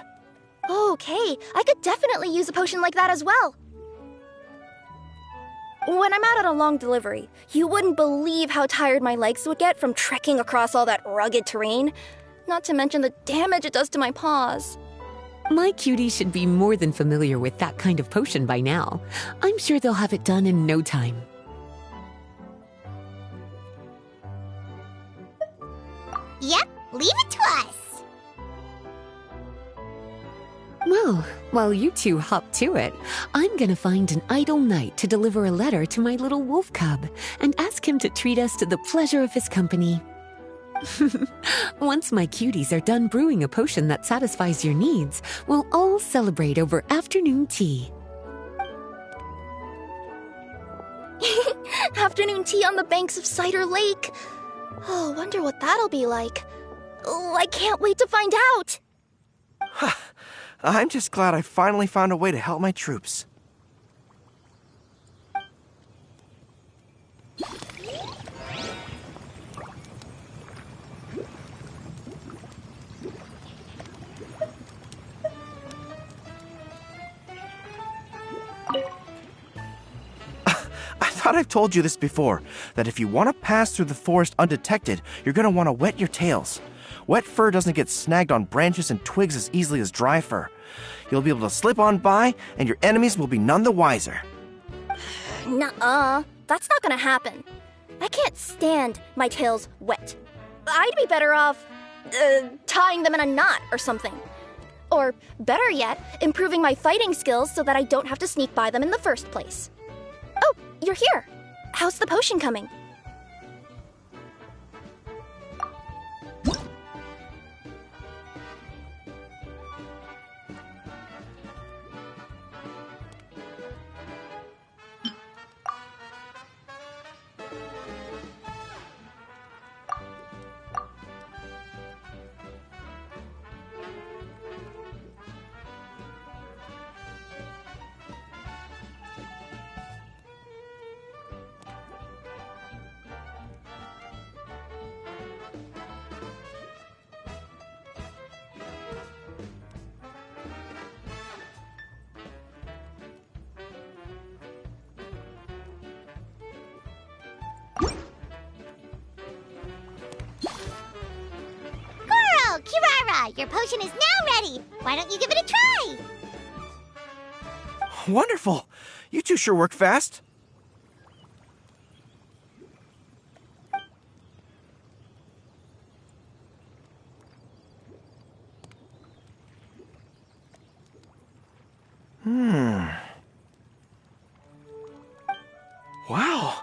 Okay, I could definitely use a potion like that as well. When I'm out on a long delivery, you wouldn't believe how tired my legs would get from trekking across all that rugged terrain. Not to mention the damage it does to my paws. My cutie should be more than familiar with that kind of potion by now. I'm sure they'll have it done in no time. Yep, leave it to us. Well, while you two hop to it, I'm gonna find an idle knight to deliver a letter to my little wolf cub and ask him to treat us to the pleasure of his company. Once my cuties are done brewing a potion that satisfies your needs, we'll all celebrate over afternoon tea. Afternoon tea on the banks of Cider Lake. Oh, wonder what that'll be like. Oh, I can't wait to find out. I'm just glad I finally found a way to help my troops. I thought I've told you this before, that if you want to pass through the forest undetected, you're going to want to wet your tails. Wet fur doesn't get snagged on branches and twigs as easily as dry fur. You'll be able to slip on by, and your enemies will be none the wiser. Nuh-uh. That's not gonna happen. I can't stand my tails wet. I'd be better off, tying them in a knot or something. Or, better yet, improving my fighting skills so that I don't have to sneak by them in the first place. Oh, you're here. How's the potion coming? Kirara, your potion is now ready. Why don't you give it a try? Wonderful! You two sure work fast. Wow!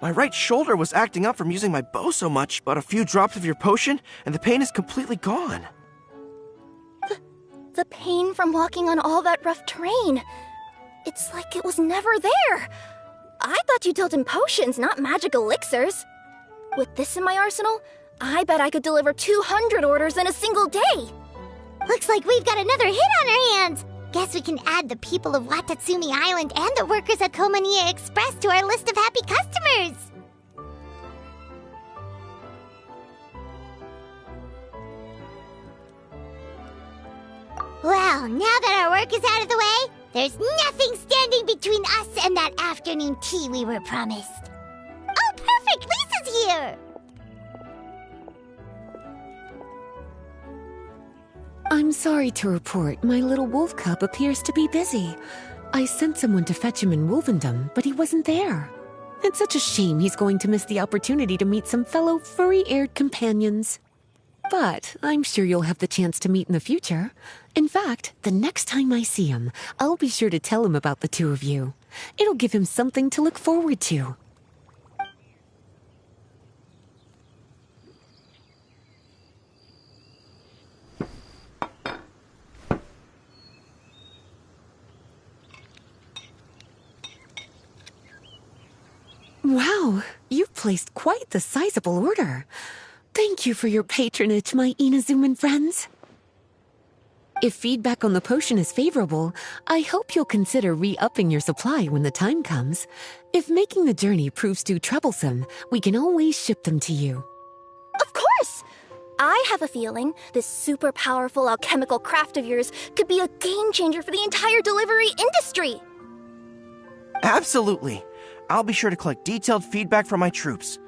My right shoulder was acting up from using my bow so much, but a few drops of your potion, and the pain is completely gone. The pain from walking on all that rough terrain. It's like it was never there. I thought you dealt in potions, not magic elixirs. With this in my arsenal, I bet I could deliver 200 orders in a single day. Looks like we've got another hit on our hands. Guess we can add the people of Watatsumi Island and the workers at Komaniya Express to our list of happy customers. Well, now that our work is out of the way, there's nothing standing between us and that afternoon tea we were promised. Oh, perfect! Lisa's here! I'm sorry to report my little wolf cub appears to be busy. I sent someone to fetch him in Wolvendom, but he wasn't there. It's such a shame he's going to miss the opportunity to meet some fellow furry-eared companions. But I'm sure you'll have the chance to meet in the future. In fact, the next time I see him, I'll be sure to tell him about the two of you. It'll give him something to look forward to. Wow, you've placed quite the sizable order. Thank you for your patronage, my Inazuman friends. If feedback on the potion is favorable, I hope you'll consider re-upping your supply when the time comes. If making the journey proves too troublesome, we can always ship them to you. Of course! I have a feeling this super powerful alchemical craft of yours could be a game changer for the entire delivery industry! Absolutely. I'll be sure to collect detailed feedback from my troops.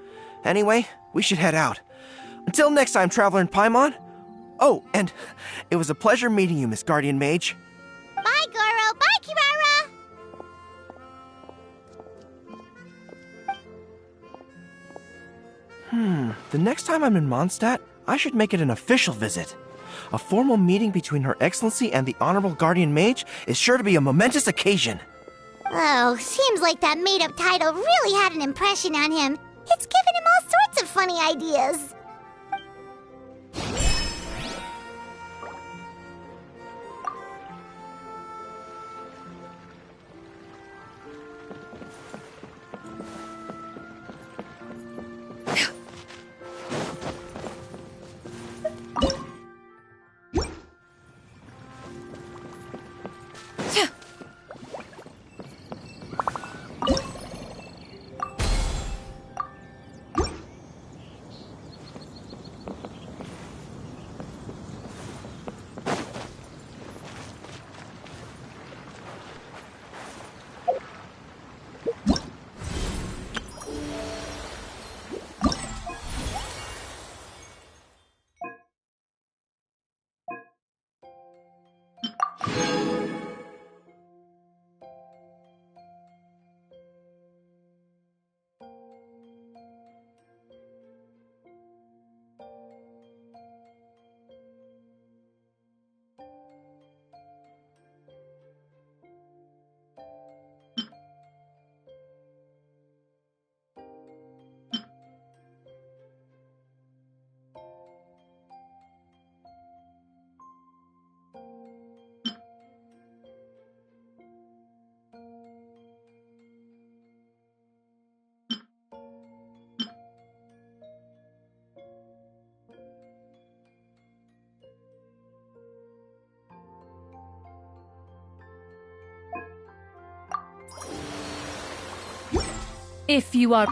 Anyway, we should head out. Until next time, Traveler in Paimon. Oh, and it was a pleasure meeting you, Miss Guardian Mage. Bye, Goro. Bye, Kirara. The next time I'm in Mondstadt, I should make it an official visit. A formal meeting between Her Excellency and the Honorable Guardian Mage is sure to be a momentous occasion. Oh, seems like that made-up title really had an impression on him. It's given him all sorts of funny ideas. If you are...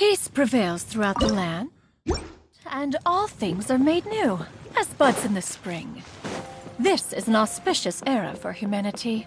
Peace prevails throughout the land, and all things are made new, as buds in the spring. This is an auspicious era for humanity.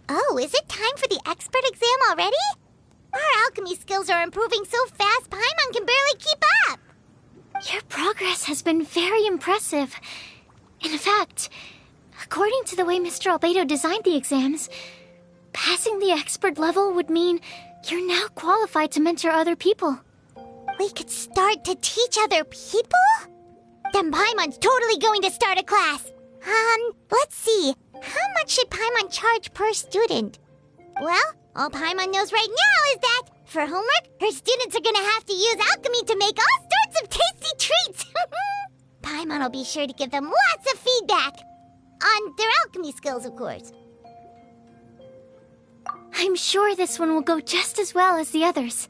Oh, is it time for the expert exam already? Our alchemy skills are improving so fast, Paimon can barely keep up. Your progress has been very impressive. In fact, according to the way Mr. Albedo designed the exams, passing the expert level would mean you're now qualified to mentor other people. We could start to teach other people? Then Paimon's totally going to start a class. Let's see. How much should Paimon charge per student? Well, all Paimon knows right now is that, for homework, her students are gonna have to use alchemy to make all sorts of tasty treats. Paimon will be sure to give them lots of feedback. On their alchemy skills, of course. I'm sure this one will go just as well as the others.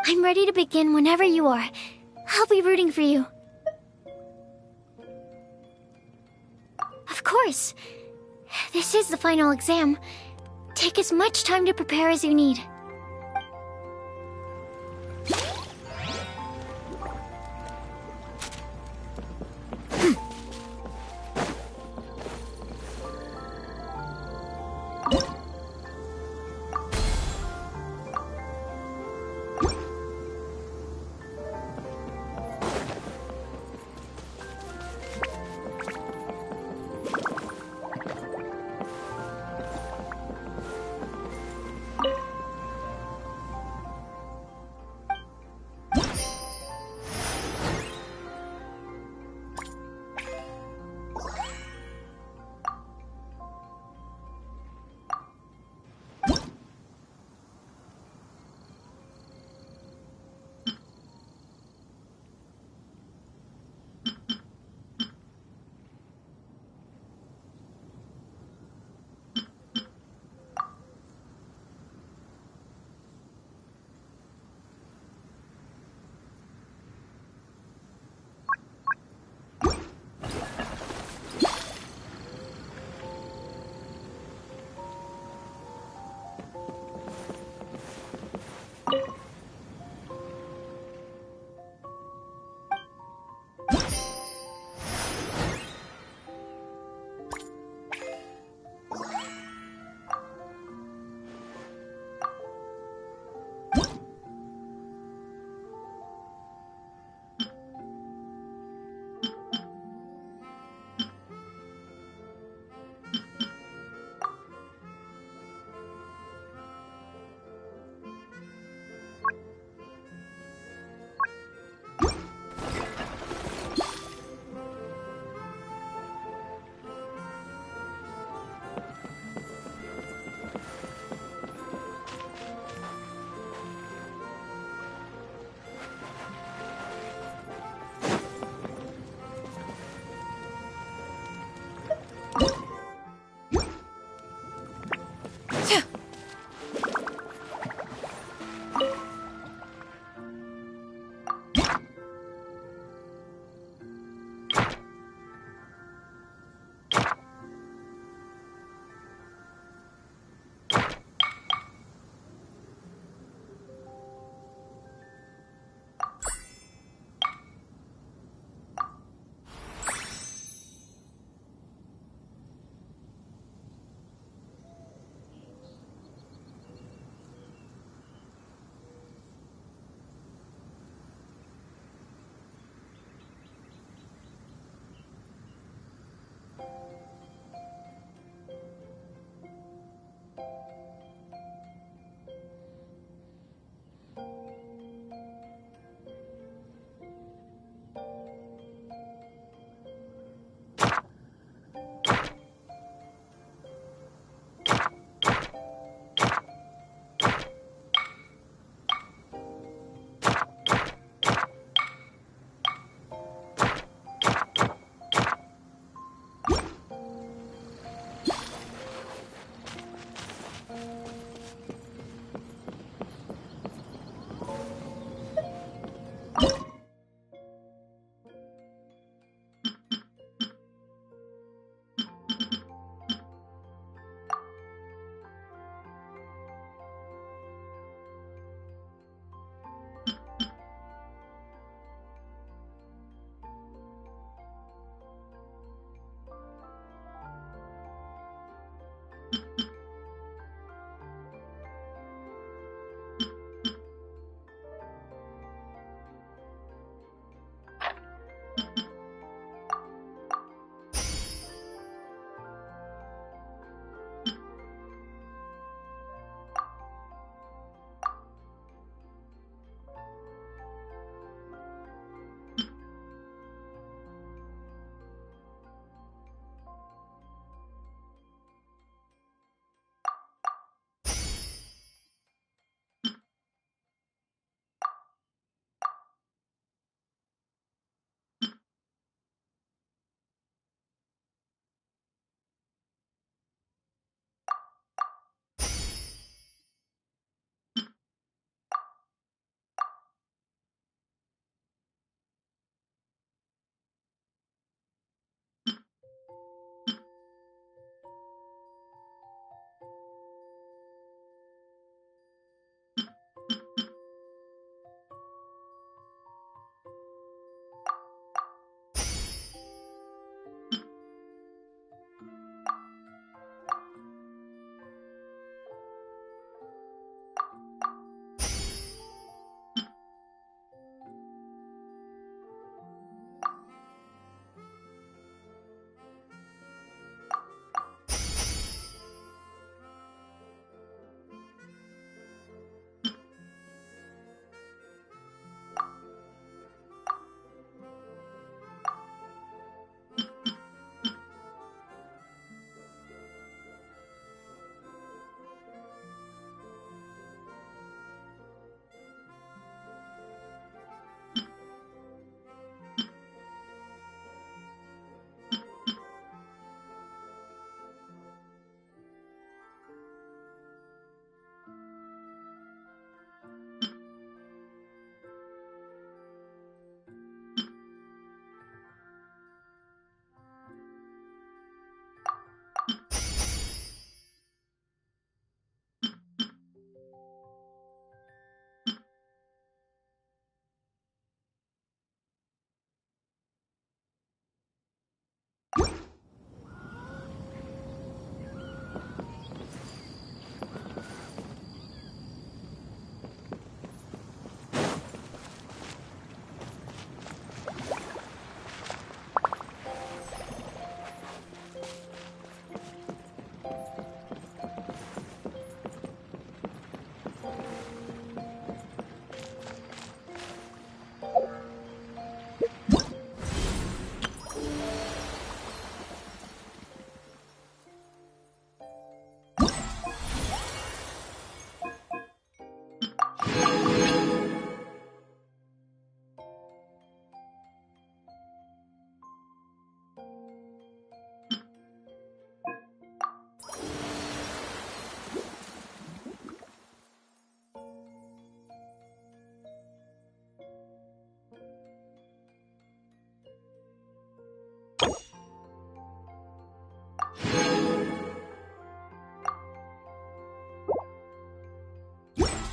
I'm ready to begin whenever you are. I'll be rooting for you. Of course. This is the final exam. Take as much time to prepare as you need.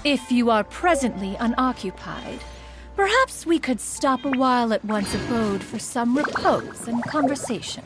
If you are presently unoccupied, perhaps we could stop a while at one's abode for some repose and conversation.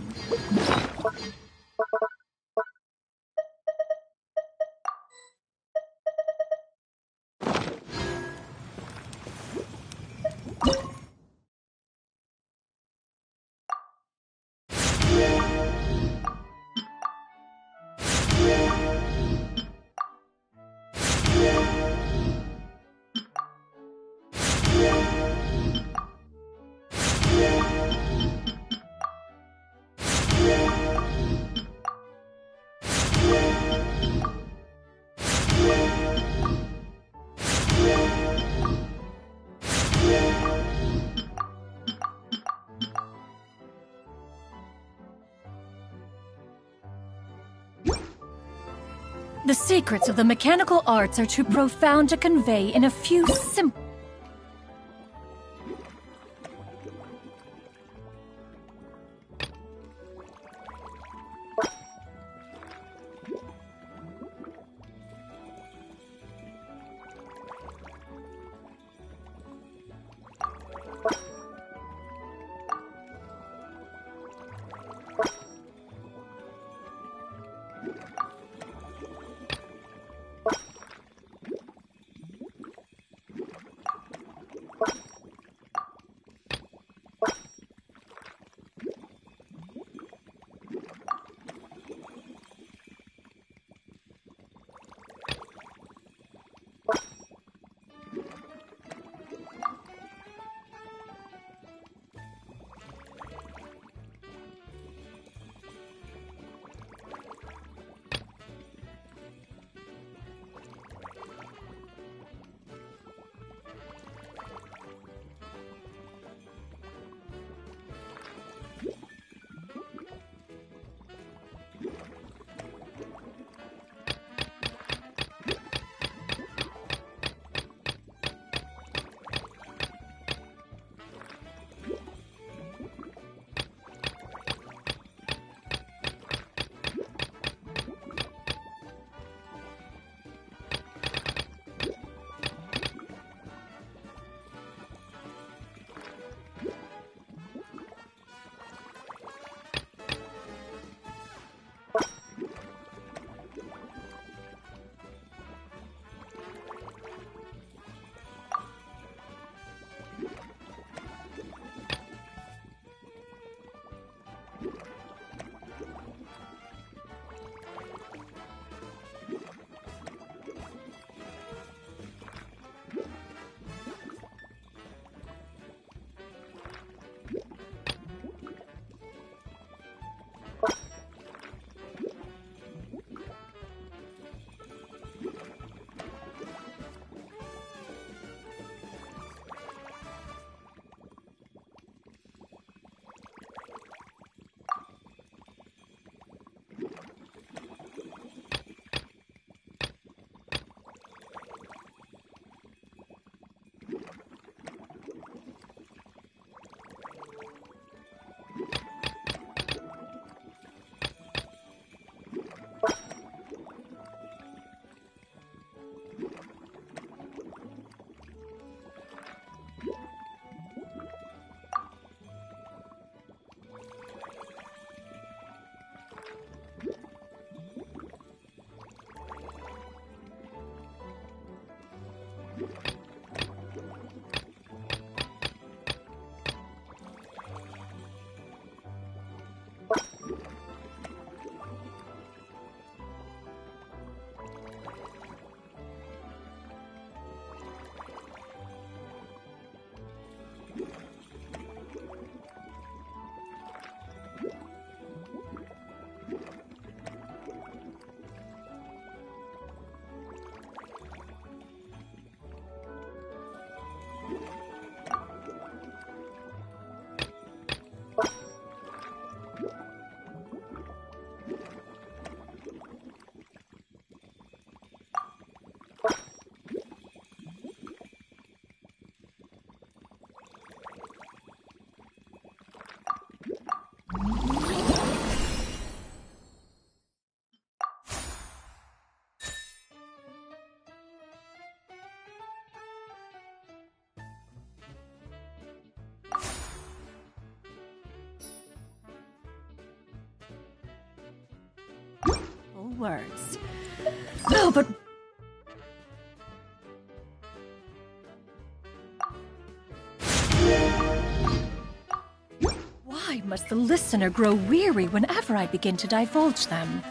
The secrets of the mechanical arts are too profound to convey in a few simple... words. Oh, but... Why must the listener grow weary whenever I begin to divulge them?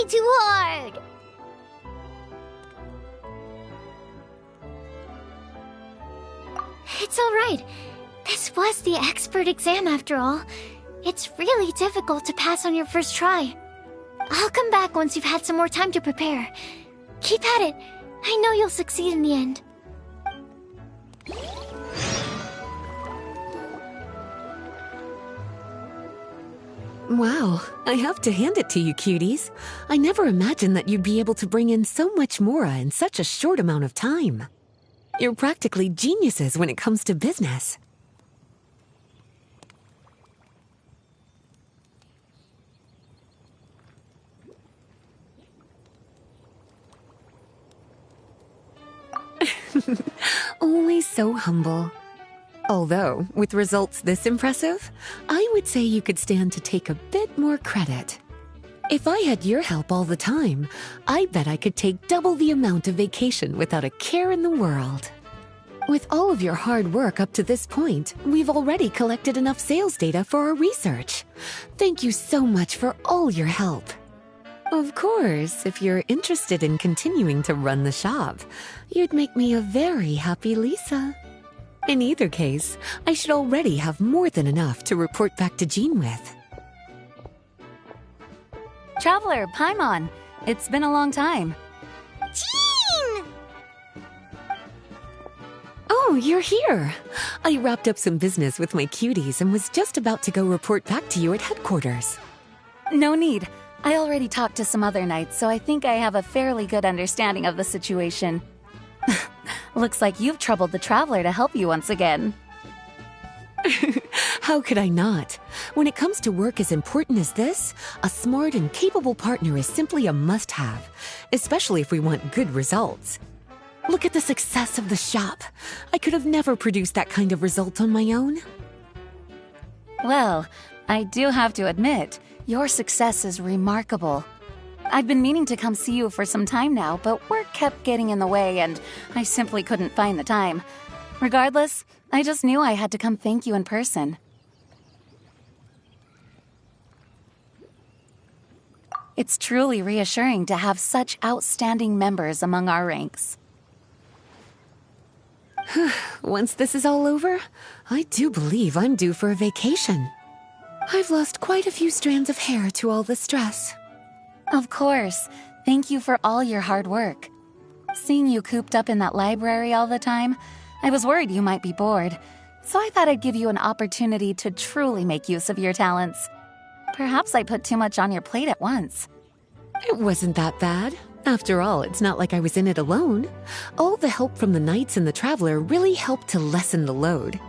Too hard! It's alright. This was the expert exam after all. It's really difficult to pass on your first try. I'll come back once you've had some more time to prepare. Keep at it. I know you'll succeed in the end. Wow, I have to hand it to you, cuties. I never imagined that you'd be able to bring in so much mora in such a short amount of time. You're practically geniuses when it comes to business. Always so humble. Although, with results this impressive, I would say you could stand to take a bit more credit. If I had your help all the time, I bet I could take double the amount of vacation without a care in the world. With all of your hard work up to this point, we've already collected enough sales data for our research. Thank you so much for all your help. Of course, if you're interested in continuing to run the shop, you'd make me a very happy Lisa. In either case, I should already have more than enough to report back to Jean with. Traveler, Paimon, it's been a long time. Jean! Oh, you're here. I wrapped up some business with my cuties and was just about to go report back to you at headquarters. No need. I already talked to some other knights, so I think I have a fairly good understanding of the situation. Looks like you've troubled the Traveler to help you once again. How could I not? When it comes to work as important as this, a smart and capable partner is simply a must-have, especially if we want good results. Look at the success of the shop. I could have never produced that kind of result on my own. Well, I do have to admit, your success is remarkable. I've been meaning to come see you for some time now, but work kept getting in the way and I simply couldn't find the time. Regardless, I just knew I had to come thank you in person. It's truly reassuring to have such outstanding members among our ranks. Once this is all over, I do believe I'm due for a vacation. I've lost quite a few strands of hair to all the stress. Of course. Thank you for all your hard work. Seeing you cooped up in that library all the time, I was worried you might be bored, so I thought I'd give you an opportunity to truly make use of your talents. Perhaps I put too much on your plate at once. It wasn't that bad. After all, it's not like I was in it alone. All the help from the Knights and the Traveler really helped to lessen the load.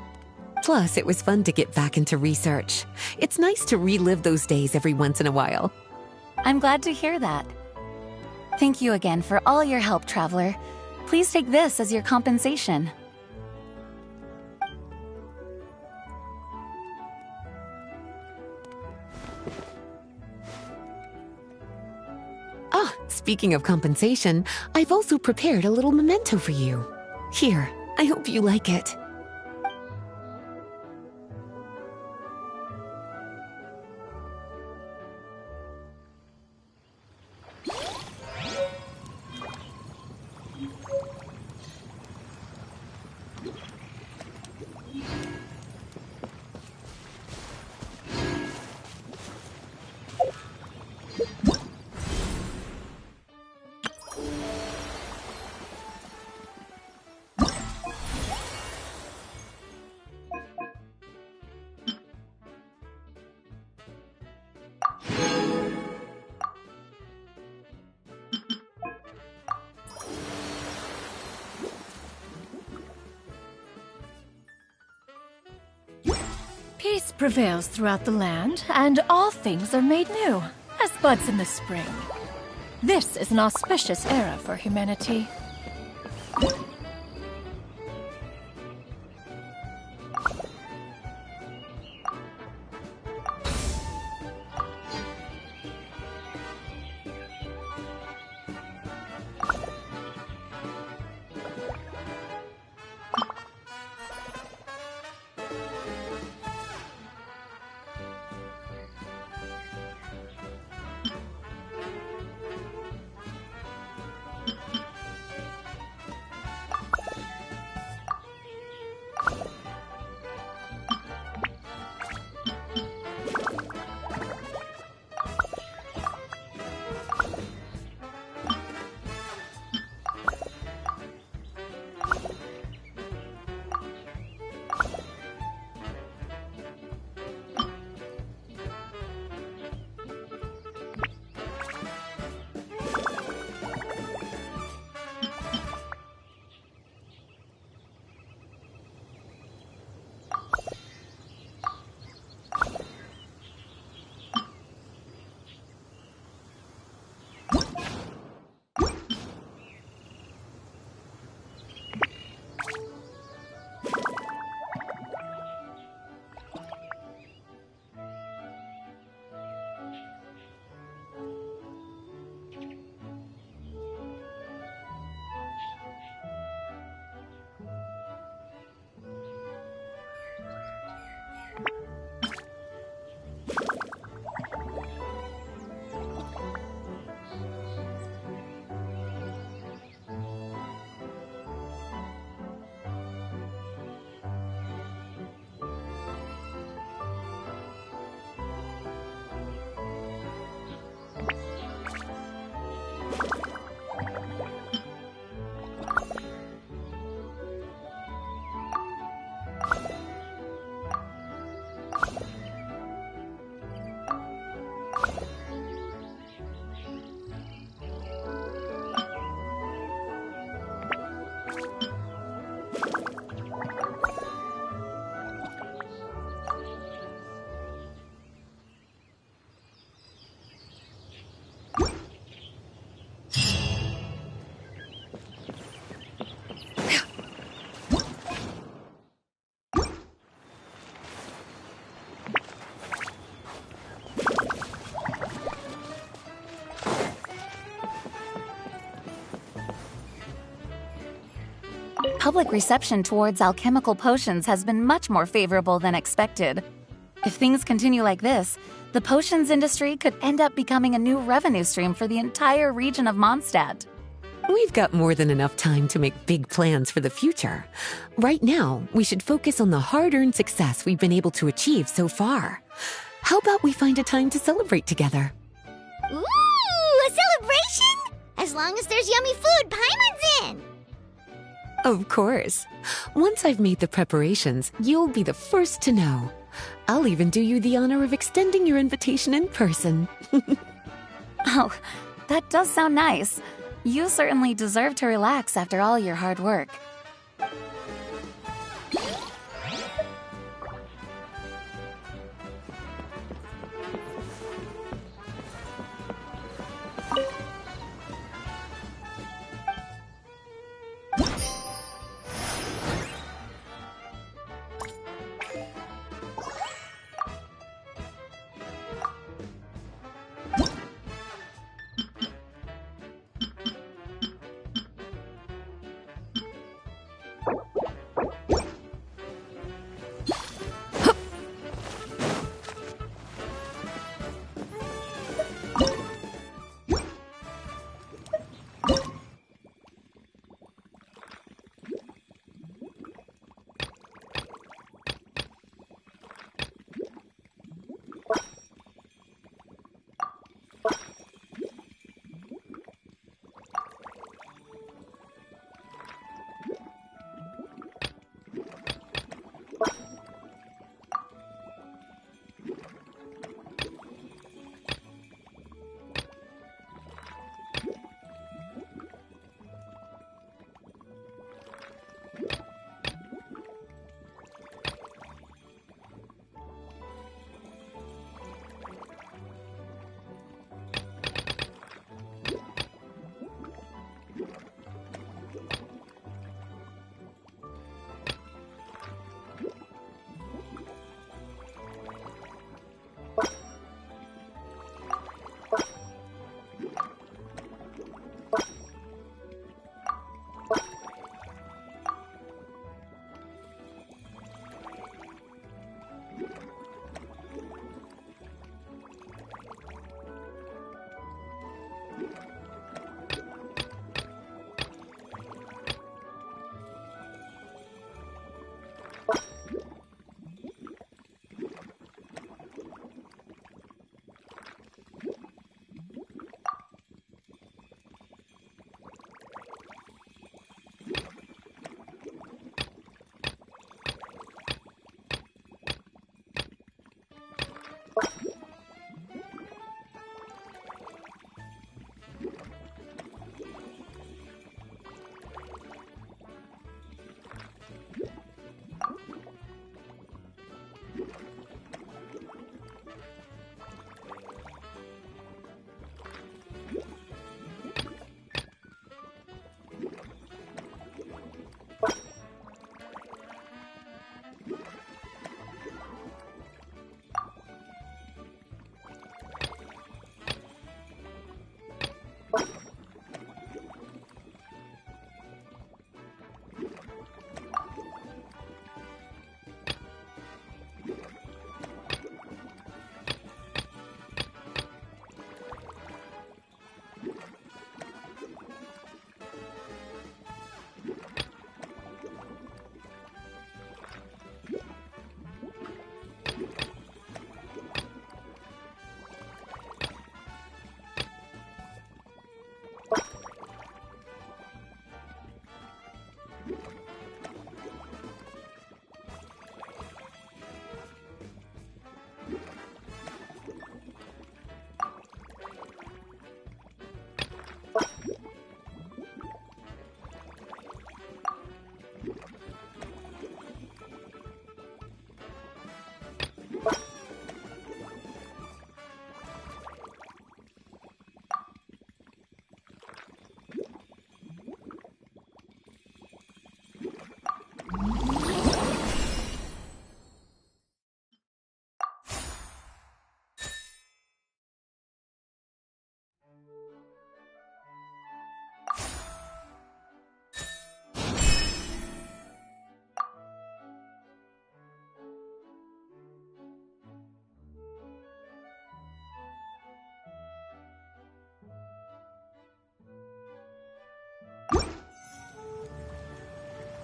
Plus, it was fun to get back into research. It's nice to relive those days every once in a while. I'm glad to hear that. Thank you again for all your help, Traveler. Please take this as your compensation. Ah, speaking of compensation, I've also prepared a little memento for you. Here, I hope you like it. Peace prevails throughout the land, and all things are made new, as buds in the spring. This is an auspicious era for humanity. Public reception towards alchemical potions has been much more favorable than expected. If things continue like this, the potions industry could end up becoming a new revenue stream for the entire region of Mondstadt. We've got more than enough time to make big plans for the future. Right now, we should focus on the hard-earned success we've been able to achieve so far. How about we find a time to celebrate together? Ooh, a celebration? As long as there's yummy food Paimon's in! Of course. Once I've made the preparations, you'll be the first to know. I'll even do you the honor of extending your invitation in person. Oh, that does sound nice. You certainly deserve to relax after all your hard work.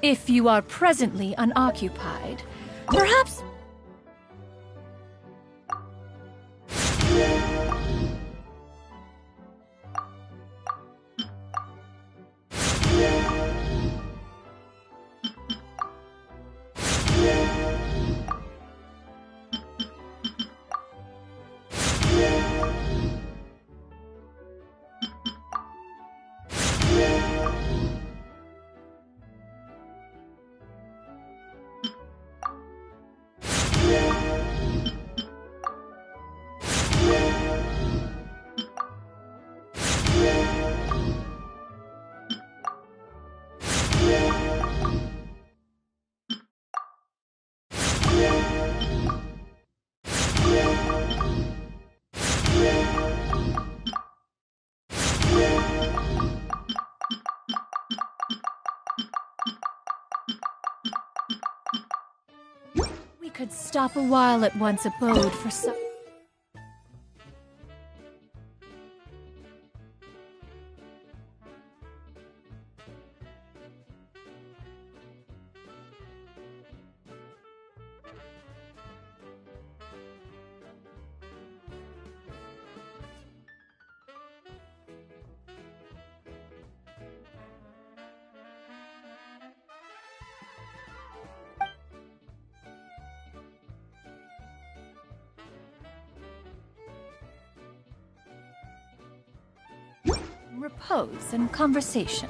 If you are presently unoccupied, perhaps... could stop a while at one's abode for some... repose and conversation.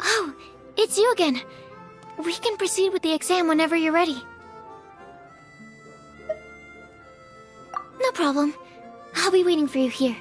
Oh, it's you again. We can proceed with the exam whenever you're ready. No problem. I'll be waiting for you here.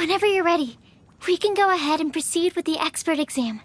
Whenever you're ready, we can go ahead and proceed with the expert exam.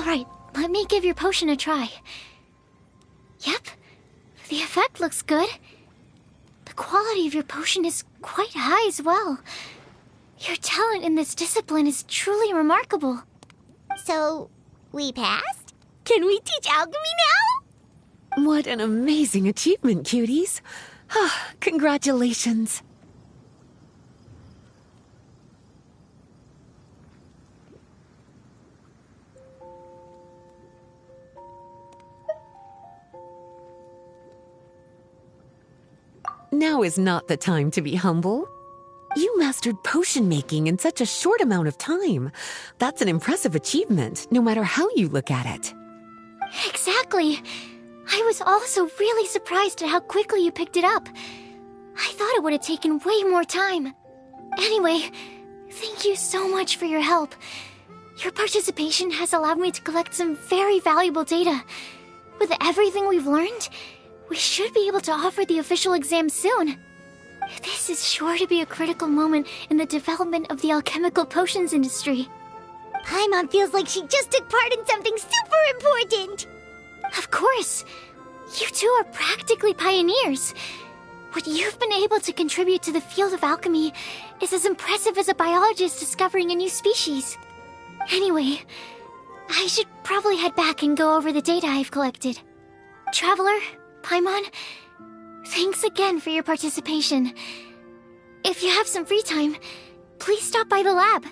Alright, let me give your potion a try. Yep, the effect looks good. The quality of your potion is quite high as well. Your talent in this discipline is truly remarkable. So, we passed? Can we teach alchemy now? What an amazing achievement, cuties. Congratulations. Now is not the time to be humble. You mastered potion making in such a short amount of time. That's an impressive achievement, no matter how you look at it. Exactly. I was also really surprised at how quickly you picked it up. I thought it would have taken way more time. Anyway, thank you so much for your help. Your participation has allowed me to collect some very valuable data. With everything we've learned, we should be able to offer the official exam soon. This is sure to be a critical moment in the development of the alchemical potions industry. Paimon feels like she just took part in something super important! Of course! You two are practically pioneers. What you've been able to contribute to the field of alchemy is as impressive as a biologist discovering a new species. Anyway, I should probably head back and go over the data I've collected. Traveler, Paimon, thanks again for your participation. If you have some free time, please stop by the lab.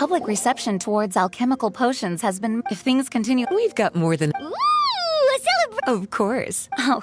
public reception towards alchemical potions has been... If things continue... We've got more than... Ooh, a celebration! Of course. Oh...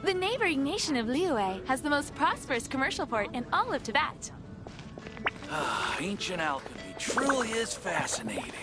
The neighboring nation of Liyue has the most prosperous commercial port in all of Tibet. Ancient alchemy truly is fascinating.